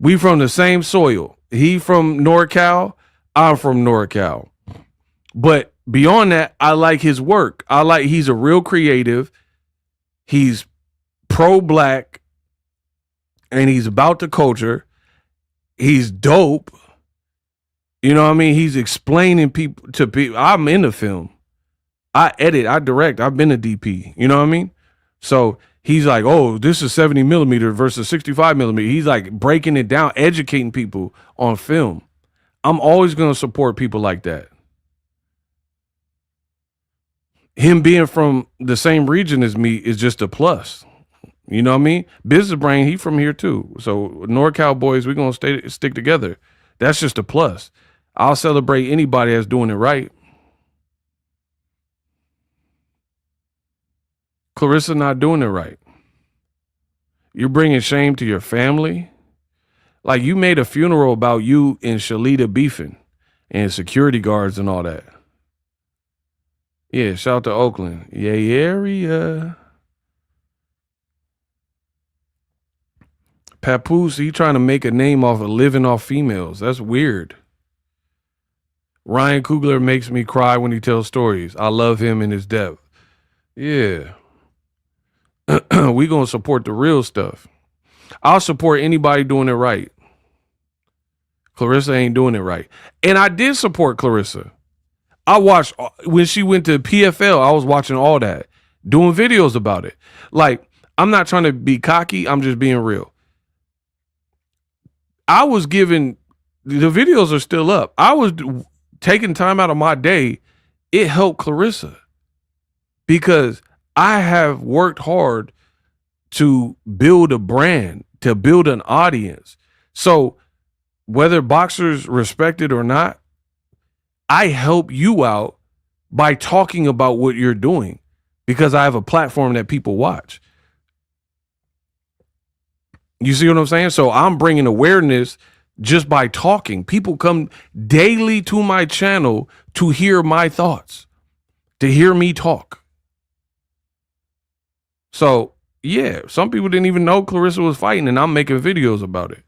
We from the same soil. He from NorCal. I'm from NorCal. But beyond that, I like his work. He's a real creative. He's pro-black. And he's about the culture. He's dope. You know what I mean? He's explaining people to people. I'm in the film. I edit, I direct. I've been a DP. You know what I mean? So he's like, oh, this is 70 millimeter versus 65 millimeter. He's like breaking it down, educating people on film. I'm always going to support people like that. Him being from the same region as me is just a plus. You know what I mean? Business Brain, he from here too. So NorCal boys, we're going to stick together. That's just a plus. I'll celebrate anybody that's doing it right. Claressa not doing it right. You're bringing shame to your family. Like you made a funeral about you and Shalita beefing and security guards and all that. Yeah, shout out to Oakland. Yeah, area. Papoose, he trying to make a name off of living off females. That's weird. Ryan Coogler makes me cry when he tells stories. I love him in his depth. Yeah. We gonna support the real stuff. I'll support anybody doing it right. Claressa ain't doing it right. And I did support Claressa. I watched when she went to PFL. I was watching all that, doing videos about it. Like, I'm not trying to be cocky. I'm just being real. I was giving, the videos are still up. I was taking time out of my day. It helped Claressa because I have worked hard to build a brand, to build an audience. So whether boxers respect it or not, I help you out by talking about what you're doing because I have a platform that people watch. You see what I'm saying? So I'm bringing awareness just by talking. People come daily to my channel to hear my thoughts, to hear me talk. So, yeah, some people didn't even know Claressa was fighting, and I'm making videos about it.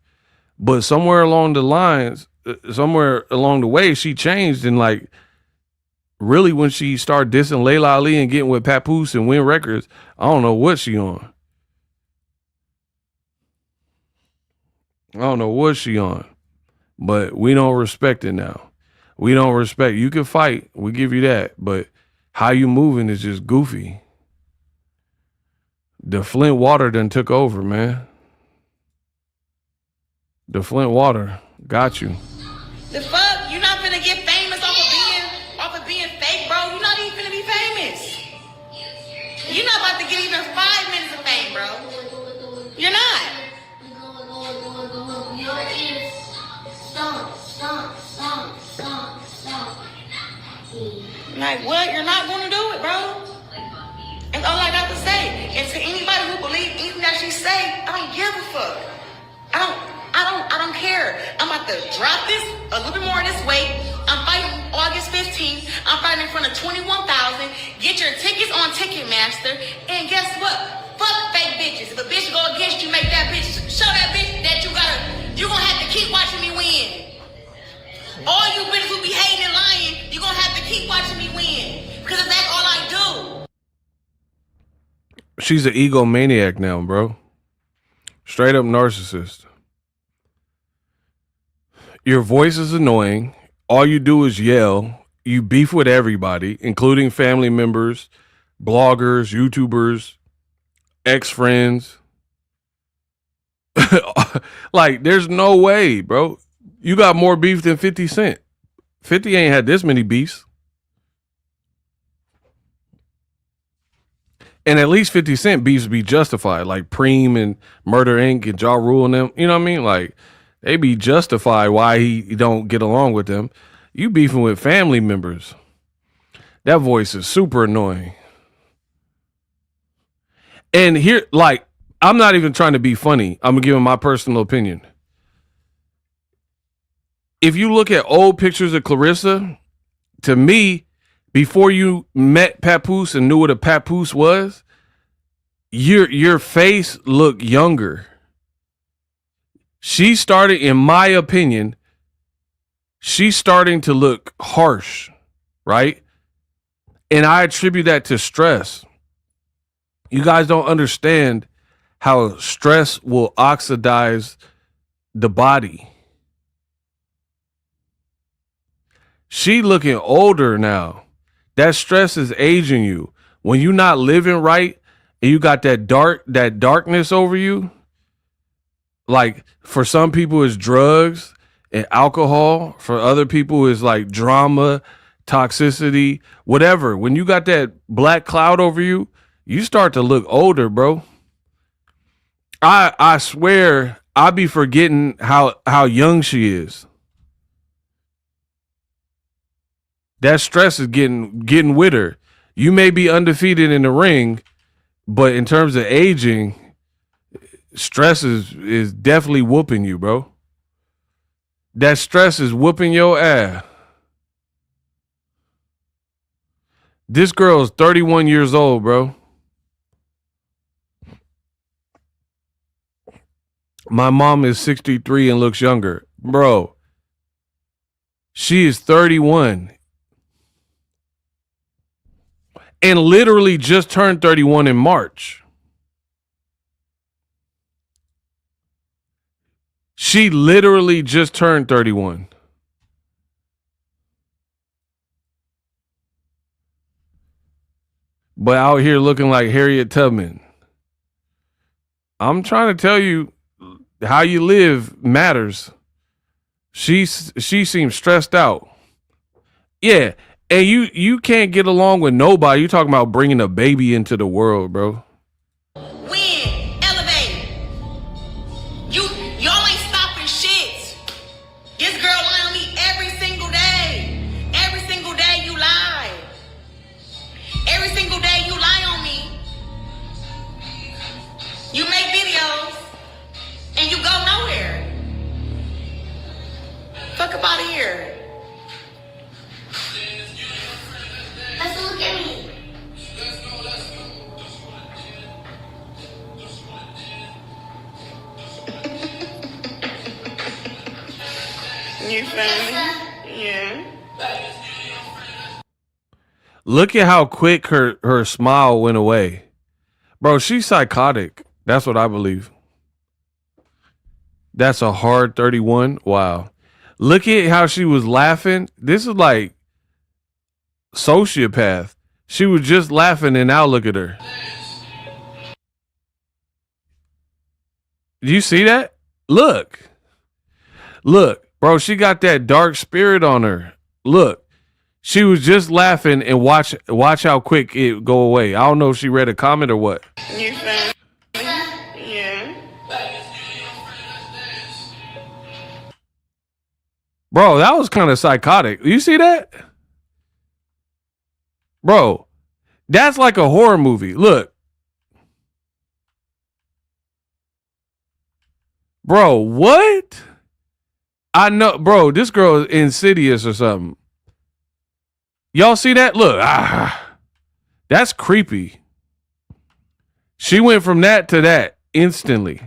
But somewhere along the lines, somewhere along the way, she changed. And like, really, when she started dissing Layla Ali and getting with Papoose and Wynn Records, I don't know what she on. I don't know what she on. But we don't respect it now. We don't respect. You can fight. We give you that. But how you moving is just goofy. The Flint water done took over, man. The Flint water got you. The fuck? You're not gonna get famous off of being fake, bro. You're not even gonna be famous. You're not about to get even 5 minutes of fame, bro. You're not. Like what? You're not gonna do it, bro. That's all I got to say. And to anybody who believes anything that she say, I don't give a fuck. I don't care. I'm about to drop this a little bit more this weight. I'm fighting August 15th. I'm fighting in front of 21,000. Get your tickets on Ticketmaster. And guess what? Fuck fake bitches. If a bitch go against you, make that bitch show that bitch that you're gonna have to keep watching me win. All you bitches who be hating and lying, you're gonna have to keep watching me win. Because that's all I do. She's an egomaniac now, bro. Straight up narcissist. Your voice is annoying. All you do is yell. You beef with everybody, including family members, bloggers, YouTubers, ex-friends. Like, there's no way, bro. You got more beef than 50 Cent. 50 ain't had this many beefs. And at least 50 Cent beefs be justified, like Preem and Murder Inc. and Ja Rule and them. You know what I mean? Like, they be justified why he don't get along with them. You beefing with family members. That voice is super annoying. And here, like, I'm not even trying to be funny. I'm giving my personal opinion. If you look at old pictures of Claressa, to me, before you met Papoose and knew what a Papoose was, your face looked younger. She started, in my opinion, she's starting to look harsh, right? And I attribute that to stress. You guys don't understand how stress will oxidize the body. She looking older now. That stress is aging you. When you're not living right and you got that darkness over you, like for some people it's drugs and alcohol. For other people it's like drama, toxicity, whatever. When you got that black cloud over you, you start to look older, bro. I swear I be forgetting how young she is. That stress is getting with her. You may be undefeated in the ring, but in terms of aging, stress is definitely whooping you, bro. That stress is whooping your ass. This girl is 31 years old, bro. My mom is 63 and looks younger. Bro, she is 31. And literally just turned 31 in March. She literally just turned 31. but out here looking like Harriet Tubman. I'm trying to tell you, how you live matters. She seems stressed out. Yeah, and you can't get along with nobody. You talking about bringing a baby into the world, bro. Win, elevate. Y'all ain't stopping shit. This girl lie on me every single day. Every single day you lie. Every single day you lie on me. You make videos and you go nowhere. Fuck up out of here. Let's look at me. You feel me? Yeah. Look at how quick her smile went away. Bro, she's psychotic. That's what I believe. That's a hard 31. Wow. Look at how she was laughing. This is like sociopath. She was just laughing and now look at her. Do you see that? Look. Look, bro, she got that dark spirit on her. Look. She was just laughing and watch how quick it go away. I don't know if she read a comment or what. You feel me? Yeah. Bro, that was kind of psychotic. You see that? Bro, that's like a horror movie. Look. Bro, what? I know, bro, this girl is insidious or something. Y'all see that? Look, that's creepy. She went from that to that instantly.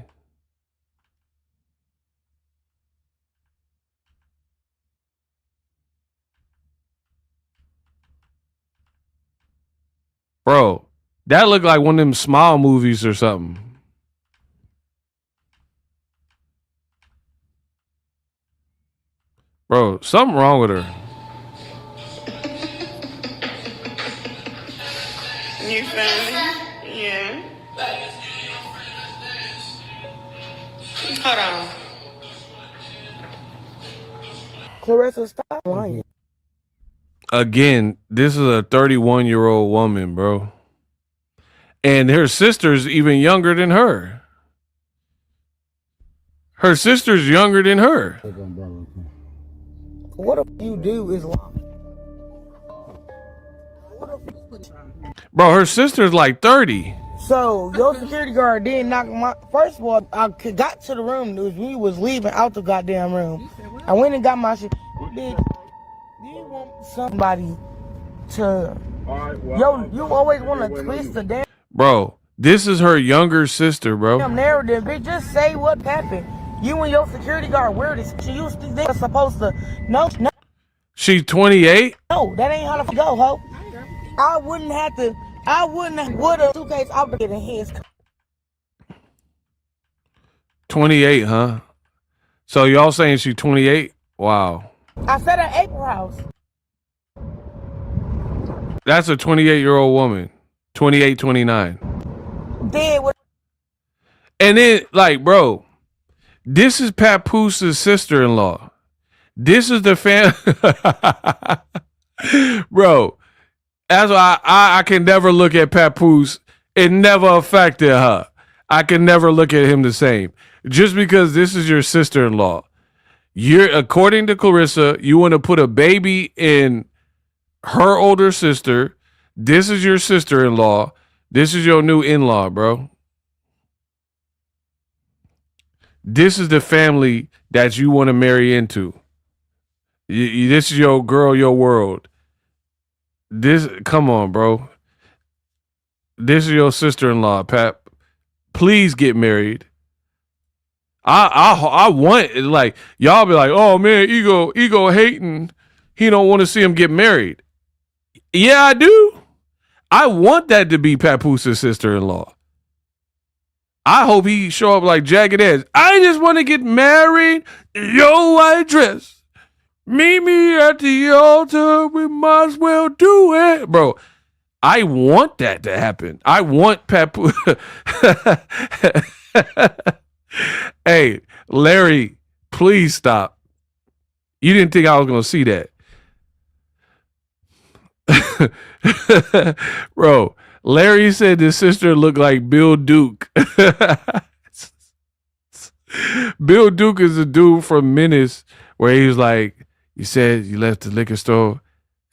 Bro, that looked like one of them Smile movies or something. Bro, something wrong with her. You feel me? Yeah. Hold on. Claressa, stop lying. Again, this is a 31-year-old woman, bro. And her sister's even younger than her. Her sister's younger than her. What if you do is lie? Bro, her sister's like 30. So your security guard didn't knock my. First of all, I got to the room. It was we was leaving out the goddamn room. I went and got my shit. Do you want somebody to? Yo, you always want to twist the damn. Bro, this is her younger sister, bro. Damn narrative, bitch. Just say what happened. You and your security guard wear this. You they're supposed to. No. She's 28. No, that ain't how to go, ho. I wouldn't have. Would have suitcase out there in his. 28, huh? So y'all saying she's 28? Wow. I said at April House. That's a 28-year-old woman. 28, 29. Dead with. And then, like, bro, this is Papoose's sister-in-law. This is the Bro, that's why I can never look at Papoose. It never affected her. I can never look at him the same. Just because this is your sister-in-law. According to Claressa, you want to put a baby in her older sister. This is your sister-in-law. This is your new in-law, bro. This is the family that you want to marry into. This is your girl, your world. Come on, bro. This is your sister-in-law, Pap. Please get married. I want, like, y'all be like, oh man, ego hating. He don't want to see him get married. Yeah, I do. I want that to be Papoose's sister-in-law. I hope he show up like Jagged Edge. I just want to get married. Yo, white dress. Meet me at the altar. We might as well do it. Bro, I want that to happen. I want Papoose. Hey, Larry, please stop. You didn't think I was going to see that. Bro, Larry said his sister looked like Bill Duke. Bill Duke is a dude from Menace where he was like, you said you left the liquor store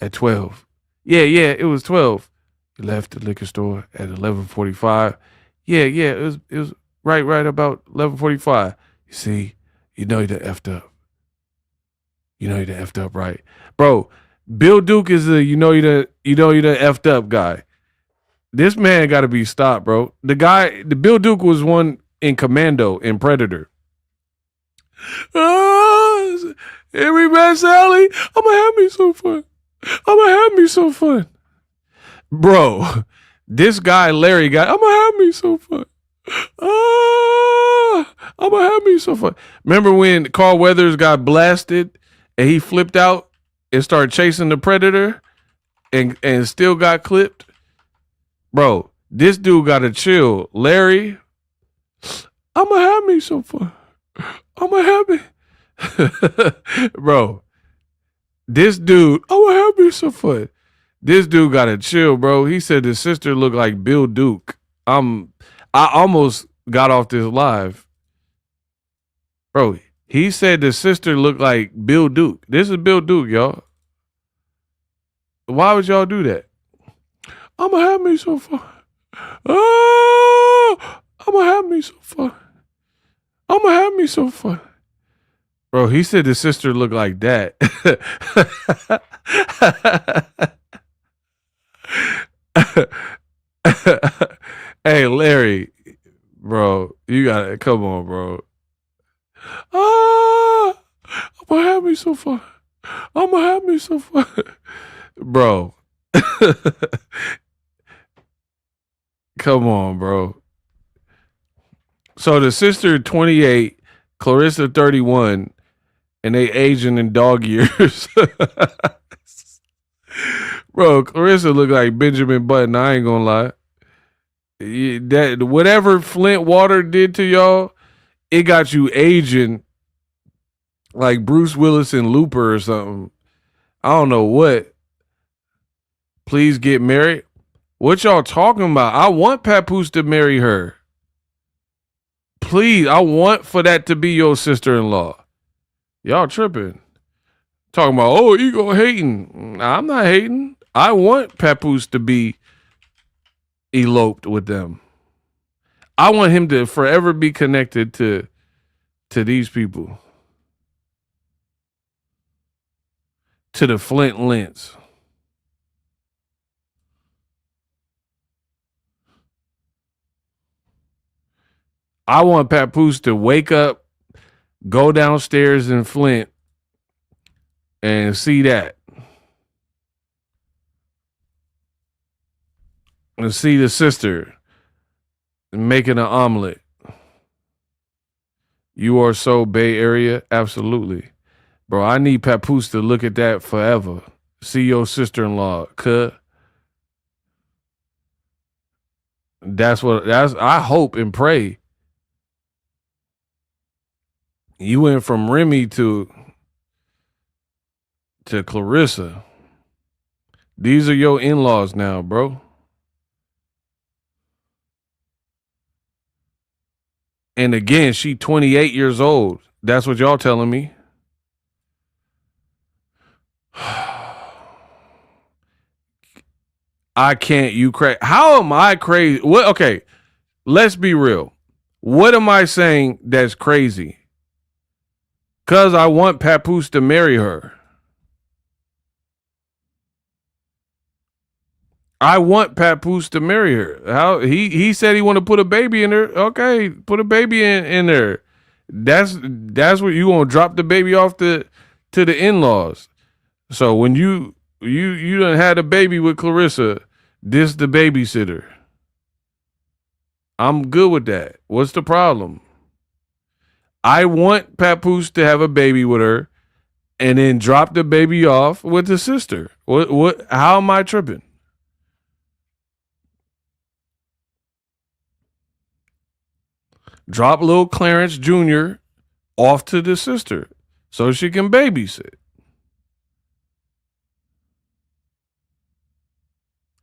at 12. Yeah, it was 12. You left the liquor store at 11:45. Yeah, it was right about 11:45. You see, you know you done effed up. You know you done effed up, right? Bro, Bill Duke is a you know you done effed up guy. This man got to be stopped, bro. The Bill Duke was one in Commando in Predator. Every man, Sally, I'ma have me some fun. Bro, this guy, Larry, I'ma have me some fun. I'ma have me some fun. Remember when Carl Weathers got blasted and he flipped out and started chasing the Predator and still got clipped? Bro, this dude got to chill. Larry, I'ma have me some fun. I'ma have me. Bro, this dude, I'ma have me some fun. This dude got to chill, bro. He said his sister looked like Bill Duke. I almost got off this live. Bro, he said the sister looked like Bill Duke. This is Bill Duke, y'all. Why would y'all do that? I'ma have me some fun. I'ma have me some fun. I'ma have me some fun. Bro, he said the sister looked like that. Hey, Larry, bro, you gotta come on, bro. I'ma have me some fun. I'ma have me some fun. Bro. Come on, bro. So the sister 28, Claressa 31, and they aging in dog years. Bro, Claressa look like Benjamin Button. I ain't gonna lie. That whatever Flint water did to y'all, it got you aging like Bruce Willis in Looper or something. I don't know what. Please get married. What y'all talking about? I want Papoose to marry her. Please, I want for that to be your sister-in-law. Y'all tripping. Talking about, oh, ego hating. I'm not hating. I want Papoose to be eloped with them. I want him to forever be connected to these people. To the Flint Lints. I want Papoose to wake up, go downstairs in Flint, and see that. And see the sister making an omelet. You are so Bay Area? Absolutely. Bro, I need Papoose to look at that forever. See your sister-in-law, cuh. That's I hope and pray. You went from Remy to Claressa. These are your in-laws now, bro. And again, she 28 years old. That's what y'all telling me. I can't. You crazy? How am I crazy? What? Okay, let's be real. What am I saying that's crazy? Cause I want Papoose to marry her. I want Papoose to marry her. How he said he want to put a baby in her. Okay, put a baby in there. That's what you gonna drop the baby off to the in-laws. So when you done had a baby with Claressa, this the babysitter. I'm good with that. What's the problem? I want Papoose to have a baby with her and then drop the baby off with the sister. What how am I tripping? Drop little Clarence Jr. off to the sister so she can babysit.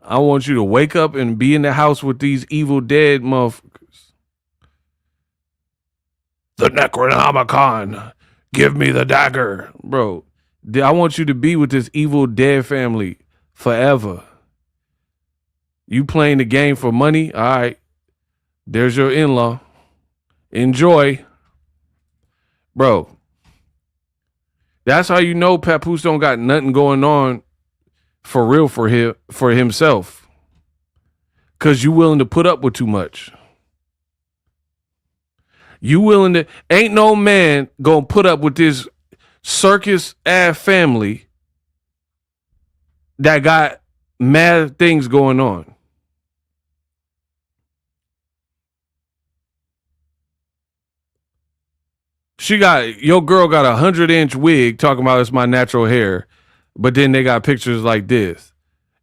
I want you to wake up and be in the house with these evil dead motherfuckers. The Necronomicon. Give me the dagger. Bro, I want you to be with this evil dead family forever. You playing the game for money? All right. There's your in-law. Enjoy. Bro, that's how you know Papoose don't got nothing going on for real for himself. Because you willing to put up with too much. You willing to, ain't no man gonna put up with this circus ass family that got mad things going on. Your girl got 100-inch wig talking about it's my natural hair, but then they got pictures like this.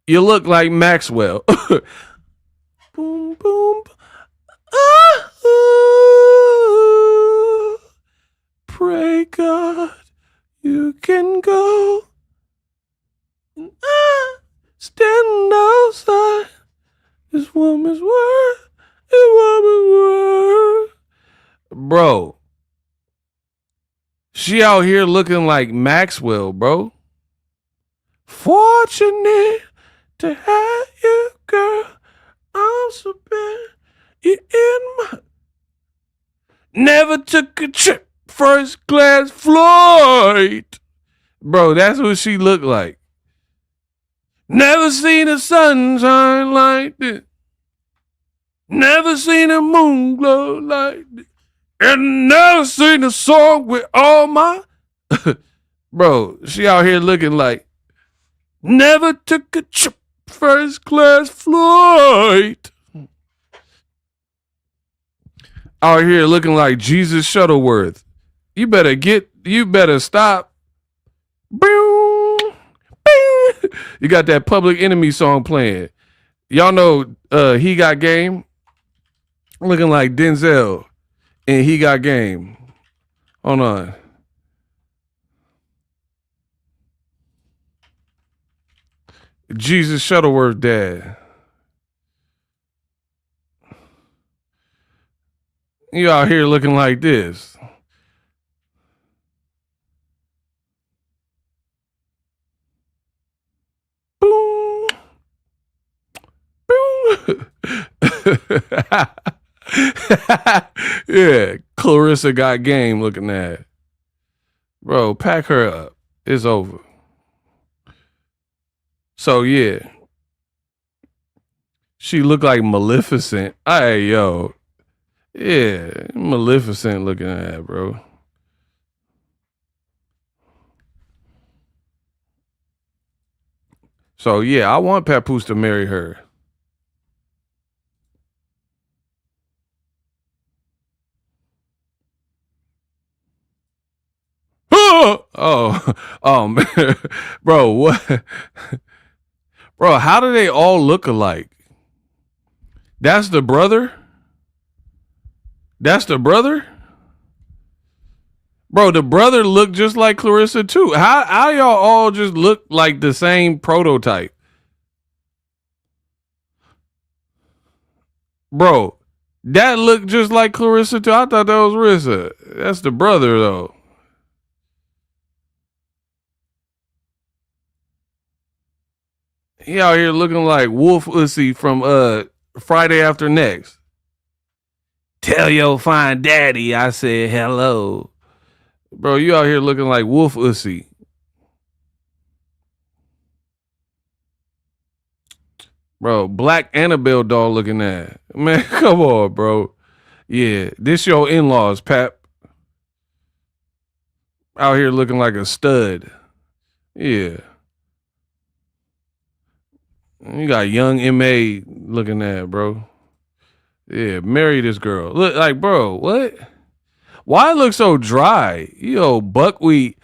You look like Maxwell. Boom, boom. Pray God you can go. Stand outside. This woman's worth. Bro. She out here looking like Maxwell, bro. Fortunate to have you, girl. I'm so bad. You in my... Never took a trip. First class flight. Bro, that's what she looked like. Never seen the sunshine like this. Never seen a moon glow like this. And never seen a song with all my... Bro, she out here looking like... Never took a trip. First class flight. Out here looking like Jesus Shuttleworth. You better stop. You got that Public Enemy song playing. Y'all know He Got Game? Looking like Denzel and He Got Game. Hold on. Jesus Shuttleworth dad. You out here looking like this. Boom. Boom. Yeah, Claressa got game looking at. Bro, pack her up. It's over. So yeah. She looked like Maleficent. Hey, yo. Yeah, Maleficent looking at, bro. So yeah, I want Papoose to marry her. Oh, man. Bro, what? Bro, how do they all look alike? That's the brother? That's the brother? Bro, the brother looked just like Claressa too. How y'all all just look like the same prototype? Bro, that looked just like Claressa too. I thought that was Rissa. That's the brother though. He out here looking like Wolf Ussy from Friday After Next. Tell your fine daddy I said hello. Bro, you out here looking like Wolf Ussy. Bro, Black Annabelle doll looking at. Man, come on, bro. Yeah, this your in-laws, Pap. Out here looking like a stud. Yeah. You got young M.A. looking at, bro. Yeah, marry this girl. Look, like, bro, what? Why it look so dry? Yo, buckwheat.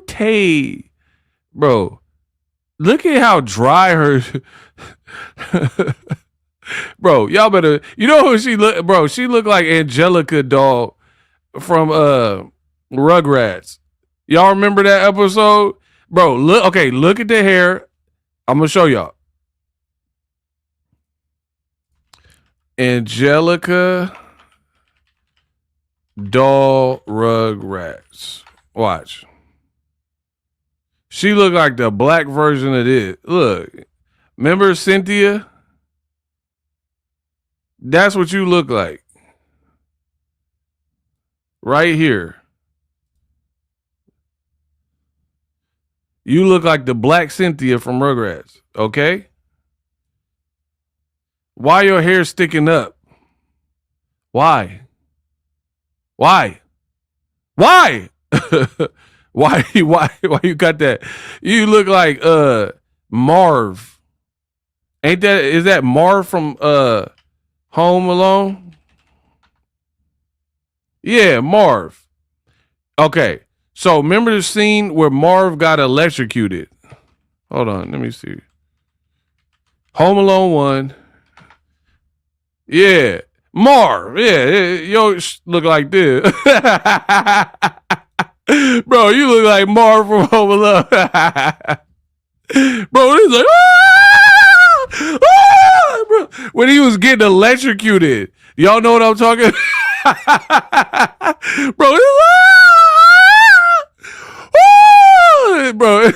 Tay. Bro, look at how dry her... Bro, y'all better. You know who she look, bro? She looked like Angelica doll from Rugrats. Y'all remember that episode? Bro, look. Okay, look at the hair. I'm gonna show y'all. Angelica doll Rugrats. Watch. She looked like the black version of this. Look. Remember Cynthia? That's what you look like. Right here. You look like the black Cynthia from Rugrats. Okay? Why your hair sticking up? Why? Why? Why? Why you got that? You look like Marv. Is that Marv from Home Alone? Yeah, Marv. Okay. So remember the scene where Marv got electrocuted? Hold on, let me see. Home Alone 1. Yeah. Marv. Yeah, yo look like this. Bro, you look like Marv from Home Alone. Bro, he's like, ah! Ah! Bro, when he was getting electrocuted. Y'all know what I'm talking bro, he's like, ah! Bro,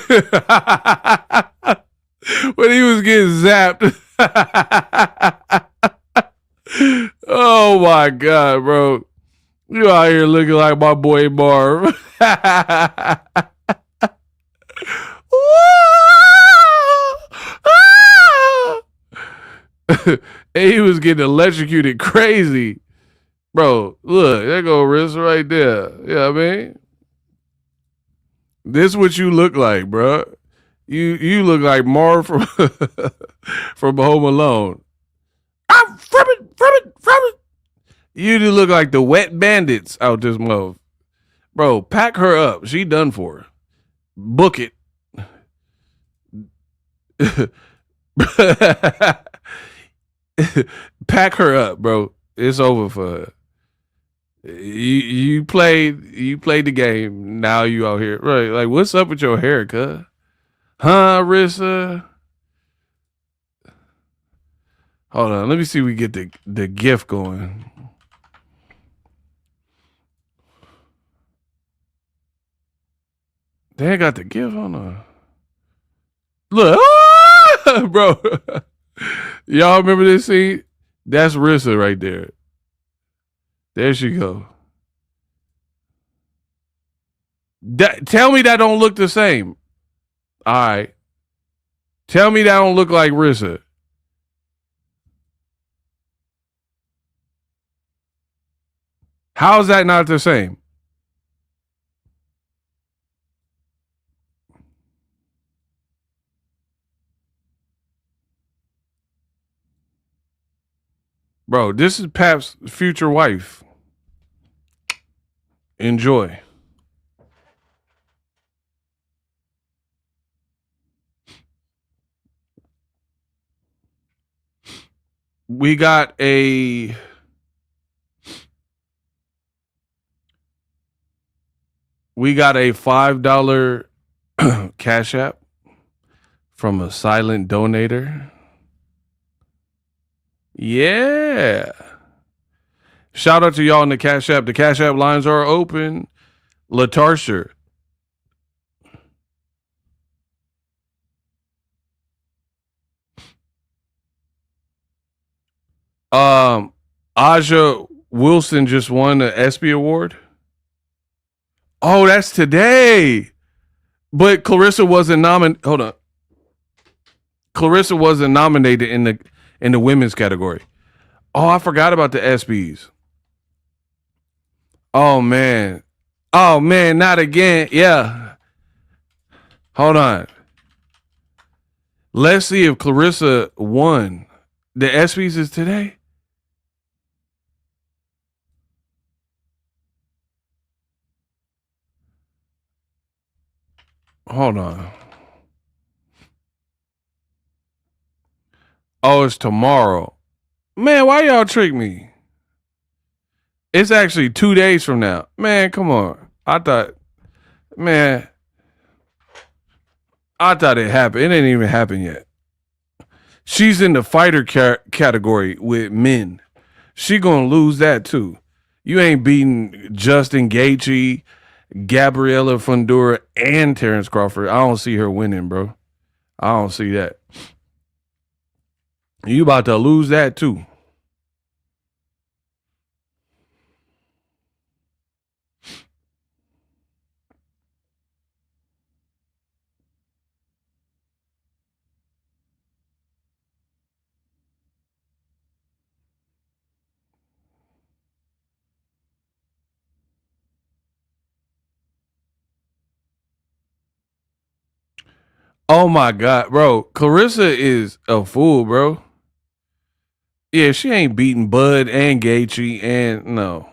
when he was getting zapped. Oh my God, bro. You out here looking like my boy Marv. And he was getting electrocuted crazy. Bro, look, there go wrist right there. You know what I mean? This is what you look like, bro. You look like Marv from from Home Alone. I'm from it. You do look like the wet bandits out this move. Bro, pack her up. She done for. Book it. Pack her up, bro. It's over for her. You played the game. Now you out here. Right. Like, what's up with your hair, cuz? Huh, Rissa? Hold on. Let me see if we get the gift going. They ain't got the gift on her. Look. Bro. Y'all remember this scene? That's Rissa right there. There she go. Tell me that don't look the same. All right. Tell me that don't look like Rissa. How is that not the same? Bro, this is Pap's future wife. Enjoy. We got a $5 Cash App from a silent donator. Yeah. Shout out to y'all in the Cash App. The Cash App lines are open. Latarsha. Aja Wilson just won the ESPY award. Oh, that's today. But Claressa wasn't nominated. Hold on. Claressa wasn't nominated in the women's category. Oh, I forgot about the ESPYs. Oh man, not again. Yeah. Hold on. Let's see if Claressa won. The ESPYs is today. Hold on. Oh, it's tomorrow. Man, why y'all trick me? It's actually 2 days from now. Man, come on. Man, I thought it happened. It didn't even happen yet. She's in the fighter category with men. She gonna lose that too. You ain't beating Justin Gaethje, Gabriella Fundora, and Terrence Crawford. I don't see her winning, bro. I don't see that. You about to lose that too. Oh my God, bro. Claressa is a fool, bro. Yeah, she ain't beating Bud and Gaethje and no.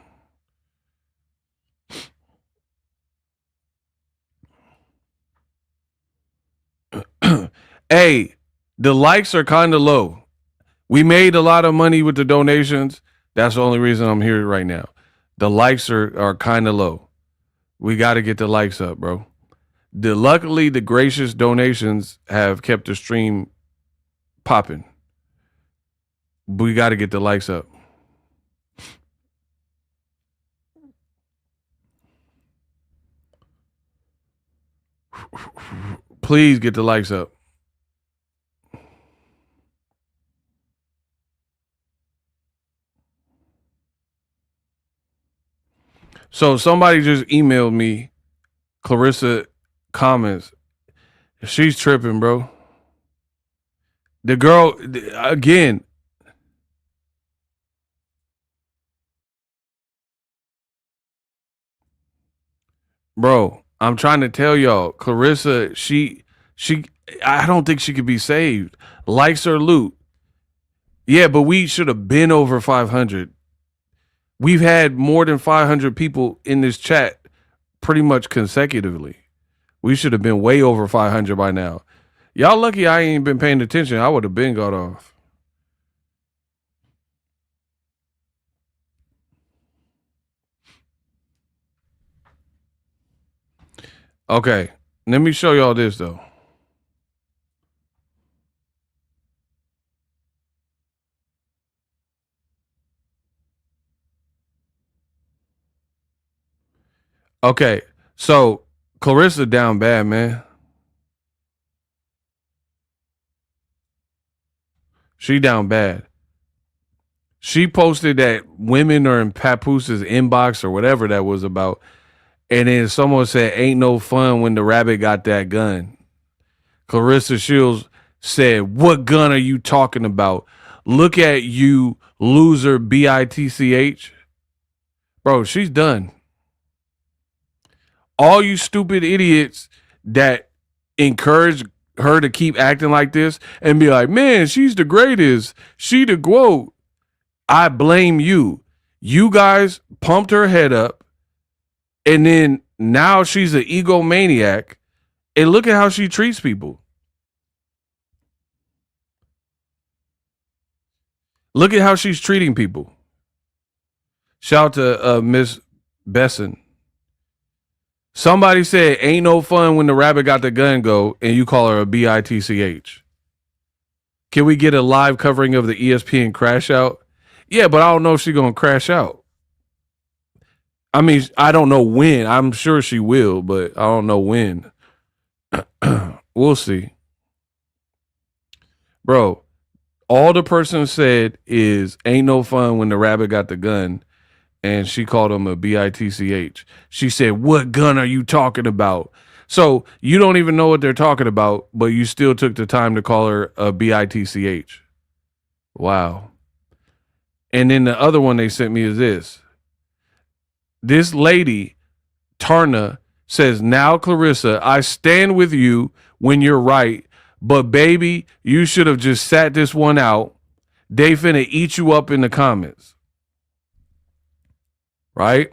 Hey, the likes are kind of low. We made a lot of money with the donations. That's the only reason I'm here right now. The likes are kind of low. We got to get the likes up, bro. Luckily, the gracious donations have kept the stream popping. We got to get the likes up. Please get the likes up. So somebody just emailed me, Claressa comments. She's tripping, bro. The girl, again. Bro, I'm trying to tell y'all, Claressa, I don't think she could be saved. Likes or loot. Yeah, but we should have been over 500. We've had more than 500 people in this chat pretty much consecutively. We should have been way over 500 by now. Y'all lucky I ain't been paying attention. I would have been got off. Okay, let me show y'all this though. Okay, so Claressa down bad, man. She down bad. She posted that women are in Papoose's inbox or whatever that was about. And then someone said, ain't no fun when the rabbit got that gun. Claressa Shields said, what gun are you talking about? Look at you, loser, bitch. Bro, she's done. All you stupid idiots that encourage her to keep acting like this and be like, man, she's the greatest. She the GOAT. I blame you. You guys pumped her head up, and then now she's an egomaniac, and look at how she treats people. Look at how she's treating people. Shout out to Miss Besson. Somebody said, ain't no fun when the rabbit got the gun go, and you call her a bitch. Can we get a live covering of the ESPN crash out? Yeah, but I don't know if she's going to crash out. I mean, I don't know when. I'm sure she will, but I don't know when. We'll see. Bro, all the person said is, ain't no fun when the rabbit got the gun, and she called him a bitch. She said, what gun are you talking about? So you don't even know what they're talking about, but you still took the time to call her a bitch. Wow. And then the other one they sent me is this. This lady, Tarna, says, now, Claressa, I stand with you when you're right, but baby, you should have just sat this one out. They finna eat you up in the comments. Right?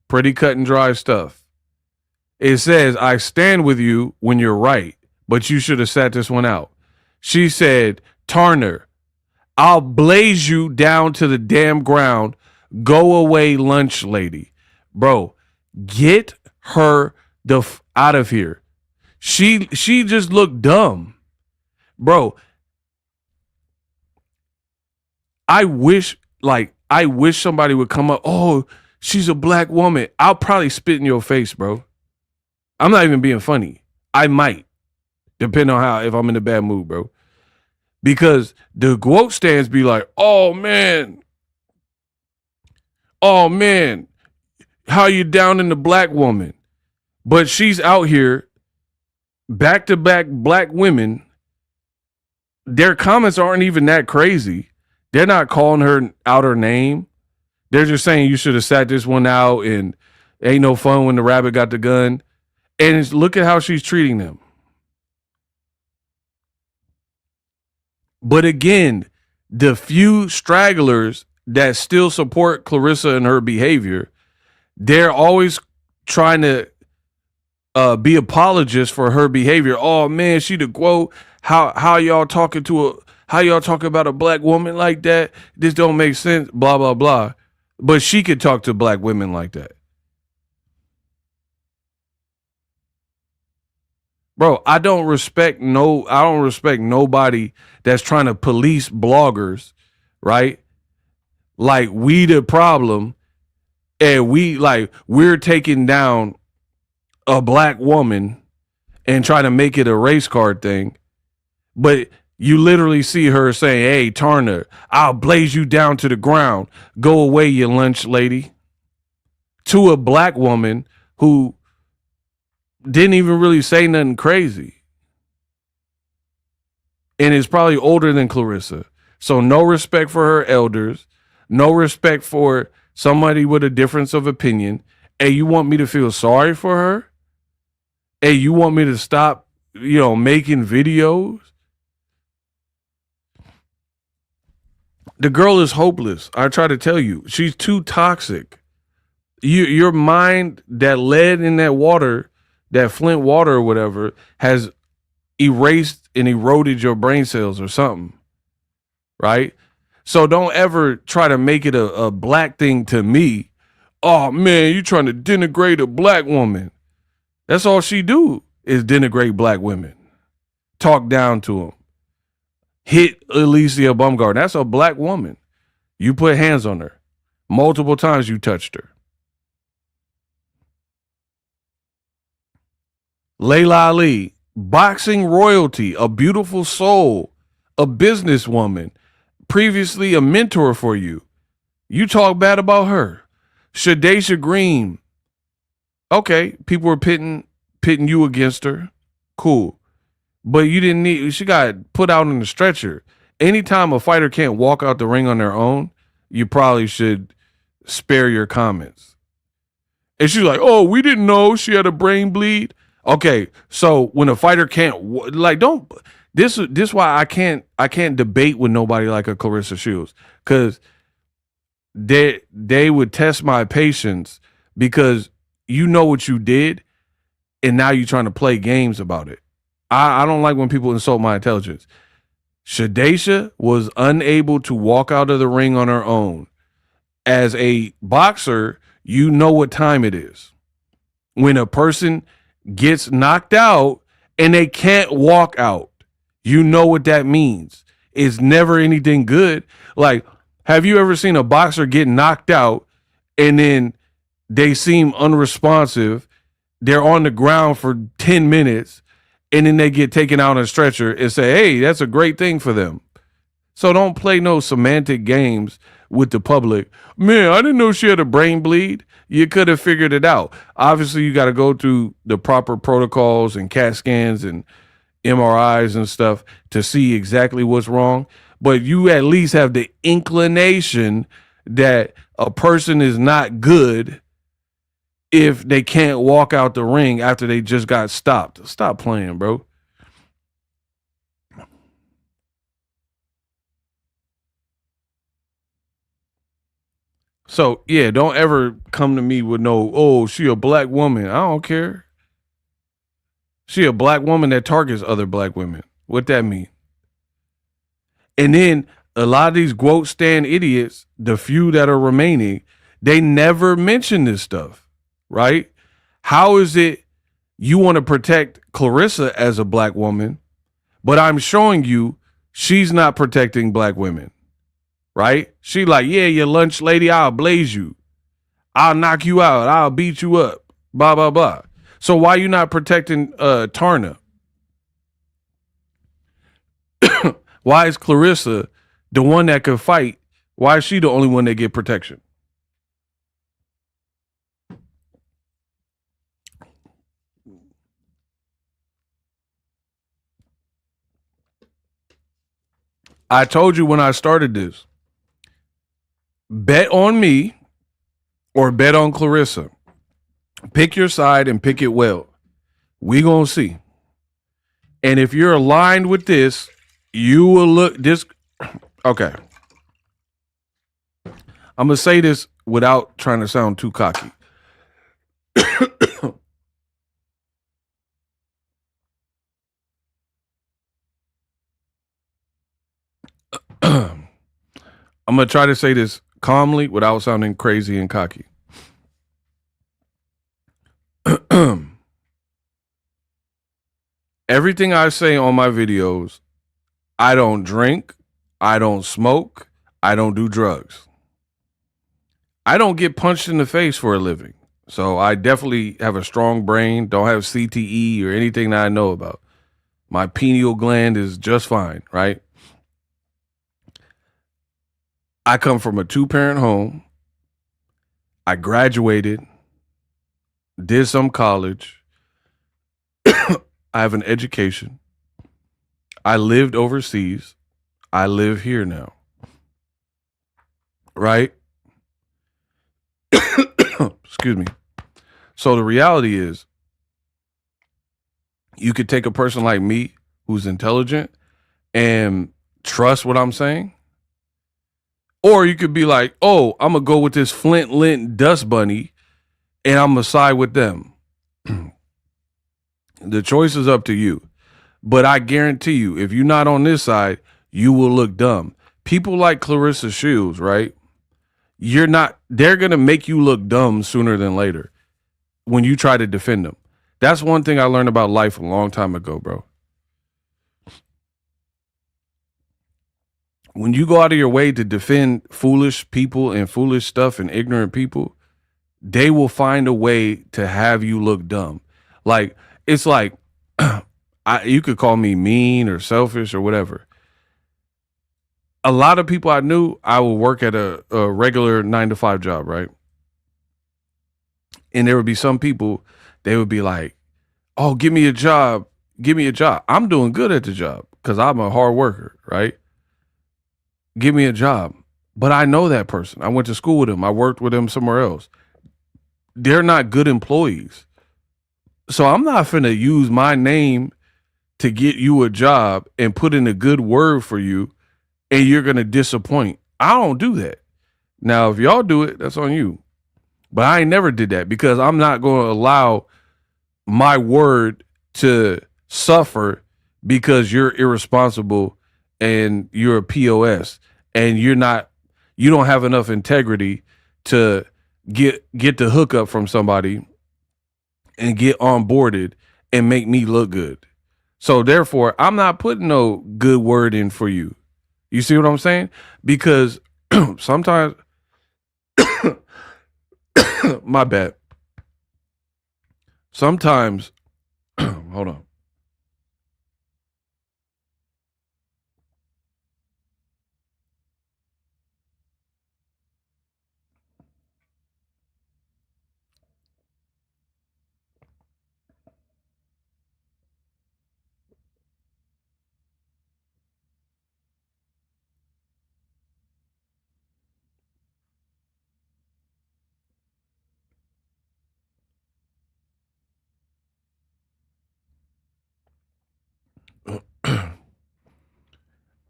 Pretty cut and dry stuff. It says, I stand with you when you're right, but you should have sat this one out. She said, Tarner, I'll blaze you down to the damn ground. Go away, lunch lady. Bro, get her out of here. She just looked dumb. Bro, I wish somebody would come up. Oh, she's a black woman. I'll probably spit in your face, bro. I'm not even being funny. I might, depending on if I'm in a bad mood, bro. Because the quote stands be like, oh man, how you down in the black woman? But she's out here, back-to-back black women. Their comments aren't even that crazy. They're not calling her out her name. They're just saying you should have sat this one out and ain't no fun when the rabbit got the gun. And look at how she's treating them. But again, the few stragglers that still support Claressa and her behavior, they're always trying to be apologists for her behavior. Oh man, she the quote. How y'all talking about a black woman like that? This don't make sense. Blah blah blah. But she could talk to black women like that. Bro, I don't respect nobody that's trying to police bloggers, right? Like we the problem, and we're taking down a black woman and trying to make it a race card thing. But you literally see her saying, hey, Turner, I'll blaze you down to the ground. Go away, you lunch lady. To a black woman who didn't even really say nothing crazy. And is probably older than Claressa. So no respect for her elders. No respect for somebody with a difference of opinion. Hey, you want me to feel sorry for her? Hey, you want me to stop, making videos? The girl is hopeless. I try to tell you, she's too toxic. Your mind that led in that water, that Flint water or whatever, has erased and eroded your brain cells or something, right? So don't ever try to make it a black thing to me. Oh man, you trying to denigrate a black woman. That's all she do is denigrate black women. Talk down to them. Hit Alicia Baumgarten. That's a black woman. You put hands on her. Multiple times you touched her. Layla Ali, boxing royalty, a beautiful soul, a businesswoman, previously a mentor for you. You talk bad about her. Shadaisha Green. Okay, people were pitting you against her. Cool. But she got put out on the stretcher. Anytime a fighter can't walk out the ring on their own, you probably should spare your comments. And she's like, oh, we didn't know she had a brain bleed. Okay, so when a fighter can't, this why I can't debate with nobody like a Claressa Shields, because they would test my patience because you know what you did, and now you're trying to play games about it. I don't like when people insult my intelligence. Shadaisha was unable to walk out of the ring on her own. As a boxer, you know what time it is. When a person gets knocked out and they can't walk out, you know what that means. It's never anything good. Like, have you ever seen a boxer get knocked out and then they seem unresponsive? They're on the ground for 10 minutes and then they get taken out on a stretcher and say, hey, that's a great thing for them. So don't play no semantic games with the public. Man, I didn't know she had a brain bleed. You could have figured it out. Obviously, you got to go through the proper protocols and CAT scans and MRIs and stuff to see exactly what's wrong. But you at least have the inclination that a person is not good if they can't walk out the ring after they just got stopped. Stop playing, bro. So, yeah, don't ever come to me with no, oh, she a black woman. I don't care. She a black woman that targets other black women. What that mean? And then a lot of these quote stand idiots, the few that are remaining, they never mention this stuff, right? How is it you want to protect Claressa as a black woman, but I'm showing you she's not protecting black women, right? She like, yeah, your lunch lady, I'll blaze you. I'll knock you out. I'll beat you up. Blah, blah, blah. So why you not protecting Tarna? Why is Claressa the one that could fight? Why is she the only one that get protection? I told you when I started this, bet on me or bet on Claressa. Pick your side and pick it well. We gonna see. And if you're aligned with this, you will look this. Okay. I'm gonna say this without trying to sound too cocky. I'm gonna try to say this calmly without sounding crazy and cocky. Everything I say on my videos, I don't drink, I don't smoke, I don't do drugs. I don't get punched in the face for a living. So I definitely have a strong brain, don't have CTE or anything that I know about. My pineal gland is just fine, right? I come from a 2-parent home. I graduated, did some college. I have an education. I lived overseas. I live here now. Right? Excuse me. So the reality is, you could take a person like me who's intelligent and trust what I'm saying. Or you could be like, oh, I'm going to go with this Flint Lint Dust Bunny and I'm going to side with them. The choice is up to you. But I guarantee you, if you're not on this side, you will look dumb. People like Claressa Shields, right? They're going to make you look dumb sooner than later when you try to defend them. That's one thing I learned about life a long time ago, bro. When you go out of your way to defend foolish people and foolish stuff and ignorant people, they will find a way to have you look dumb. Like, it's like, you could call me mean or selfish or whatever. A lot of people I knew, I would work at a regular 9-to-5 job, right? And there would be some people, they would be like, oh, give me a job. Give me a job. I'm doing good at the job because I'm a hard worker, right? Give me a job. But I know that person. I went to school with them. I worked with them somewhere else. They're not good employees. So I'm not finna use my name to get you a job and put in a good word for you and you're going to disappoint. I don't do that. Now, if y'all do it, that's on you. But I ain't never did that because I'm not going to allow my word to suffer because you're irresponsible and you're a POS and you don't have enough integrity to get the hookup from somebody and get onboarded and make me look good. So therefore, I'm not putting no good word in for you. You see what I'm saying? Because sometimes, my bad. Sometimes, hold on.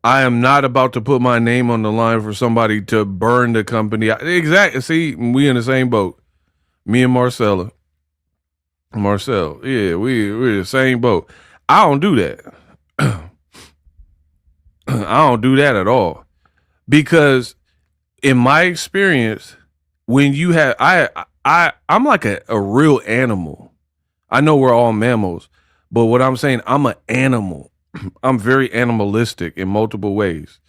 I am not about to put my name on the line for somebody to burn the company. Exactly. See, we in the same boat. Me and Marcella. Marcel. Yeah, we're the same boat. I don't do that. I don't do that at all. Because in my experience, when you have I'm like a real animal. I know we're all mammals, but what I'm saying, I'm an animal. I'm very animalistic in multiple ways.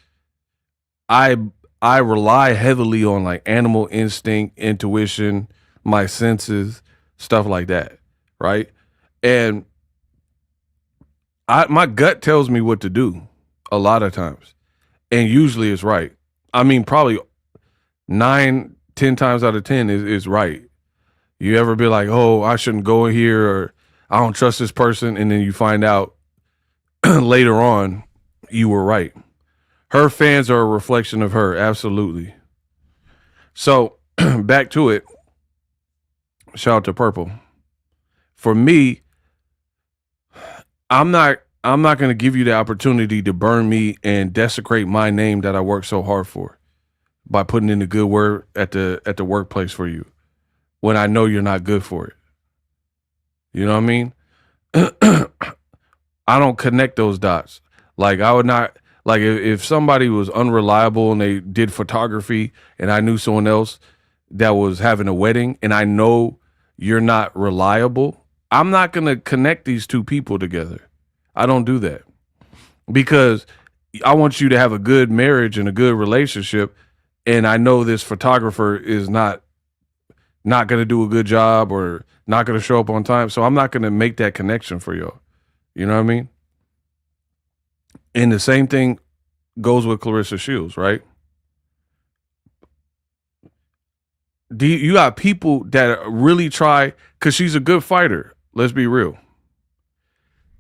I I rely heavily on like animal instinct, intuition, my senses, stuff like that, right? And my gut tells me what to do a lot of times, and usually it's right. I mean, probably 9, 10 times out of 10 is right. You ever be like, oh, I shouldn't go in here, or I don't trust this person, and then you find out later on you were right. Her fans are a reflection of her, absolutely. So back to it. Shout out to Purple. For me, I'm not going to give you the opportunity to burn me and desecrate my name that I worked so hard for by putting in a good word at the workplace for you when I know you're not good for it. You know what I mean? I don't connect those dots. Like I would not like if somebody was unreliable and they did photography and I knew someone else that was having a wedding and I know you're not reliable, I'm not going to connect these two people together. I don't do that because I want you to have a good marriage and a good relationship. And I know this photographer is not going to do a good job or not going to show up on time. So I'm not going to make that connection for y'all. You know what I mean? And the same thing goes with Claressa Shields, right? You got people that really try, because she's a good fighter. Let's be real.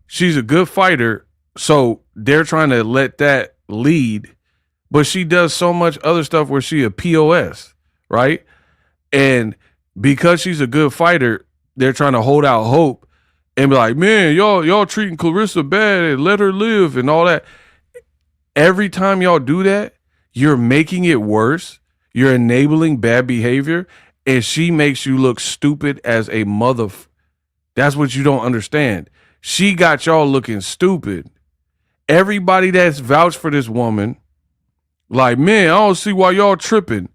She's a good fighter, so they're trying to let that lead, but she does so much other stuff where she a POS, right? And because she's a good fighter, they're trying to hold out hope and be like, man, y'all treating Claressa bad and let her live and all that. Every time y'all do that, you're making it worse. You're enabling bad behavior, and she makes you look stupid as a mother. That's what you don't understand. She got y'all looking stupid. Everybody that's vouched for this woman, like, man, I don't see why y'all tripping.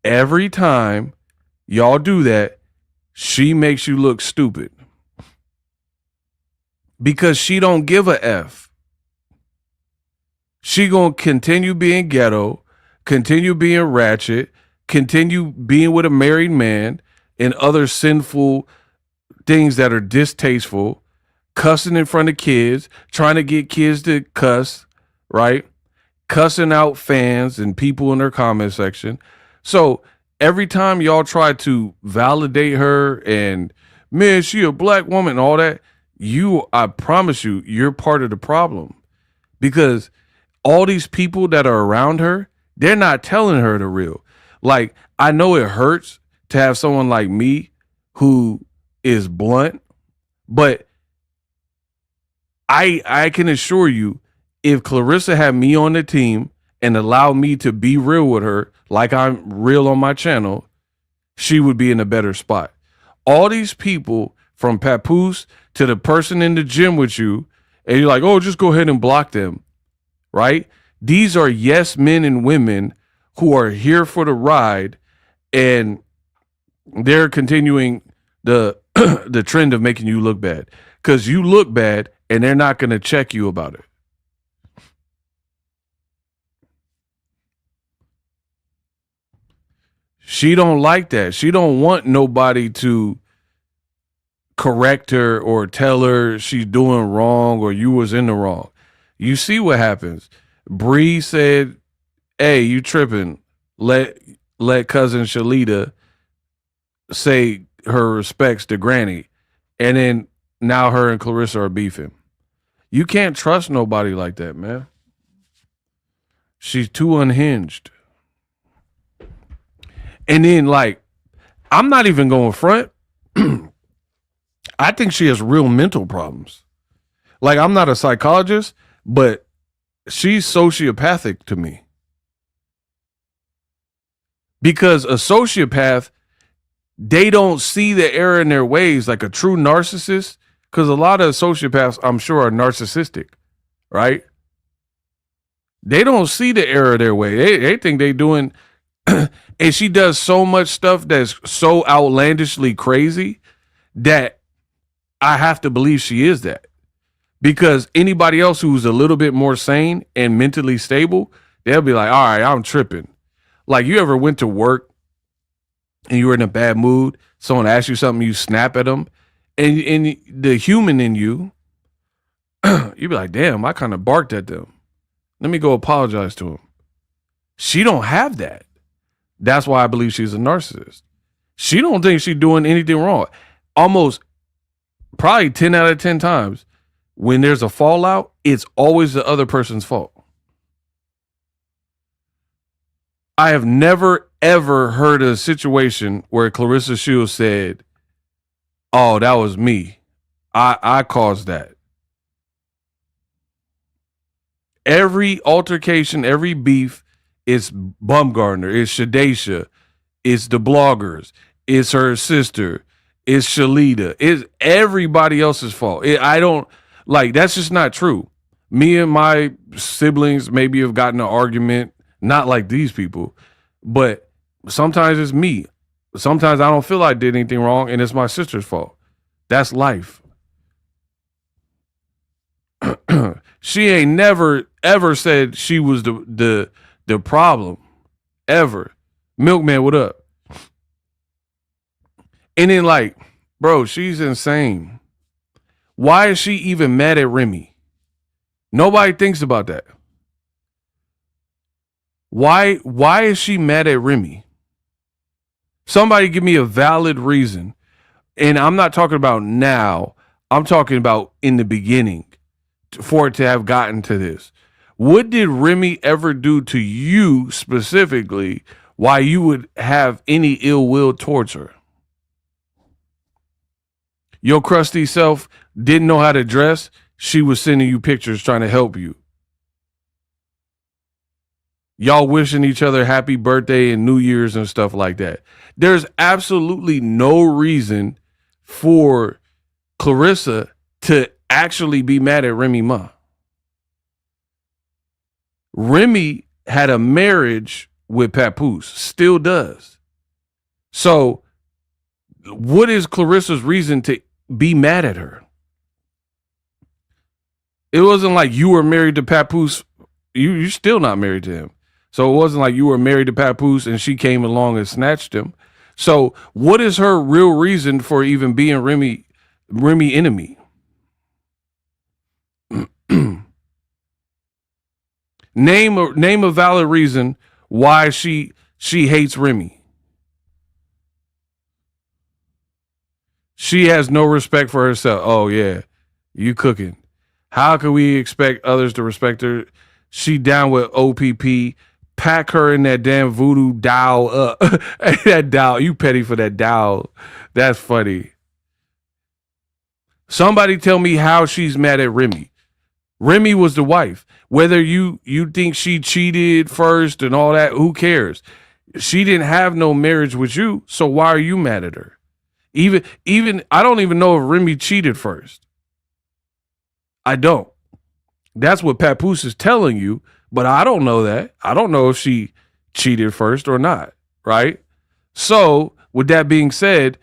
Every time y'all do that, she makes you look stupid. Because she don't give a F. She gonna continue being ghetto, continue being ratchet, continue being with a married man and other sinful things that are distasteful, cussing in front of kids, trying to get kids to cuss, right? Cussing out fans and people in their comment section. So every time y'all try to validate her and, man, she a black woman and all that, I promise you, you're part of the problem. Because all these people that are around her, they're not telling her the real. Like, I know it hurts to have someone like me who is blunt, but I can assure you, if Claressa had me on the team and allowed me to be real with her, like I'm real on my channel, she would be in a better spot. All these people, from Papoose to the person in the gym with you, and you're like, oh, just go ahead and block them, right? These are yes men and women who are here for the ride, and they're continuing the the trend of making you look bad because you look bad and they're not going to check you about it. She don't like that. She don't want nobody to correct her or tell her she's doing wrong or you was in the wrong. You see what happens. Bree said, hey, you tripping. Let cousin Shalita say her respects to Granny. And then now her and Claressa are beefing. You can't trust nobody like that, man. She's too unhinged. And then, like, I'm not even going front. I think she has real mental problems. Like, I'm not a psychologist, but she's sociopathic to me. Because a sociopath, they don't see the error in their ways like a true narcissist. Because a lot of sociopaths, I'm sure, are narcissistic, right? They don't see the error their way. They think they doing, and she does so much stuff that's so outlandishly crazy that I have to believe she is that. Because anybody else who's a little bit more sane and mentally stable, they'll be like, all right, I'm tripping. Like, you ever went to work and you were in a bad mood, someone asks you something, you snap at them, and the human in you, you be like, damn, I kind of barked at them. Let me go apologize to him. She don't have that. That's why I believe she's a narcissist. She don't think she's doing anything wrong. Almost probably 10 out of 10 times when there's a fallout, it's always the other person's fault. I have never, ever heard a situation where Claressa Shields said, oh, that was me. I caused that. Every altercation, every beef, it's Bumgarner, it's Shadesha, it's the bloggers, it's her sister, it's Shalita, it's everybody else's fault. I don't, like, that's just not true. Me and my siblings maybe have gotten an argument, not like these people, but sometimes it's me. Sometimes I don't feel I did anything wrong and it's my sister's fault. That's life. She ain't never ever said she was the problem, ever. Milkman, what up? And then, like, bro, she's insane. Why is she even mad at Remy? Nobody thinks about that. Why is she mad at Remy? Somebody give me a valid reason. And I'm not talking about now. I'm talking about in the beginning for it to have gotten to this. What did Remy ever do to you specifically why you would have any ill will towards her? Your crusty self didn't know how to dress. She was sending you pictures trying to help you. Y'all wishing each other happy birthday and New Year's and stuff like that. There's absolutely no reason for Claressa to actually be mad at Remy Ma. Remy had a marriage with Papoose, still does. So what is Claressa's reason to be mad at her? It wasn't like you were married to Papoose. You're still not married to him. So it wasn't like you were married to Papoose and she came along and snatched him. So what is her real reason for even being Remy enemy? Name a valid reason why she hates Remy. She has no respect for herself. Oh yeah, you cooking. How can we expect others to respect her? She down with OPP. Pack her in that damn voodoo doll up. That doll, you petty for that doll. That's funny. Somebody tell me how she's mad at Remy. Remy was the wife. Whether you think she cheated first and all that, who cares? She didn't have no marriage with you, so why are you mad at her? Even I don't even know if Remy cheated first. I don't. That's what Papoose is telling you, but I don't know that. I don't know if she cheated first or not, right? So, with that being said,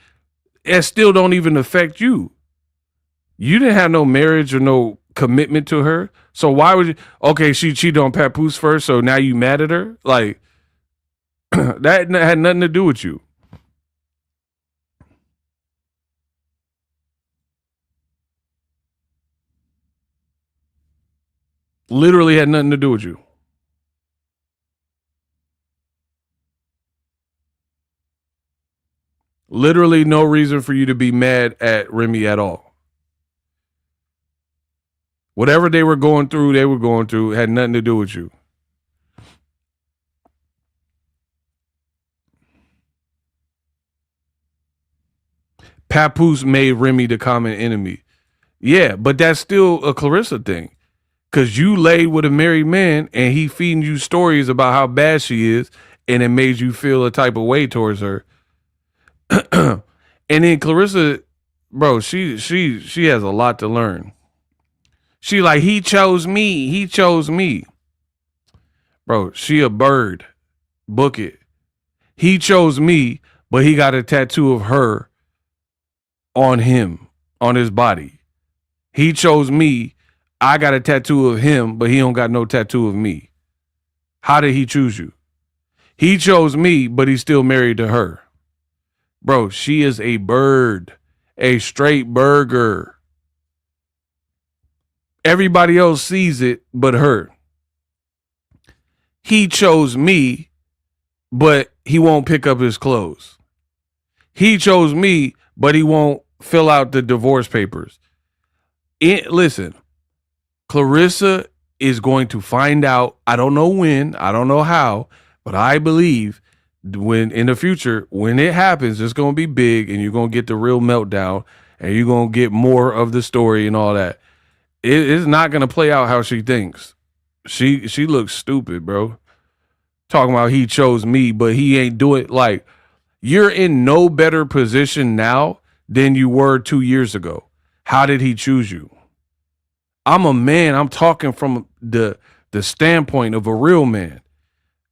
it still don't even affect you. You didn't have no marriage or no commitment to her. So why would you? Okay, she cheated on Papoose first, so now you mad at her? Like, that had nothing to do with you. Literally had nothing to do with you. Literally no reason for you to be mad at Remy at all. Whatever they were going through, had nothing to do with you. Papoose made Remy the common enemy. Yeah, but that's still a Claressa thing. Because you laid with a married man and he feeding you stories about how bad she is and it made you feel a type of way towards her. And then Claressa, bro, she has a lot to learn. She like, he chose me. Bro, she a bird. Book it. He chose me, but he got a tattoo of her on him, on his body. He chose me. I got a tattoo of him, but he don't got no tattoo of me. How did he choose you? He chose me, but he's still married to her. Bro, she is a bird, a straight burger. Everybody else sees it but her. He chose me, but he won't pick up his clothes. He chose me, but he won't fill out the divorce papers. Listen, Claressa is going to find out. I don't know when, I don't know how, but I believe when in the future, when it happens, it's going to be big and you're going to get the real meltdown and you're going to get more of the story and all that. It's not going to play out how she thinks. She looks stupid, bro. Talking about he chose me, but he ain't do it. Like, you're in no better position now than you were 2 years ago. How did he choose you? I'm a man. I'm talking from the standpoint of a real man.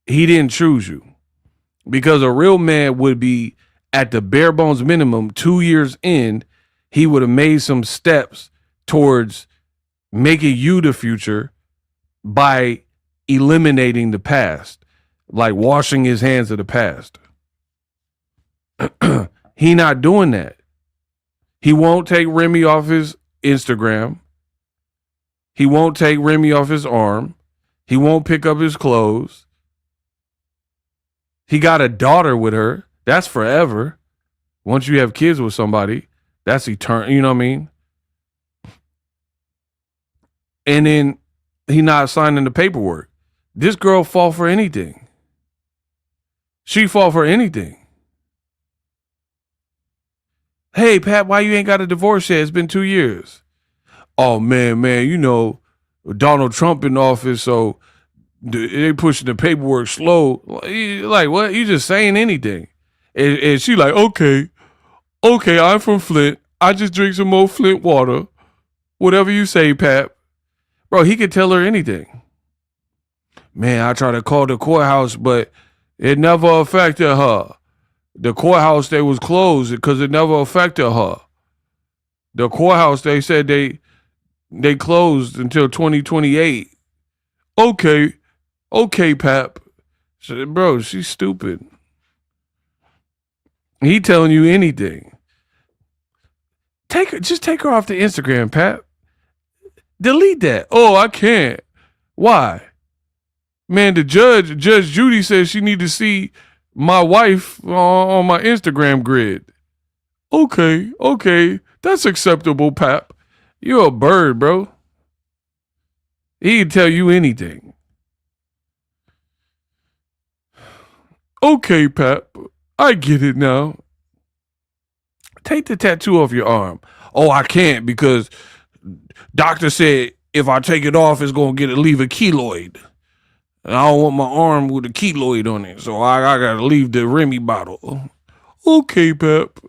He didn't choose you because a real man would be at the bare bones minimum 2 years in. He would have made some steps towards making you the future by eliminating the past, like washing his hands of the past. He not doing that. He won't take Remy off his Instagram. He won't take Remy off his arm. He won't pick up his clothes. He got a daughter with her. That's forever. Once you have kids with somebody, that's eternal. You know what I mean? And then he not signing the paperwork. This girl fall for anything. She fall for anything. Hey, Pat, why you ain't got a divorce yet? It's been 2 years. Oh, man, you know, Donald Trump in office, so they pushing the paperwork slow. Like, what? You just saying anything. And she like, okay, I'm from Flint. I just drink some more Flint water. Whatever you say, Pat. Bro, he could tell her anything. Man, I tried to call the courthouse, but it never affected her. The courthouse, they was closed because it never affected her. The courthouse, they said they closed until 2028. Okay, Pap. Bro, she's stupid. He telling you anything. Just take her off the Instagram, Pap. Delete that. Oh, I can't. Why? Man, the Judge Judy says she need to see my wife on my Instagram grid. Okay. That's acceptable, Pap. You're a bird, bro. He can tell you anything. Okay, Pap. I get it now. Take the tattoo off your arm. Oh, I can't because doctor said if I take it off, it's going to leave a keloid. And I don't want my arm with a keloid on it, so I got to leave the Remy bottle. Okay, Pap.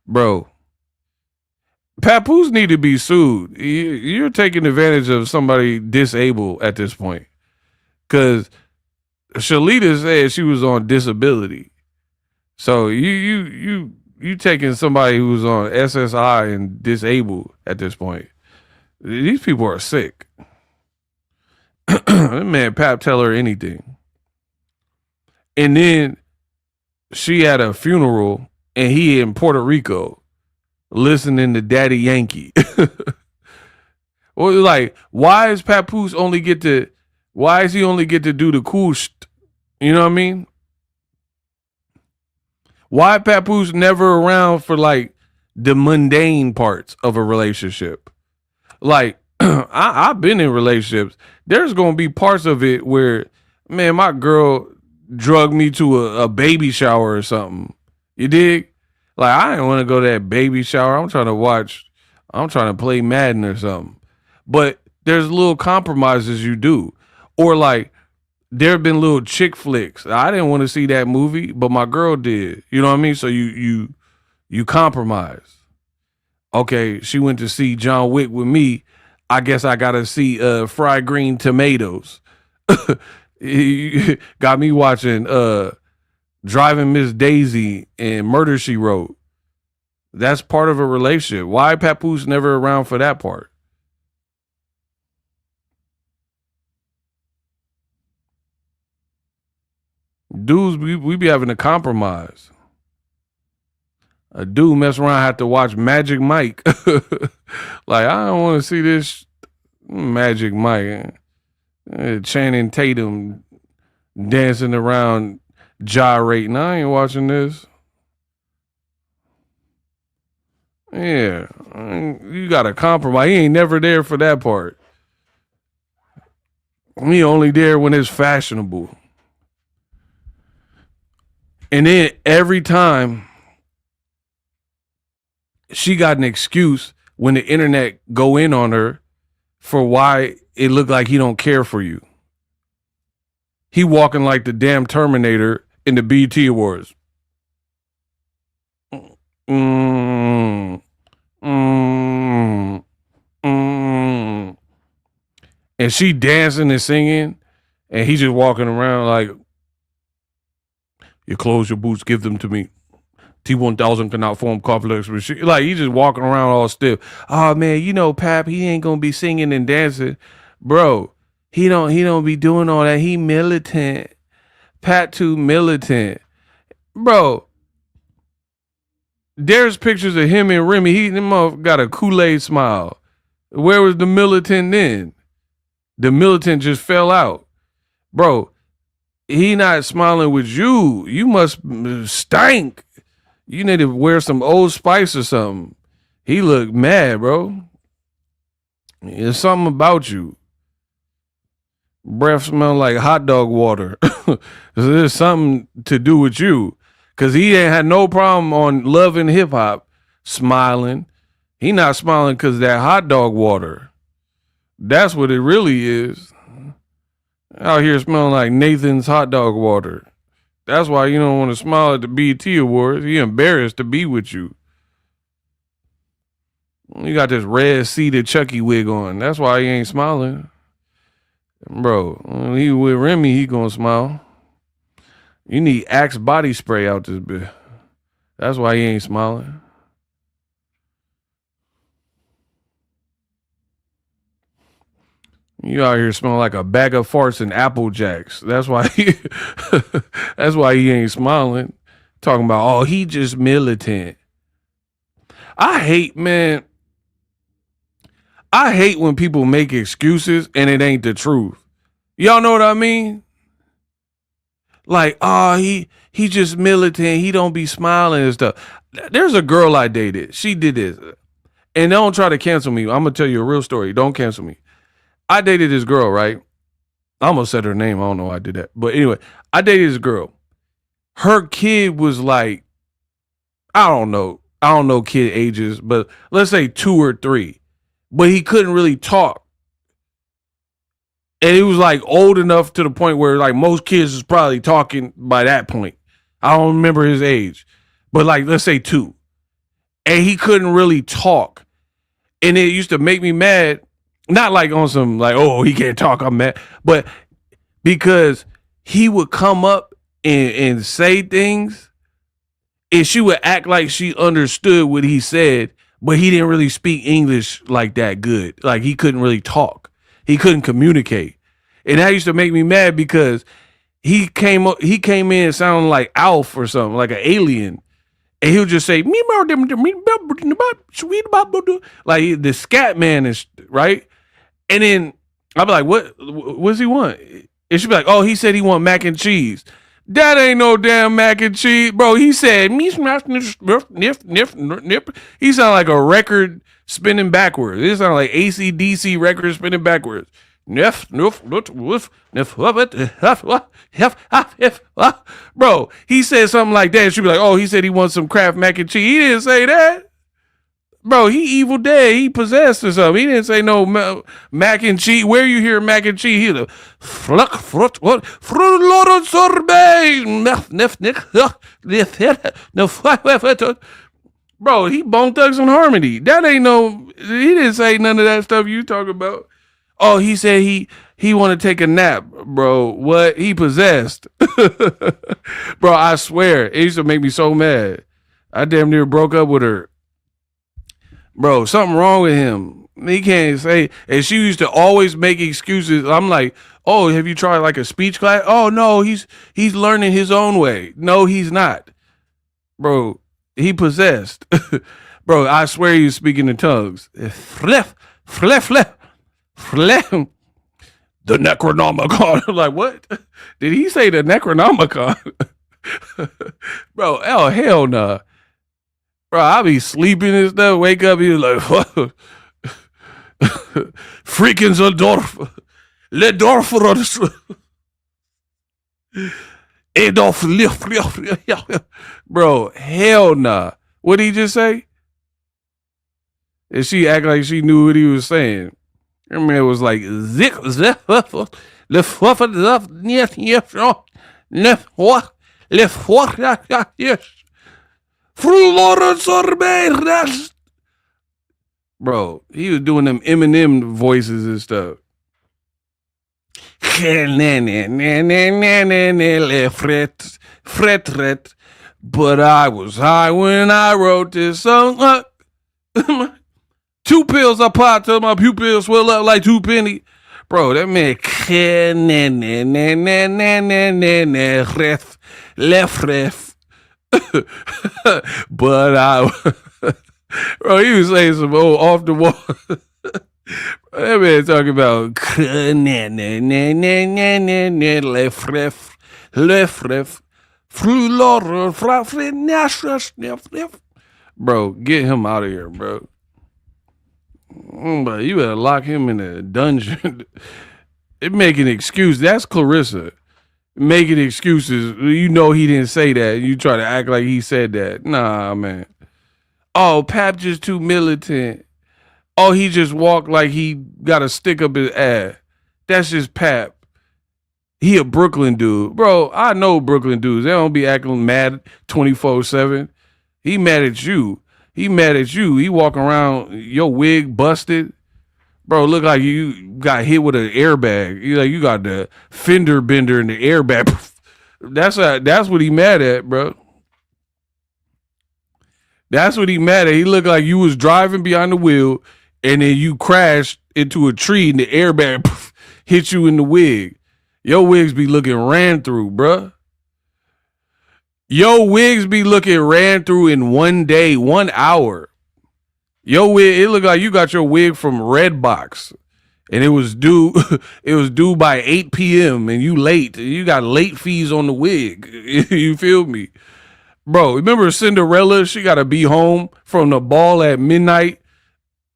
Bro, Papoose need to be sued. You're taking advantage of somebody disabled at this point. Because Shalita said she was on disability. So you taking somebody who's on SSI and disabled at this point. These people are sick. Man, Pap tell her anything. And then she had a funeral and he in Puerto Rico listening to Daddy Yankee. Well, like, why is Papoose only get to do the cool shit? You know what I mean? Why Papoose never around for like the mundane parts of a relationship? Like, I've been in relationships. There's going to be parts of it where, man, my girl drugged me to a baby shower or something. You dig? Like, I didn't want to go to that baby shower. I'm trying to play Madden or something. But there's little compromises you do. Or like, there have been little chick flicks. I didn't want to see that movie, but my girl did. You know what I mean? So you compromise. Okay, she went to see John Wick with me. I guess I gotta see fried green tomatoes. He got me watching Driving Miss Daisy and Murder, She Wrote. That's part of a relationship. Why Papoose never around for that part? Dudes, we be having to compromise. A dude mess around have to watch Magic Mike. Like, I don't want to see this Magic Mike. Channing Tatum dancing around, gyrating. I ain't watching this. Yeah, you got to compromise. He ain't never there for that part. He only there when it's fashionable. And then every time she got an excuse when the internet go in on her for why it looked like he don't care for you. He walking like the damn Terminator in the BET Awards. And she dancing and singing, and he just walking around like, you close your boots, give them to me. T1000 cannot form complex machine. Like, he just walking around all stiff. Oh man, you know, Pap, he ain't gonna be singing and dancing, bro. He don't be doing all that. He militant. Pat too militant, bro. There's pictures of him and Remy. He got a Kool-Aid smile. Where was the militant then? The militant just fell out, bro. He not smiling with you. You must stink. You need to wear some Old Spice or something. He looked mad, bro. There's something about you. Breath smell like hot dog water. There's something to do with you. Because he ain't had no problem on Love and Hip Hop smiling. He not smiling because of that hot dog water. That's what it really is. Out here smelling like Nathan's hot dog water. That's why you don't want to smile at the BET Awards. He embarrassed to be with you. You got this red seated Chucky wig on. That's why he ain't smiling. Bro, when he with Remy, he gonna smile. You need Axe body spray out this bit. That's why he ain't smiling. You out here smelling like a bag of farts and Apple Jacks. That's why that's why he ain't smiling. Talking about, oh, he just militant. I hate when people make excuses and it ain't the truth. Y'all know what I mean? Like, oh, he just militant. He don't be smiling and stuff. There's a girl I dated. She did this. And don't try to cancel me. I'm going to tell you a real story. Don't cancel me. I dated this girl, right? I almost said her name. I don't know why I did that. But anyway, I dated this girl. Her kid was like, I don't know kid ages, but let's say 2 or 3. But he couldn't really talk. And he was like old enough to the point where like most kids is probably talking by that point. I don't remember his age. But like, let's say 2. And he couldn't really talk. And it used to make me mad. Not like on some like, oh, he can't talk, I'm mad. But because he would come up and say things, and she would act like she understood what he said, but he didn't really speak English like that good. Like he couldn't really talk. He couldn't communicate. And that used to make me mad because he came in sounding like Alf or something, like an alien. And he would just say, like the scat man is right. And then I'd be like, what does he want? And she'd be like, oh, he said he want mac and cheese. That ain't no damn mac and cheese. Bro, he said, he sounded like a record spinning backwards. It sounded like AC/DC record spinning backwards. Bro, he said something like that. She'd be like, oh, he said he wants some Kraft mac and cheese. He didn't say that. Bro, he Evil Dead. He possessed or something. He didn't say no mac and cheese. Where you hear mac and cheese? He the what? Fruit sorbet. Bro, he Bone Thugs and Harmony. That ain't no. He didn't say none of that stuff you talking about. Oh, he said he want to take a nap, bro. What? He possessed. Bro, I swear. It used to make me so mad. I damn near broke up with her. Bro, something wrong with him. He can't say. And she used to always make excuses. I'm like, oh, have you tried like a speech class? Oh no, he's learning his own way. No, he's not. Bro, he possessed. Bro, I swear he was speaking in tongues. Flef, flef, flef, flef. The Necronomicon. I'm like, what? Did he say the Necronomicon? Bro, oh, hell nah. Bro, I be sleeping and stuff. Wake up, he was like, what? Freaking Zordorf. Le Dorfer. Adolf. Bro, hell nah. What did he just say? And she act like she knew what he was saying. Her man was like, Zick, bro, he was doing them Eminem voices and stuff. But I was high when I wrote this song. 2 pills I popped till my pupils swell up like 2 pennies. Bro, that man left ref. But I bro, he was saying some old off the wall. That man talking about left ref. Bro, get him out of here, bro. But you better lock him in a dungeon. It making excuse. That's Claressa making excuses. You know he didn't say that. You try to act like he said that. Nah, man. Oh, Pap just too militant. Oh, he just walked like he got a stick up his ass. That's just Pap. He a Brooklyn dude. Bro, I know Brooklyn dudes. They don't be acting mad 24/7. He mad at you. He mad at you. He walking around, your wig busted. Bro, look like you got hit with an airbag. You got the fender bender and the airbag. That's what he mad at, bro. That's what he mad at. He looked like you was driving behind the wheel and then you crashed into a tree and the airbag hit you in the wig. Your wigs be looking ran through, bruh. Your wigs be looking ran through in 1 day, 1 hour. Your wig, it looked like you got your wig from Redbox, and it was due. It was due by 8 p.m. and you late. You got late fees on the wig. You feel me, bro? Remember Cinderella? She got to be home from the ball at midnight.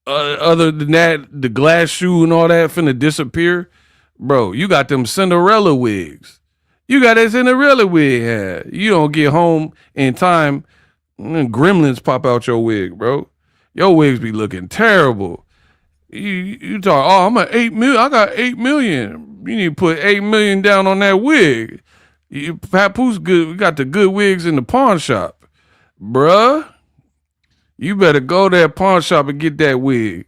Other than that, the glass shoe and all that finna disappear, bro. You got them Cinderella wigs. You got that Cinderella wig. Yeah. You don't get home in time, gremlins pop out your wig, bro. Your wigs be looking terrible. You talk, oh, I'm at 8 million. I got 8 million. You need to put 8 million down on that wig. Papoose good. We got the good wigs in the pawn shop, bruh. You better go to that pawn shop and get that wig.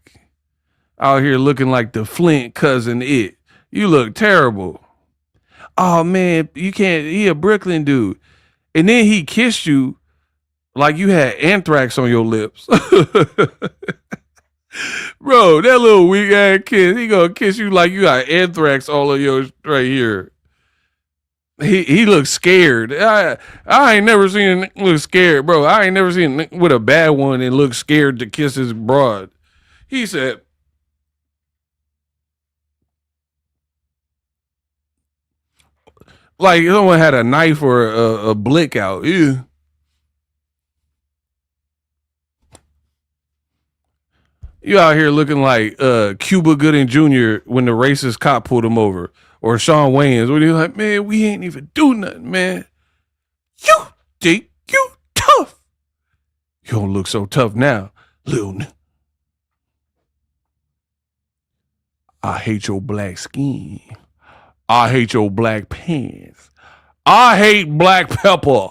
Out here looking like the Flint cousin it. You look terrible. Oh man, you can't. He a Brooklyn dude, and then he kissed you like you had anthrax on your lips. Bro, that little weak ass kiss, he gonna kiss you like you got anthrax all of yours right here. He looks scared. I ain't never seen him look scared, bro. I ain't never seen him with a bad one and look scared to kiss his broad. He said, like someone had a knife or a blick out. Ew. You out here looking like Cuba Gooding Jr. when the racist cop pulled him over. Or Sean Wayans, when he was like, man, we ain't even do nothing, man. You think you tough. You don't look so tough now, little I hate your black skin. I hate your black pants. I hate black pepper.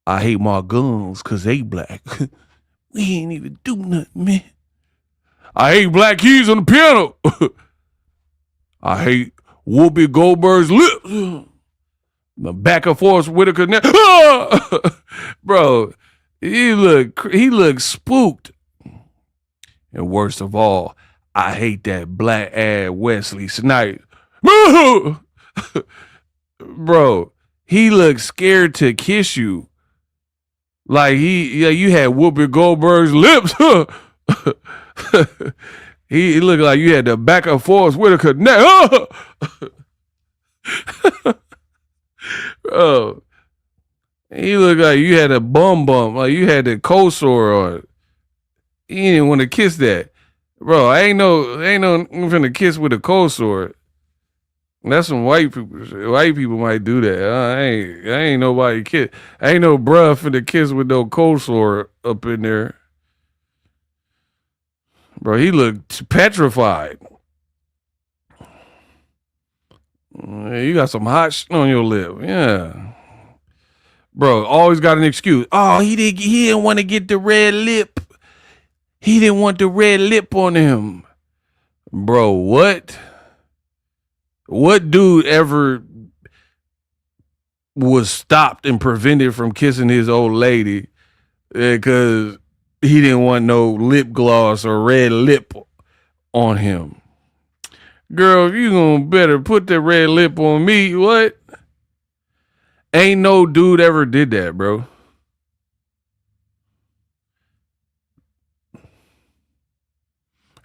I hate my guns because they black. We ain't even do nothing, man. I hate black keys on the piano. I hate Whoopi Goldberg's lips. The back and forth Whitaker. Bro, he look spooked. And worst of all, I hate that black ass Wesley Snipes. Bro, he looked scared to kiss you. Like you had Whoopi Goldberg's lips. He looked like you had the back and forth Whitaker neck. Bro, he looked like you had a bum, like you had the cold sore on. He didn't want to kiss that. Bro, I ain't no finna kiss with a cold sore. That's some white people. White people might do that. I ain't nobody kiss. I ain't no bruh finna kiss with no cold sore up in there. Bro, he looked petrified. You got some hot shit on your lip. Yeah. Bro, always got an excuse. Oh, he didn't want to get the red lip. He didn't want the red lip on him. Bro, what? What dude ever was stopped and prevented from kissing his old lady because he didn't want no lip gloss or red lip on him? Girl, you gonna better put that red lip on me. What? Ain't no dude ever did that, bro.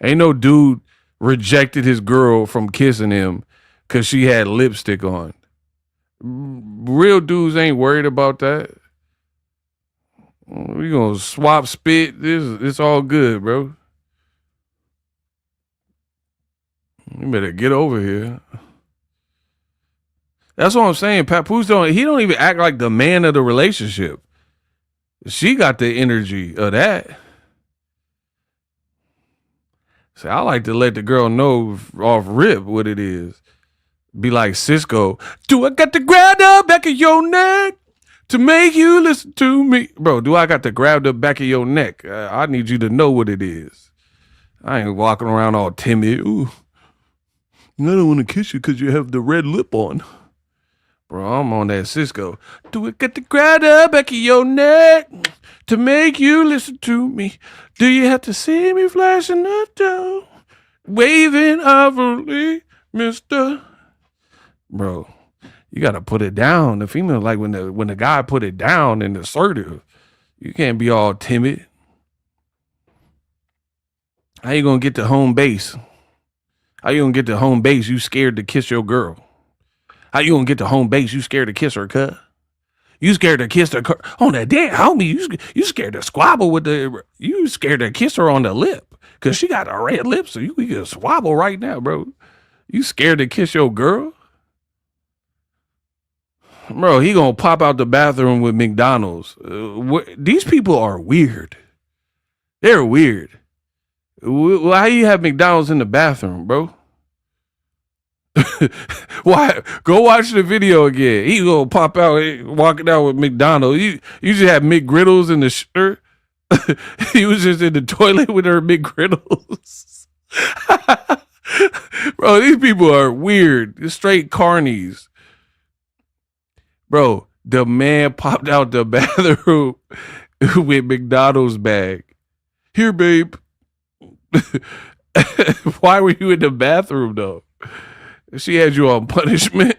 Ain't no dude rejected his girl from kissing him because she had lipstick on. Real dudes ain't worried about that. We gonna swap spit. It's all good, bro. You better get over here. That's what I'm saying. Papoose don't even act like the man of the relationship. She got the energy of that. See, I like to let the girl know off rip what it is. Be like Cisco. Do I got to grab the back of your neck to make you listen to me? Bro, do I got to grab the back of your neck? I need you to know what it is. I ain't walking around all timid. Ooh, I don't want to kiss you because you have the red lip on. Bro, I'm on that Cisco. Do I got to grab the back of your neck to make you listen to me? Do you have to see me flashing the door, waving overly, mister? Bro, you got to put it down. The female, like when the guy put it down and assertive, you can't be all timid. How you going to get to home base? How you going to get to home base? You scared to kiss your girl. How you gonna get to home base? You scared to kiss her, cut? You scared to kiss her on that damn homie? You scared to squabble with the? You scared to kiss her on the lip because she got a red lip, so you can squabble right now, bro. You scared to kiss your girl, bro? He gonna pop out the bathroom with McDonald's. These people are weird. They're weird. Why you have McDonald's in the bathroom, bro? Why? Go watch the video again. He gonna pop out walking out with McDonald's. You just have McGriddles in the shirt. He was just in the toilet with her McGriddles. Bro, these people are weird. Straight carnies. Bro, the man popped out the bathroom with McDonald's bag. Here, babe. Why were you in the bathroom though? She had you on punishment.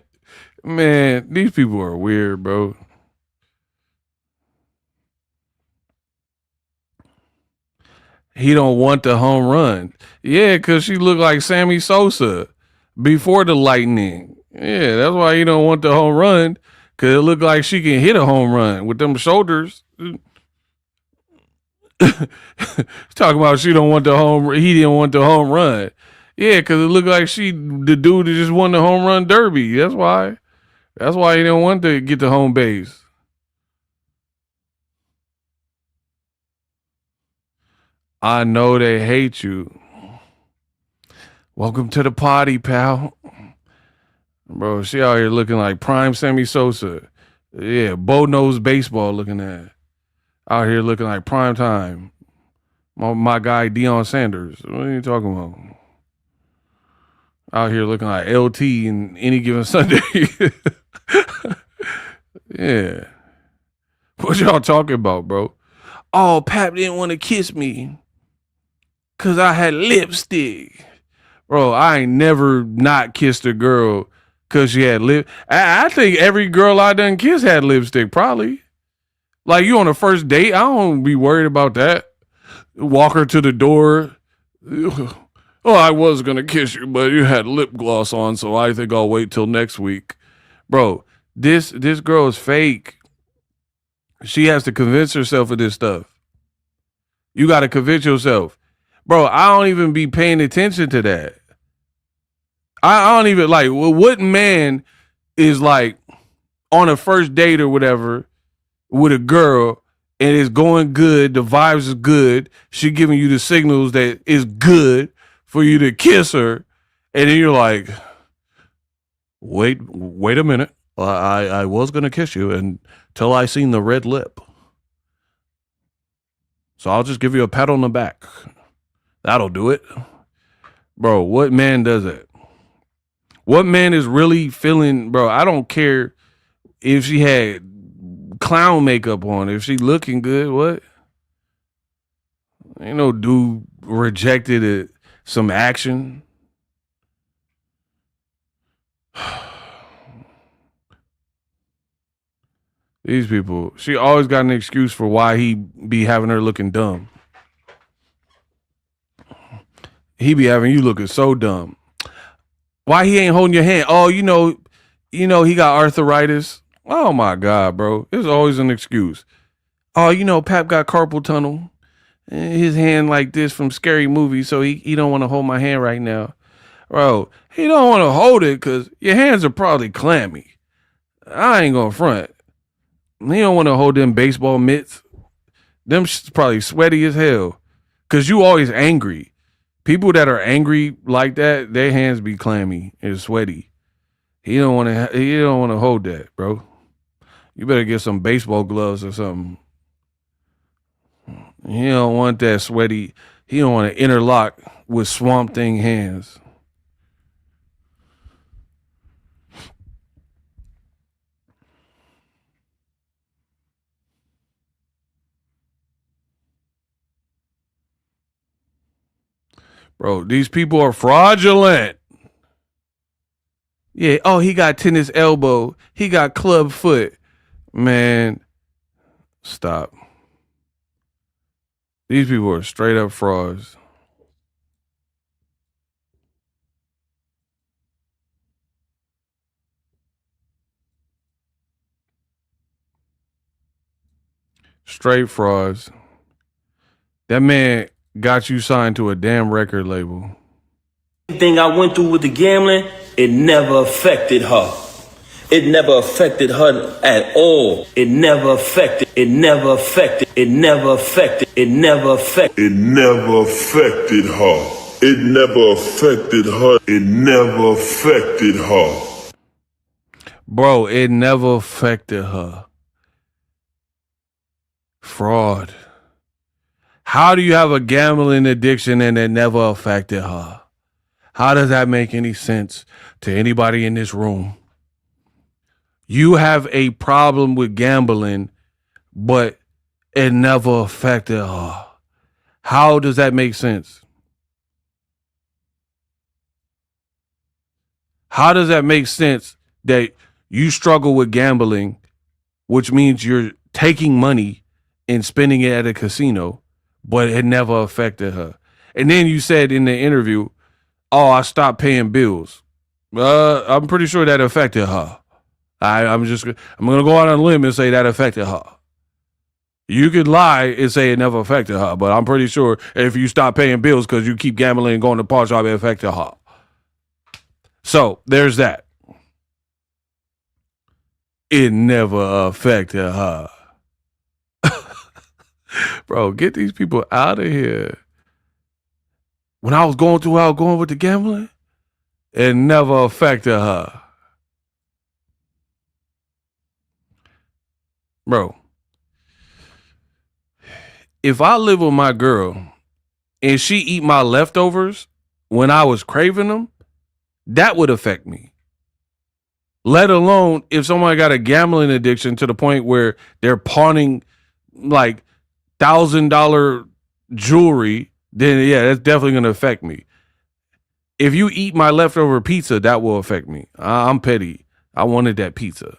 Man, these people are weird, bro. He don't want the home run. Yeah, because she looked like Sammy Sosa before the lightning. Yeah, that's why he don't want the home run, because it looked like she can hit a home run with them shoulders. Talking about she don't want the home. He didn't want the home run. Yeah, because it looked like the dude that just won the home run derby. That's why. That's why he didn't want to get to home base. I know they hate you. Welcome to the party, pal. Bro, she out here looking like prime Sammy Sosa. Yeah, bow-nose baseball looking at. Out here looking like prime time. My guy Deion Sanders. What are you talking about? Out here looking like LT in any given Sunday. Yeah. What y'all talking about, bro? Oh, Pap didn't want to kiss me because I had lipstick. Bro, I ain't never not kissed a girl because she had lip. I think every girl I done kissed had lipstick, probably. Like, you on a first date, I don't be worried about that. Walk her to the door. Oh, I was going to kiss you, but you had lip gloss on, so I think I'll wait till next week. Bro, this girl is fake. She has to convince herself of this stuff. You got to convince yourself. Bro, I don't even be paying attention to that. I don't even, like, what man is, like, on a first date or whatever with a girl and it's going good, the vibes is good, she giving you the signals that it's good for you to kiss her, and then you're like, wait a minute. I was going to kiss you until I seen the red lip. So I'll just give you a pat on the back. That'll do it. Bro, what man does it? What man is really feeling, bro, I don't care if she had clown makeup on, if she looking good, what? Ain't no dude rejected some action. These people, she always got an excuse for why he be having her looking dumb. He be having you looking so dumb. Why he ain't holding your hand? Oh, you know he got arthritis. Oh my God, bro. There's always an excuse. Oh, Pap got carpal tunnel. His hand like this from Scary Movie, so he don't want to hold my hand right now. Bro, he don't want to hold it because your hands are probably clammy. I ain't gonna front. He don't want to hold them baseball mitts. Them probably sweaty as hell. Cause you always angry. People that are angry like that, their hands be clammy and sweaty. He don't want to hold that, bro. You better get some baseball gloves or something. He don't want that sweaty. He don't want to interlock with Swamp Thing hands. Bro, these people are fraudulent. Yeah, oh, he got tennis elbow. He got club foot. Man, stop. These people are straight up frauds. Straight frauds. That man got you signed to a damn record label. Thing I went through with the gambling, it never affected her. It never affected her at all. It never affected her. It never affected her. It never affected her. Bro, it never affected her. Fraud. How do you have a gambling addiction and it never affected her? How does that make any sense to anybody in this room? You have a problem with gambling, but it never affected her. How does that make sense? How does that make sense that you struggle with gambling, which means you're taking money and spending it at a casino, but it never affected her? And then you said in the interview, oh, I stopped paying bills. I'm pretty sure that affected her. I'm going to go out on a limb and say that affected her. You could lie and say it never affected her, but I'm pretty sure if you stop paying bills because you keep gambling and going to pawn shop, it affected her. So there's that. It never affected her. Bro, get these people out of here. When I was going through how I was going with the gambling, it never affected her. Bro, if I live with my girl and she eat my leftovers when I was craving them, that would affect me. Let alone if someone got a gambling addiction to the point where they're pawning like $1,000 jewelry, then yeah, that's definitely going to affect me. If you eat my leftover pizza, that will affect me. I'm petty. I wanted that pizza.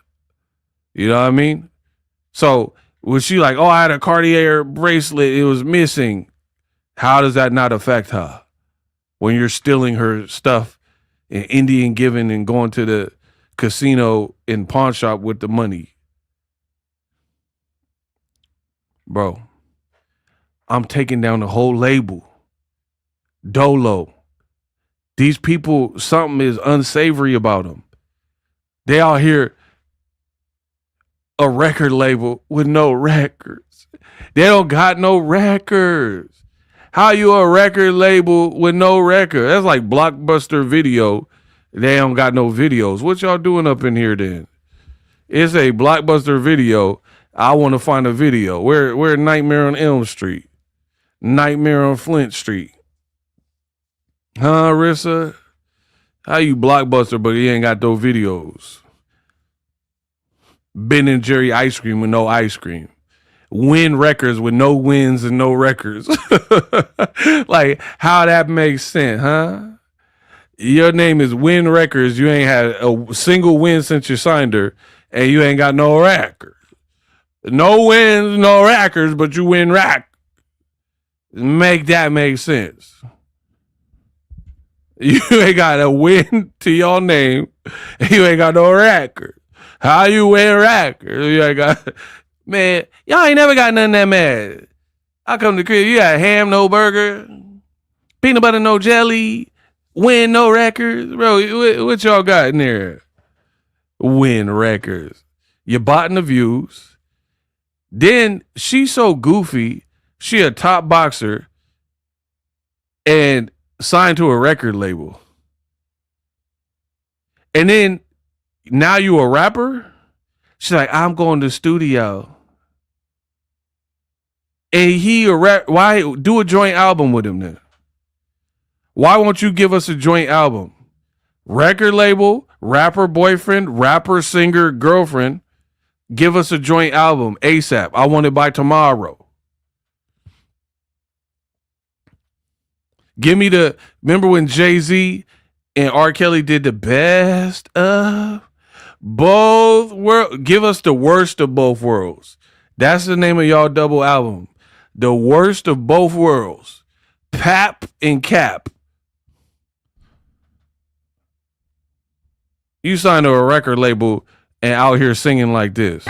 You know what I mean? So was she like, oh, I had a Cartier bracelet, it was missing. How does that not affect her when you're stealing her stuff and Indian giving and going to the casino and pawn shop with the money? Bro, I'm taking down the whole label. Dolo. These people, something is unsavory about them. They out here a record label with no records. They don't got no records. How you a record label with no record? That's like Blockbuster Video. They don't got no videos. What y'all doing up in here then? It's a Blockbuster Video. I want to find a video. We're Nightmare on Elm Street. Nightmare on Flint Street. Huh, Rissa? How you Blockbuster, but you ain't got those videos? Ben and Jerry ice cream with no ice cream. Wynn Records with no wins and no records. Like, how that makes sense, huh? Your name is Wynn Records. You ain't had a single win since you signed her, and you ain't got no records. No wins, no records, but you win records. Make that make sense. You ain't got a win to your name, and you ain't got no record. How you win records? You ain't got, man, y'all ain't never got nothing that mad. I come to the crib, you got ham, no burger, peanut butter, no jelly, win, no records. Bro, what y'all got in there? Win records. You bought in the views. Then she's so goofy, she a top boxer and signed to a record label. And then now you a rapper? She's like, I'm going to the studio. And he a rap. Why do a joint album with him then? Why won't you give us a joint album? Record label, rapper boyfriend, rapper singer girlfriend, give us a joint album ASAP. I want it by tomorrow. Give me remember when Jay-Z and R. Kelly did the best of both worlds? Give us the worst of both worlds. That's the name of y'all double album. The worst of both worlds. Pap and Cap. You signed to a record label and out here singing like this.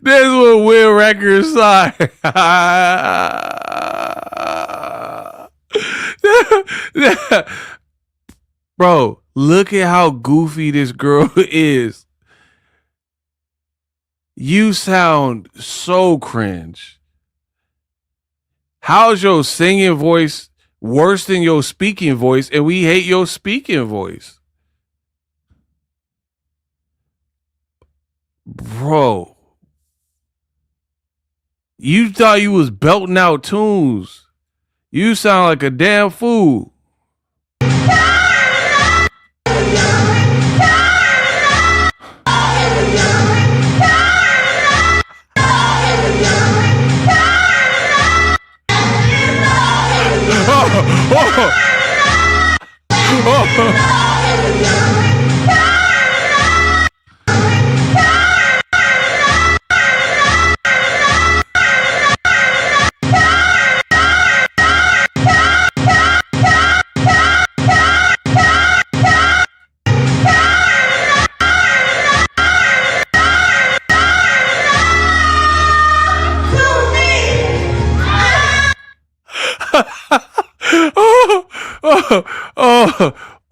This is what Wynn Records signed. Bro, look at how goofy this girl is. You sound so cringe. How's your singing voice worse than your speaking voice, and we hate your speaking voice? Bro, you thought you was belting out tunes. You sound like a damn fool.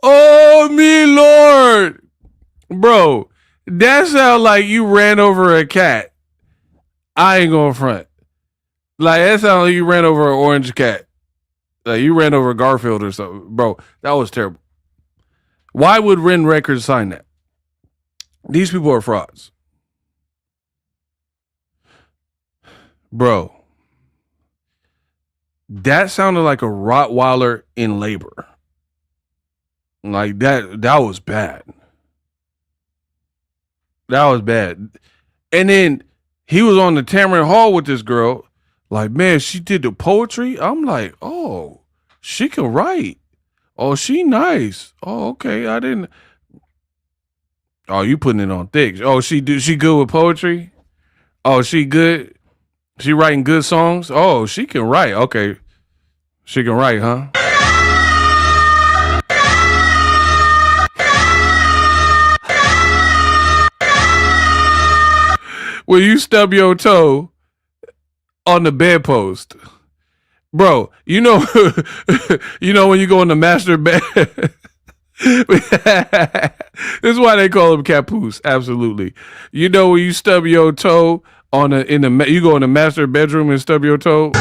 Oh, me Lord. Bro, that sound like you ran over a cat. I ain't gonna front. Like, that sound like you ran over an orange cat. Like, you ran over Garfield or something. Bro, that was terrible. Why would Wynn Records sign that? These people are frauds. Bro, that sounded like a Rottweiler in labor. Like, that was bad. That was bad. And then he was on the Tamron Hall with this girl. Like, man, she did the poetry. I'm like, oh, she can write. Oh, she nice. Oh, okay. I didn't. Oh, you putting it on thick. Oh, she good with poetry? Oh, she good? She writing good songs? Oh, she can write. Okay. She can write, huh? When you stub your toe on the bedpost, bro, you know when you go in the master bed. This is why they call him Papoose. Absolutely. You know when you stub your toe on you go in the master bedroom and stub your toe.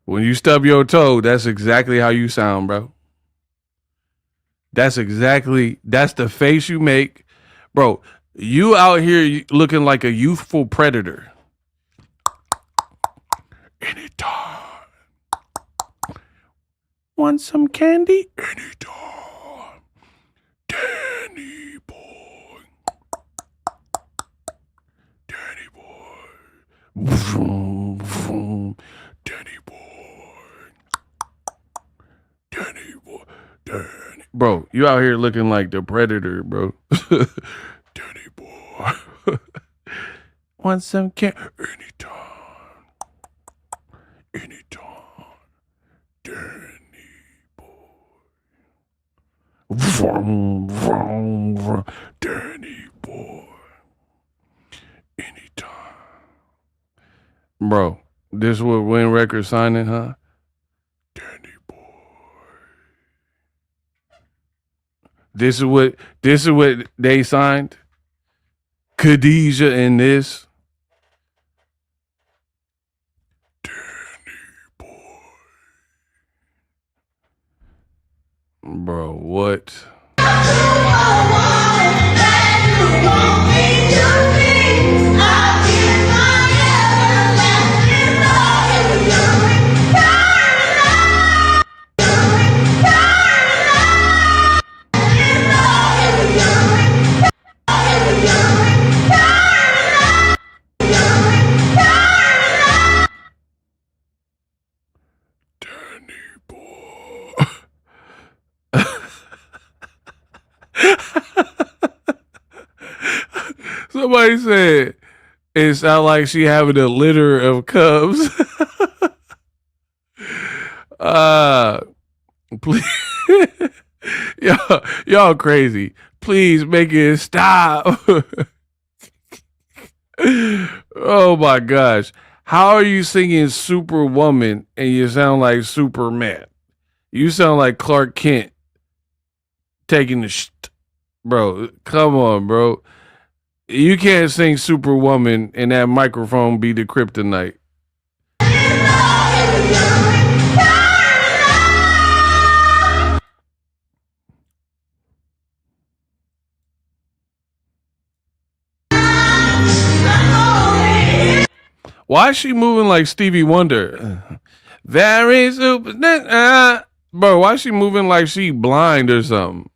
When you stub your toe, that's exactly how you sound, bro. That's the face you make. Bro, you out here looking like a youthful predator. Anytime. Want some candy? Anytime. Danny boy. Danny boy. Vroom, vroom. Danny boy. Danny boy. Danny. Bro, you out here looking like the predator, bro. Danny boy. Want some candy? Anytime. Anytime. Danny boy. Vroom, vroom, vroom. Danny boy. Anytime. Bro, this what Wynn Records signing, huh? Danny boy. This is what they signed. Khadijah in this. Danny boy. Bro, what? Somebody said it sounded like she having a litter of cubs. Please, y'all crazy. Please make it stop. Oh my gosh. How are you singing Superwoman and you sound like Superman? You sound like Clark Kent taking the bro. Come on, bro. You can't sing Superwoman and that microphone be the kryptonite. Why is she moving like Stevie Wonder? Very super. Bro, why is she moving like she blind or something?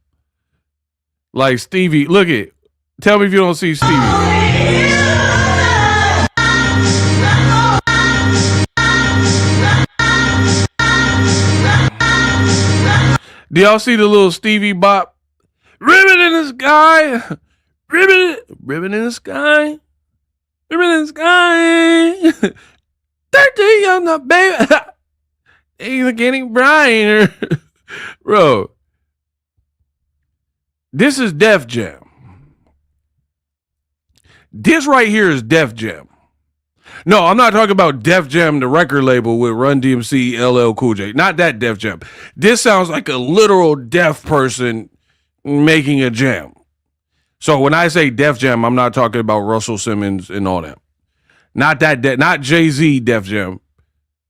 Like Stevie. Look it. Tell me if you don't see Stevie. Do y'all see the little Stevie bop? Ribbon in the sky. Ribbon in the sky. Ribbon in the sky. 30 on the baby. Things getting brighter. Bro. This is Def Jam. This right here is Def Jam. No, I'm not talking about Def Jam, the record label with Run DMC, LL Cool J. Not that Def Jam. This sounds like a literal deaf person making a jam. So when I say Def Jam, I'm not talking about Russell Simmons and all that. Not that, not Jay-Z Def Jam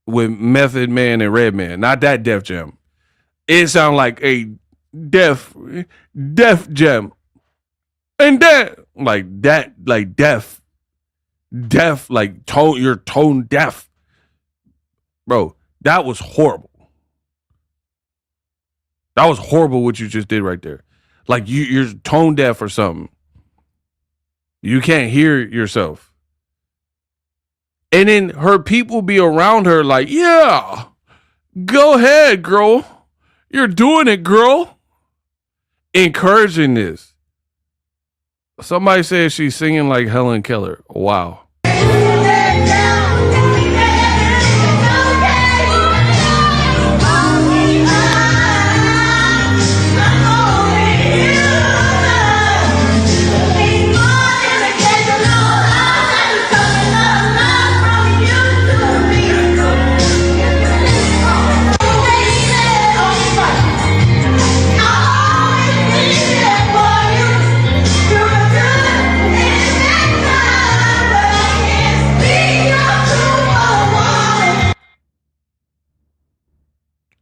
with Method Man and Redman. Not that Def Jam. It sounds like a Def Jam. And that, like deaf. Deaf, like tone, you're tone deaf. Bro, that was horrible. That was horrible what you just did right there. Like you're tone deaf or something. You can't hear yourself. And then her people be around her like, yeah, go ahead, girl. You're doing it, girl. Encouraging this. Somebody says she's singing like Helen Keller. Wow.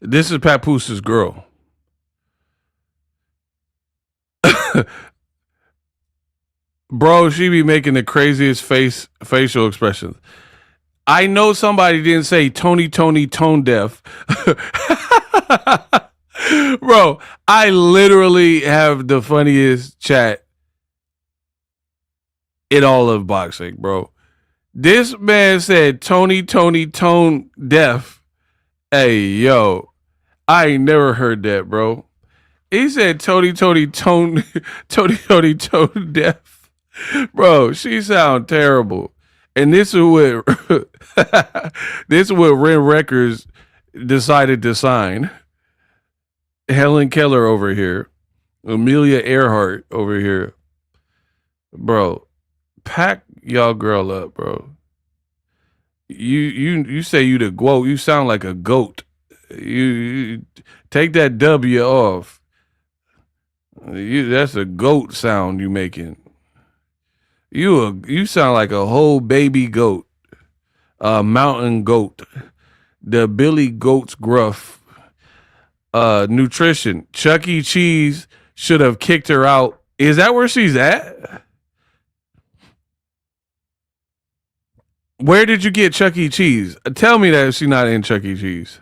This is Papoose' girl. Bro, she be making the craziest facial expressions. I know somebody didn't say Tony tone deaf. Bro, I literally have the funniest chat in all of boxing, bro. This man said Tony tone deaf. Hey, yo. I ain't never heard that, bro. He said Tony tone deaf. Bro, she sound terrible. And this is what Wynn Records decided to sign. Helen Keller over here. Amelia Earhart over here. Bro, pack y'all girl up, bro. You say you the goat. You sound like a goat. You take that W off. That's a goat sound you making. You sound like a whole baby goat, a mountain goat, the Billy Goat's gruff. Nutrition. Chuck E. Cheese should have kicked her out. Is that where she's at? Where did you get Chuck E. Cheese? Tell me that she's not in Chuck E. Cheese.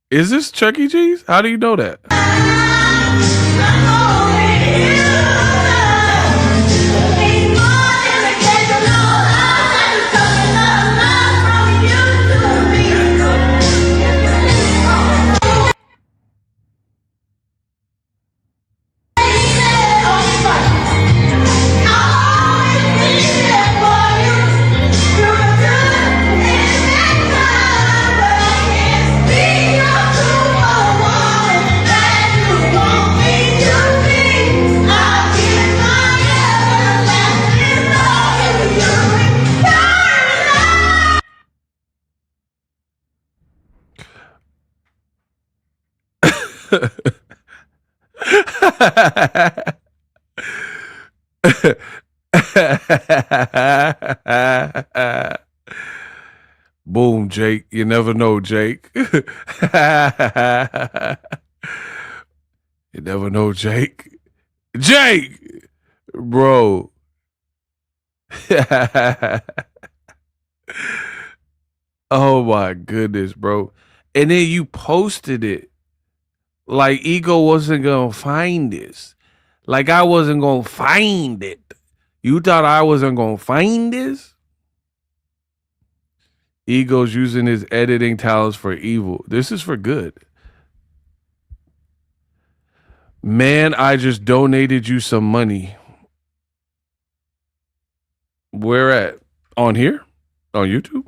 Is this Chuck E. Cheese? How do you know that? Boom, Jake. You never know, Jake. You never know, Jake. Jake! Bro. Oh my goodness, bro. And then you posted it. Like Ego wasn't gonna find this. Like I wasn't gonna find it. You thought I wasn't gonna find this? Ego's using his editing talents for evil. This is for good. Man, I just donated you some money. Where at? On here? On YouTube?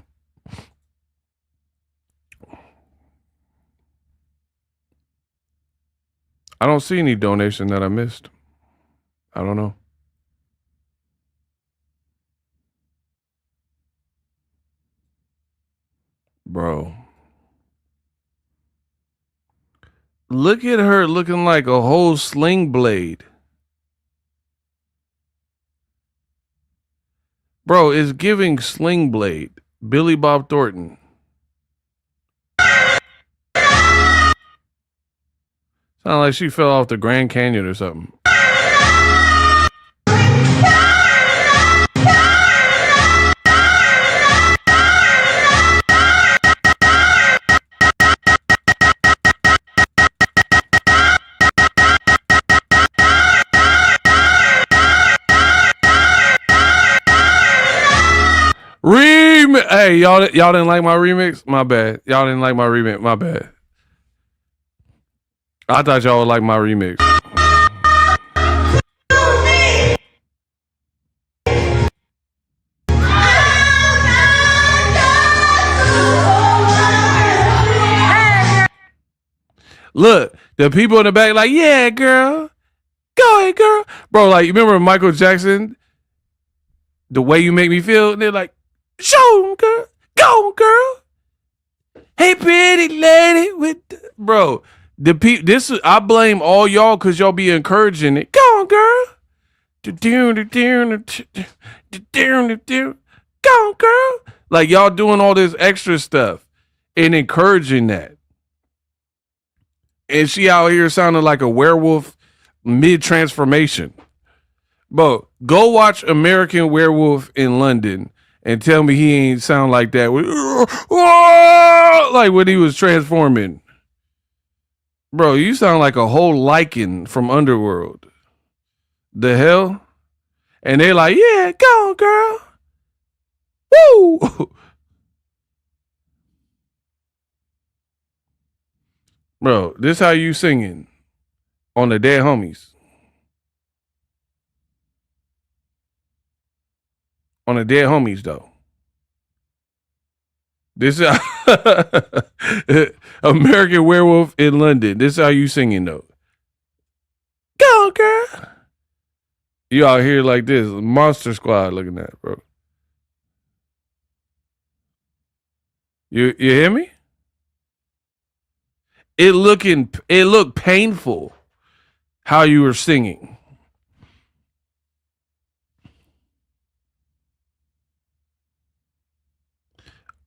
I don't see any donation that I missed. I don't know. Bro. Look at her looking like a whole sling blade. Bro, it's giving sling blade. Billy Bob Thornton. Sound like she fell off the Grand Canyon or something. Hey, y'all didn't like my remix? My bad. Y'all didn't like my remix. My bad. I thought y'all would like my remix. Look, the people in the back like, yeah, girl. Go ahead, girl. Bro, like, you remember Michael Jackson? The Way You Make Me Feel? And they're like, show 'em, girl. Go, girl. Hey, pretty lady with the... Bro, I blame all y'all because y'all be encouraging it. Go on, girl. Go on, girl. Like, y'all doing all this extra stuff and encouraging that. And she out here sounding like a werewolf mid-transformation. Bro, go watch American Werewolf in London and tell me he ain't sound like that. Like when he was transforming. Bro, you sound like a whole lichen from Underworld. The hell? And they like, yeah, go on, girl. Woo! Bro, this how you singing on the Dead Homies. On the Dead Homies, though. This is American Werewolf in London. This is how you singing, though. Go, girl. You out here like this. Monster Squad looking at, bro. You hear me? It looked painful how you were singing.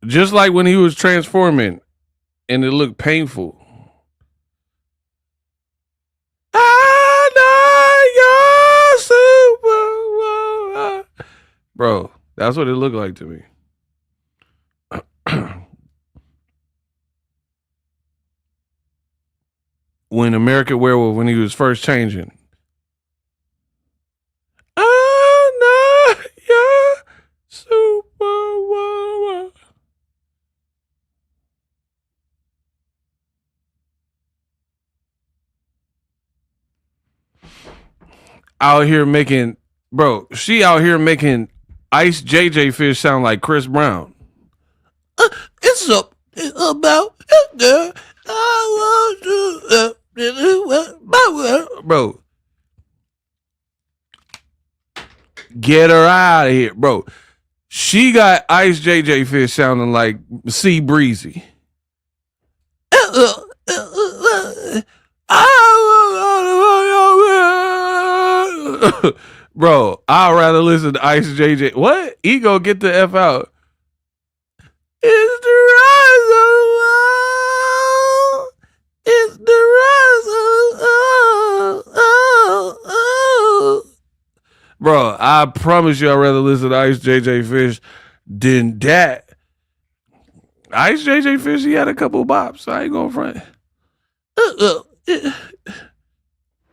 Just like when he was transforming and it looked painful. I know you're super. Bro, that's what it looked like to me. When American Werewolf, when he was first changing. I know you're super. Out here making, bro, she out here making Ice JJ Fish sound like Chris Brown. It's up about the I want to bro. Get her out of here, bro. She got Ice JJ Fish sounding like Sea Breezy. Bro, I'd rather listen to Ice JJ. What? Ego, get the F out. It's the rise of the world. It's the rise of Bro, I promise you I'd rather listen to Ice JJ Fish than that. Ice JJ Fish, he had a couple bops. I ain't going front.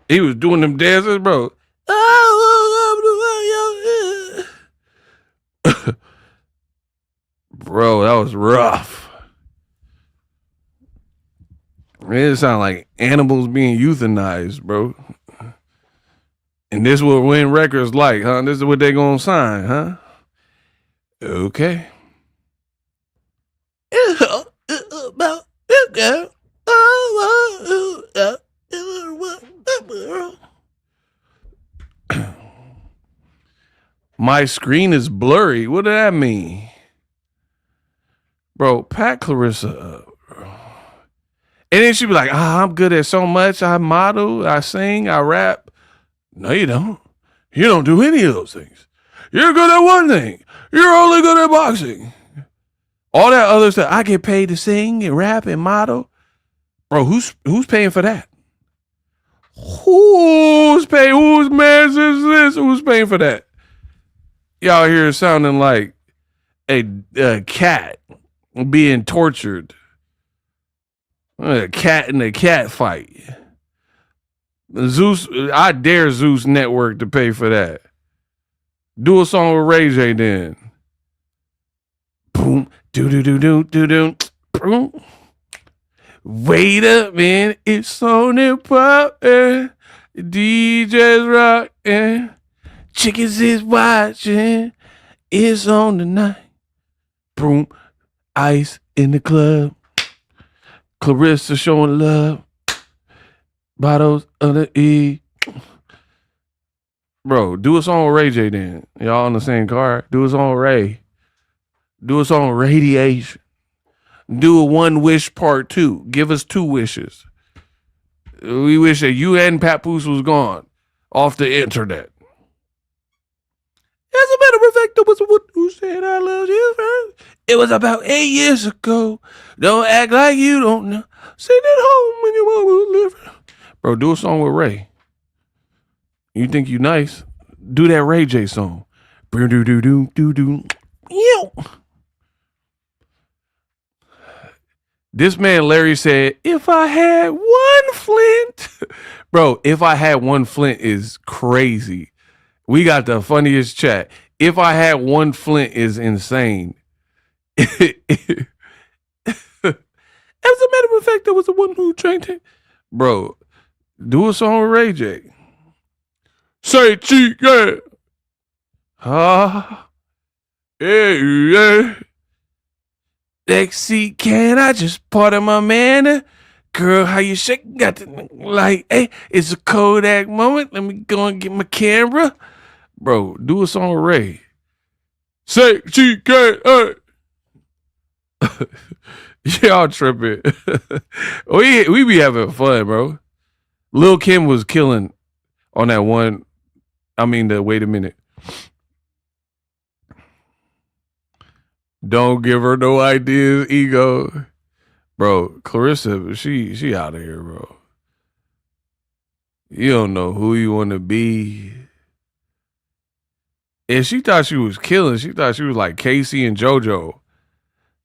He was doing them dances, bro. Bro, that was rough. It sounded like animals being euthanized, bro. And this is what Wynn Records like, huh? This is what they gonna sign, huh? Okay. My screen is blurry. What did that mean? Bro, pack Claressa up. And then she be like, I'm good at so much. I model, I sing, I rap. No, you don't. You don't do any of those things. You're good at one thing. You're only good at boxing. All that other stuff, I get paid to sing and rap and model. Bro, who's paying for that? Who's paying? Whose man is this? Who's paying for that? Y'all here sounding like a cat being tortured. A cat in a cat fight. Zeus, I dare Zeus Network to pay for that. Do a song with Ray J then. Boom, do. Boom. Wait a minute, it's on the pop. DJ's rocking. Chickens is watching. It's on tonight. Boom. Ice in the club. Claressa showing love. Bottles of the E. Bro, do a song with Ray J then. Y'all on the same car. Do a song with Ray. Do a song with Radiation. Do a One Wish Part 2. Give us 2 wishes. We wish that you and Papoose was gone off the internet. As a matter of fact, there was one who said I love you first. It was about 8 years ago. Don't act like you don't know. Sit at home when your mama was living. Bro, do a song with Ray. You think you nice? Do that Ray J song. Do. This man Larry said, if I had one flint. Bro, if I had one flint is crazy. We got the funniest chat. If I had one flint is insane. As a matter of fact, that was the one who trained him. Bro, do a song with Ray J. Say cheek, yeah. Yeah. Lexi, can I just pardon my man? Girl, how you shaking? Got the like, hey, it's a Kodak moment. Let me go and get my camera. Bro, do a song with Ray. Say cheek, yeah. Y'all tripping. we be having fun, bro. Lil Kim was killing on that one. I mean, wait a minute. Don't give her no ideas, ego. Bro, Claressa, she out of here, bro. You don't know who you want to be. And she thought she was killing. She thought she was like Casey and JoJo.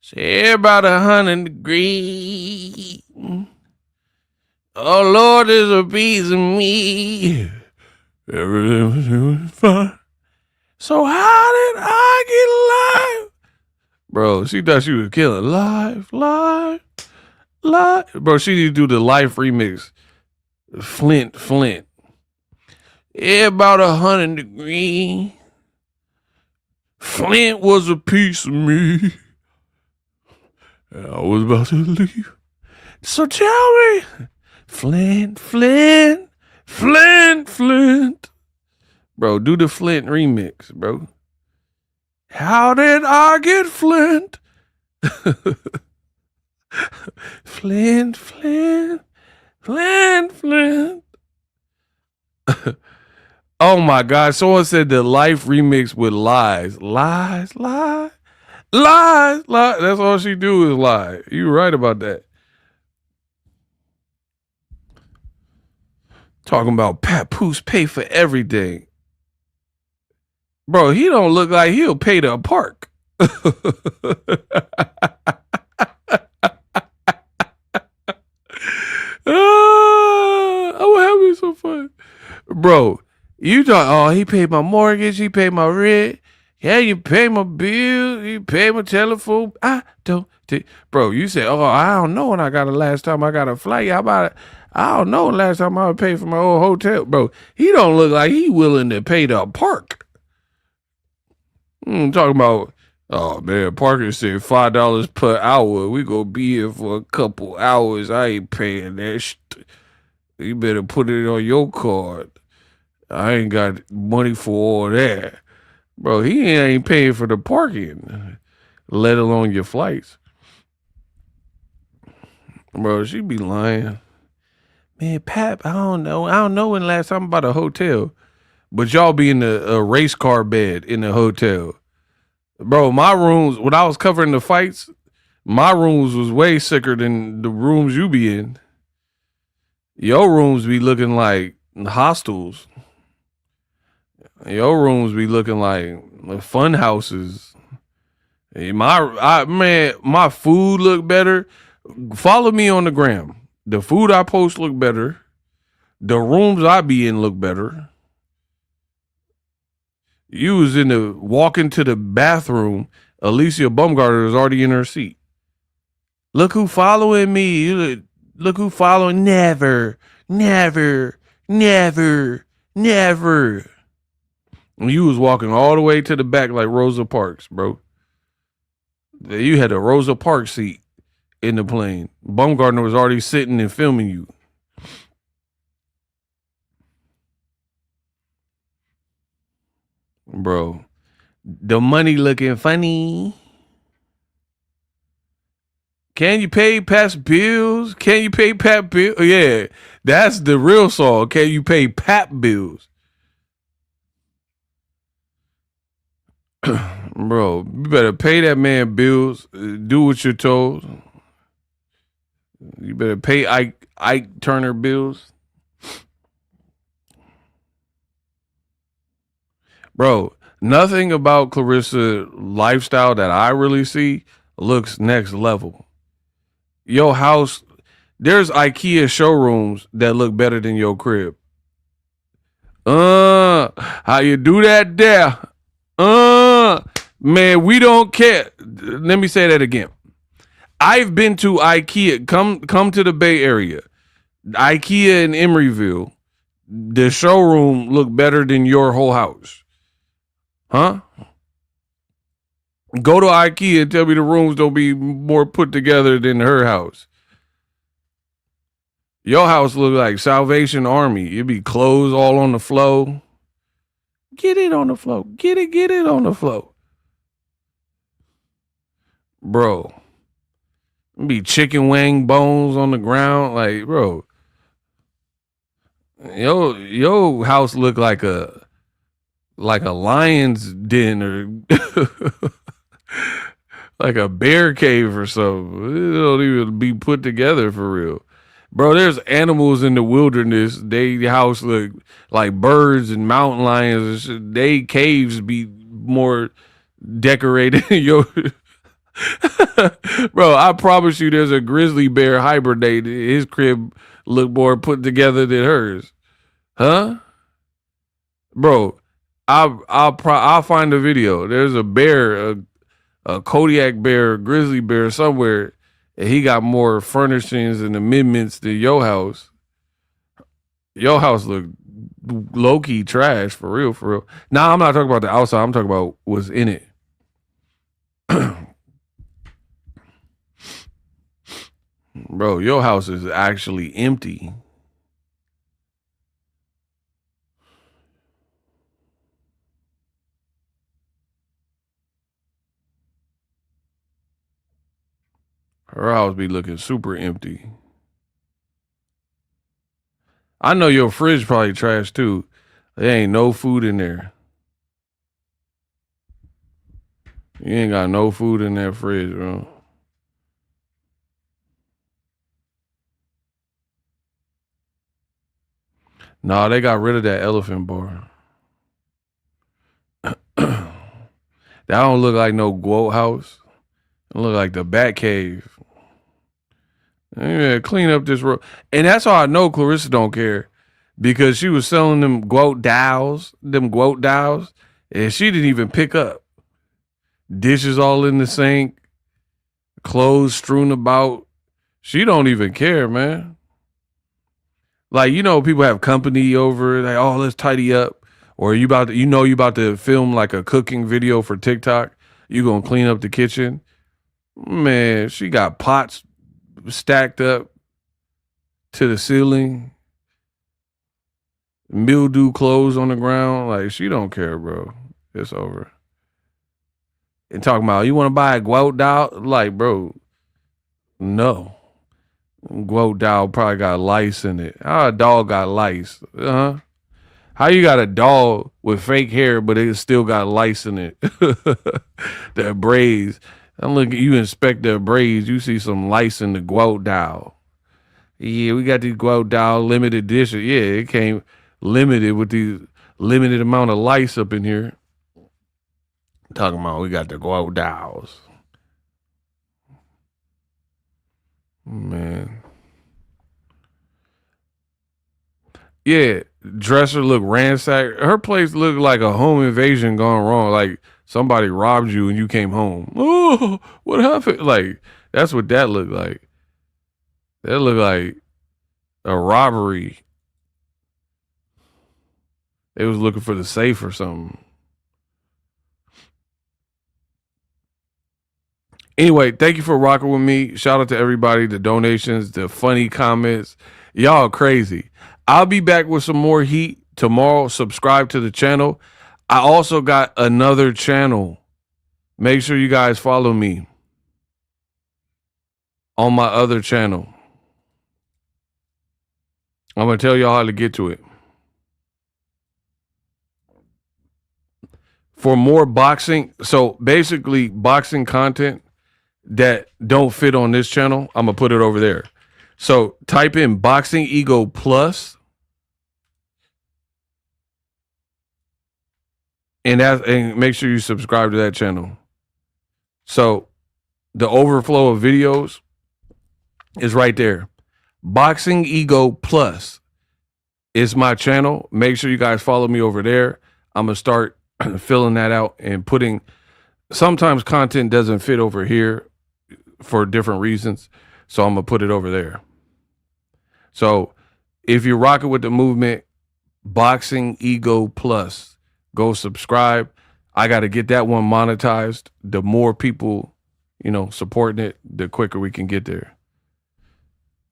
Say about 100 degrees. Oh, Lord, there's a piece of me. Everything was fine. So how did I get live? Bro, she thought she was killing. Live. Bro, she need to do the live remix. Flint. About 100 degrees. Flint was a piece of me. And I was about to leave. So tell me, Flint. Bro, do the Flint remix, bro. How did I get Flint? Flint. Oh my God. Someone said the life remix with lies. Lies. That's all she do is lie. You right about that. Talking about Papoose pay for everything. Bro, he don't look like he'll pay the park. bro, you thought, oh, he paid my mortgage, he paid my rent. Yeah, you pay my bill, you pay my telephone. I don't take. Bro, you said, oh, I don't know when I got the last time I got a flight. How about it? I don't know when last time I paid for my old hotel. Bro, he don't look like he willing to pay the park. Talking about, oh, man, Parker said $5 per hour. We gonna be here for a couple hours. I ain't paying that shit. You better put it on your card. I ain't got money for all that. Bro, he ain't paying for the parking, let alone your flights. Bro, she be lying. Man, Pap, I don't know. I don't know when last time about a hotel. But y'all be in a race car bed in the hotel. Bro, my rooms, when I was covering the fights, my rooms was way sicker than the rooms you be in. Your rooms be looking like hostels. Your rooms be looking like fun houses. My food look better. Follow me on the gram. The food I post look better. The rooms I be in look better. You was walking to the bathroom. Alicia Baumgartner was already in her seat. Look who following me. Look who following. Never. And you was walking all the way to the back like Rosa Parks, bro. You had a Rosa Parks seat in the plane. Baumgartner was already sitting and filming you. Bro, the money looking funny. Can you pay past bills? Can you pay Pap bills? Yeah, that's the real song. Can you pay Pap bills? Bro, you better pay that man bills. Do what you're told. You better pay Ike Turner bills. Bro, nothing about Claressa lifestyle that I really see looks next level. Your house, there's IKEA showrooms that look better than your crib. How you do that there? Man, we don't care. Let me say that again. I've been to IKEA. Come to the Bay Area. IKEA in Emeryville. The showroom look better than your whole house. Huh? Go to IKEA and tell me the rooms don't be more put together than her house. Your house look like Salvation Army. It be clothes all on the floor. Get it on the floor. Get it on the floor. Bro. Be chicken wing bones on the ground. Like, bro. Your house look like a lion's den or like a bear cave or something. It don't even be put together for real. Bro, there's animals in the wilderness. They house look like birds and mountain lions and shit. They caves be more decorated. Bro, I promise you there's a grizzly bear hibernating. His crib look more put together than hers. Huh? Bro, I'll find a video. There's a bear, a Kodiak bear, a grizzly bear somewhere, and he got more furnishings and amendments than your house. Your house look low-key trash, for real. Nah, I'm not talking about the outside. I'm talking about what's in it. Bro, your house is actually empty. Her house be looking super empty. I know your fridge probably trash too. There ain't no food in there. You ain't got no food in that fridge, bro. Nah, they got rid of that elephant bar. That don't look like no goat house. It look like the Bat Cave. Yeah, clean up this road. And that's how I know Claressa don't care. because she was selling them guat dowels, and she didn't even pick up. Dishes all in the sink, clothes strewn about. She don't even care, man. Like, you know, people have company over, like, oh, let's tidy up. Or you about to film like a cooking video for TikTok. You gonna clean up the kitchen. Man, she got pots stacked up to the ceiling. Mildew clothes on the ground. Like, she don't care, bro. It's over. And talking about, you want to buy a guat doll? Like, bro, no. Guat doll probably got lice in it. How a doll got lice? How you got a doll with fake hair, but it still got lice in it? The braids. I'm looking. You inspect the braids, you see some lice in the guat doll. Yeah, we got these guat doll limited edition. Yeah, it came limited with these limited amount of lice up in here. Talking about we got the guat dolls. Man. Yeah, dresser look ransacked. Her place looked like a home invasion gone wrong. Like somebody robbed you and you came home. Oh, what happened? Like, that's what that looked like. That looked like a robbery. They was looking for the safe or something. Anyway, thank you for rocking with me. Shout out to everybody, the donations, the funny comments. Y'all crazy. I'll be back with some more heat tomorrow. Subscribe to the channel. I also got another channel. Make sure you guys follow me on my other channel. I'm going to tell y'all how to get to it. For more boxing, so basically boxing content that don't fit on this channel, I'm going to put it over there. So type in Boxingego Plus. And make sure you subscribe to that channel. So the overflow of videos is right there. Boxingego Plus is my channel. Make sure you guys follow me over there. I'm going to start filling that out and putting, sometimes content doesn't fit over here for different reasons. So I'm going to put it over there. So if you're rocking with the movement, Boxingego Plus, go subscribe. I got to get that one monetized. The more people, supporting it, the quicker we can get there.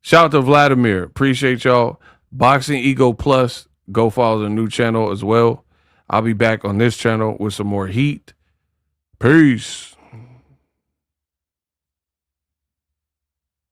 Shout out to Vladimir. Appreciate y'all. Boxingego Plus. Go follow the new channel as well. I'll be back on this channel with some more heat. Peace.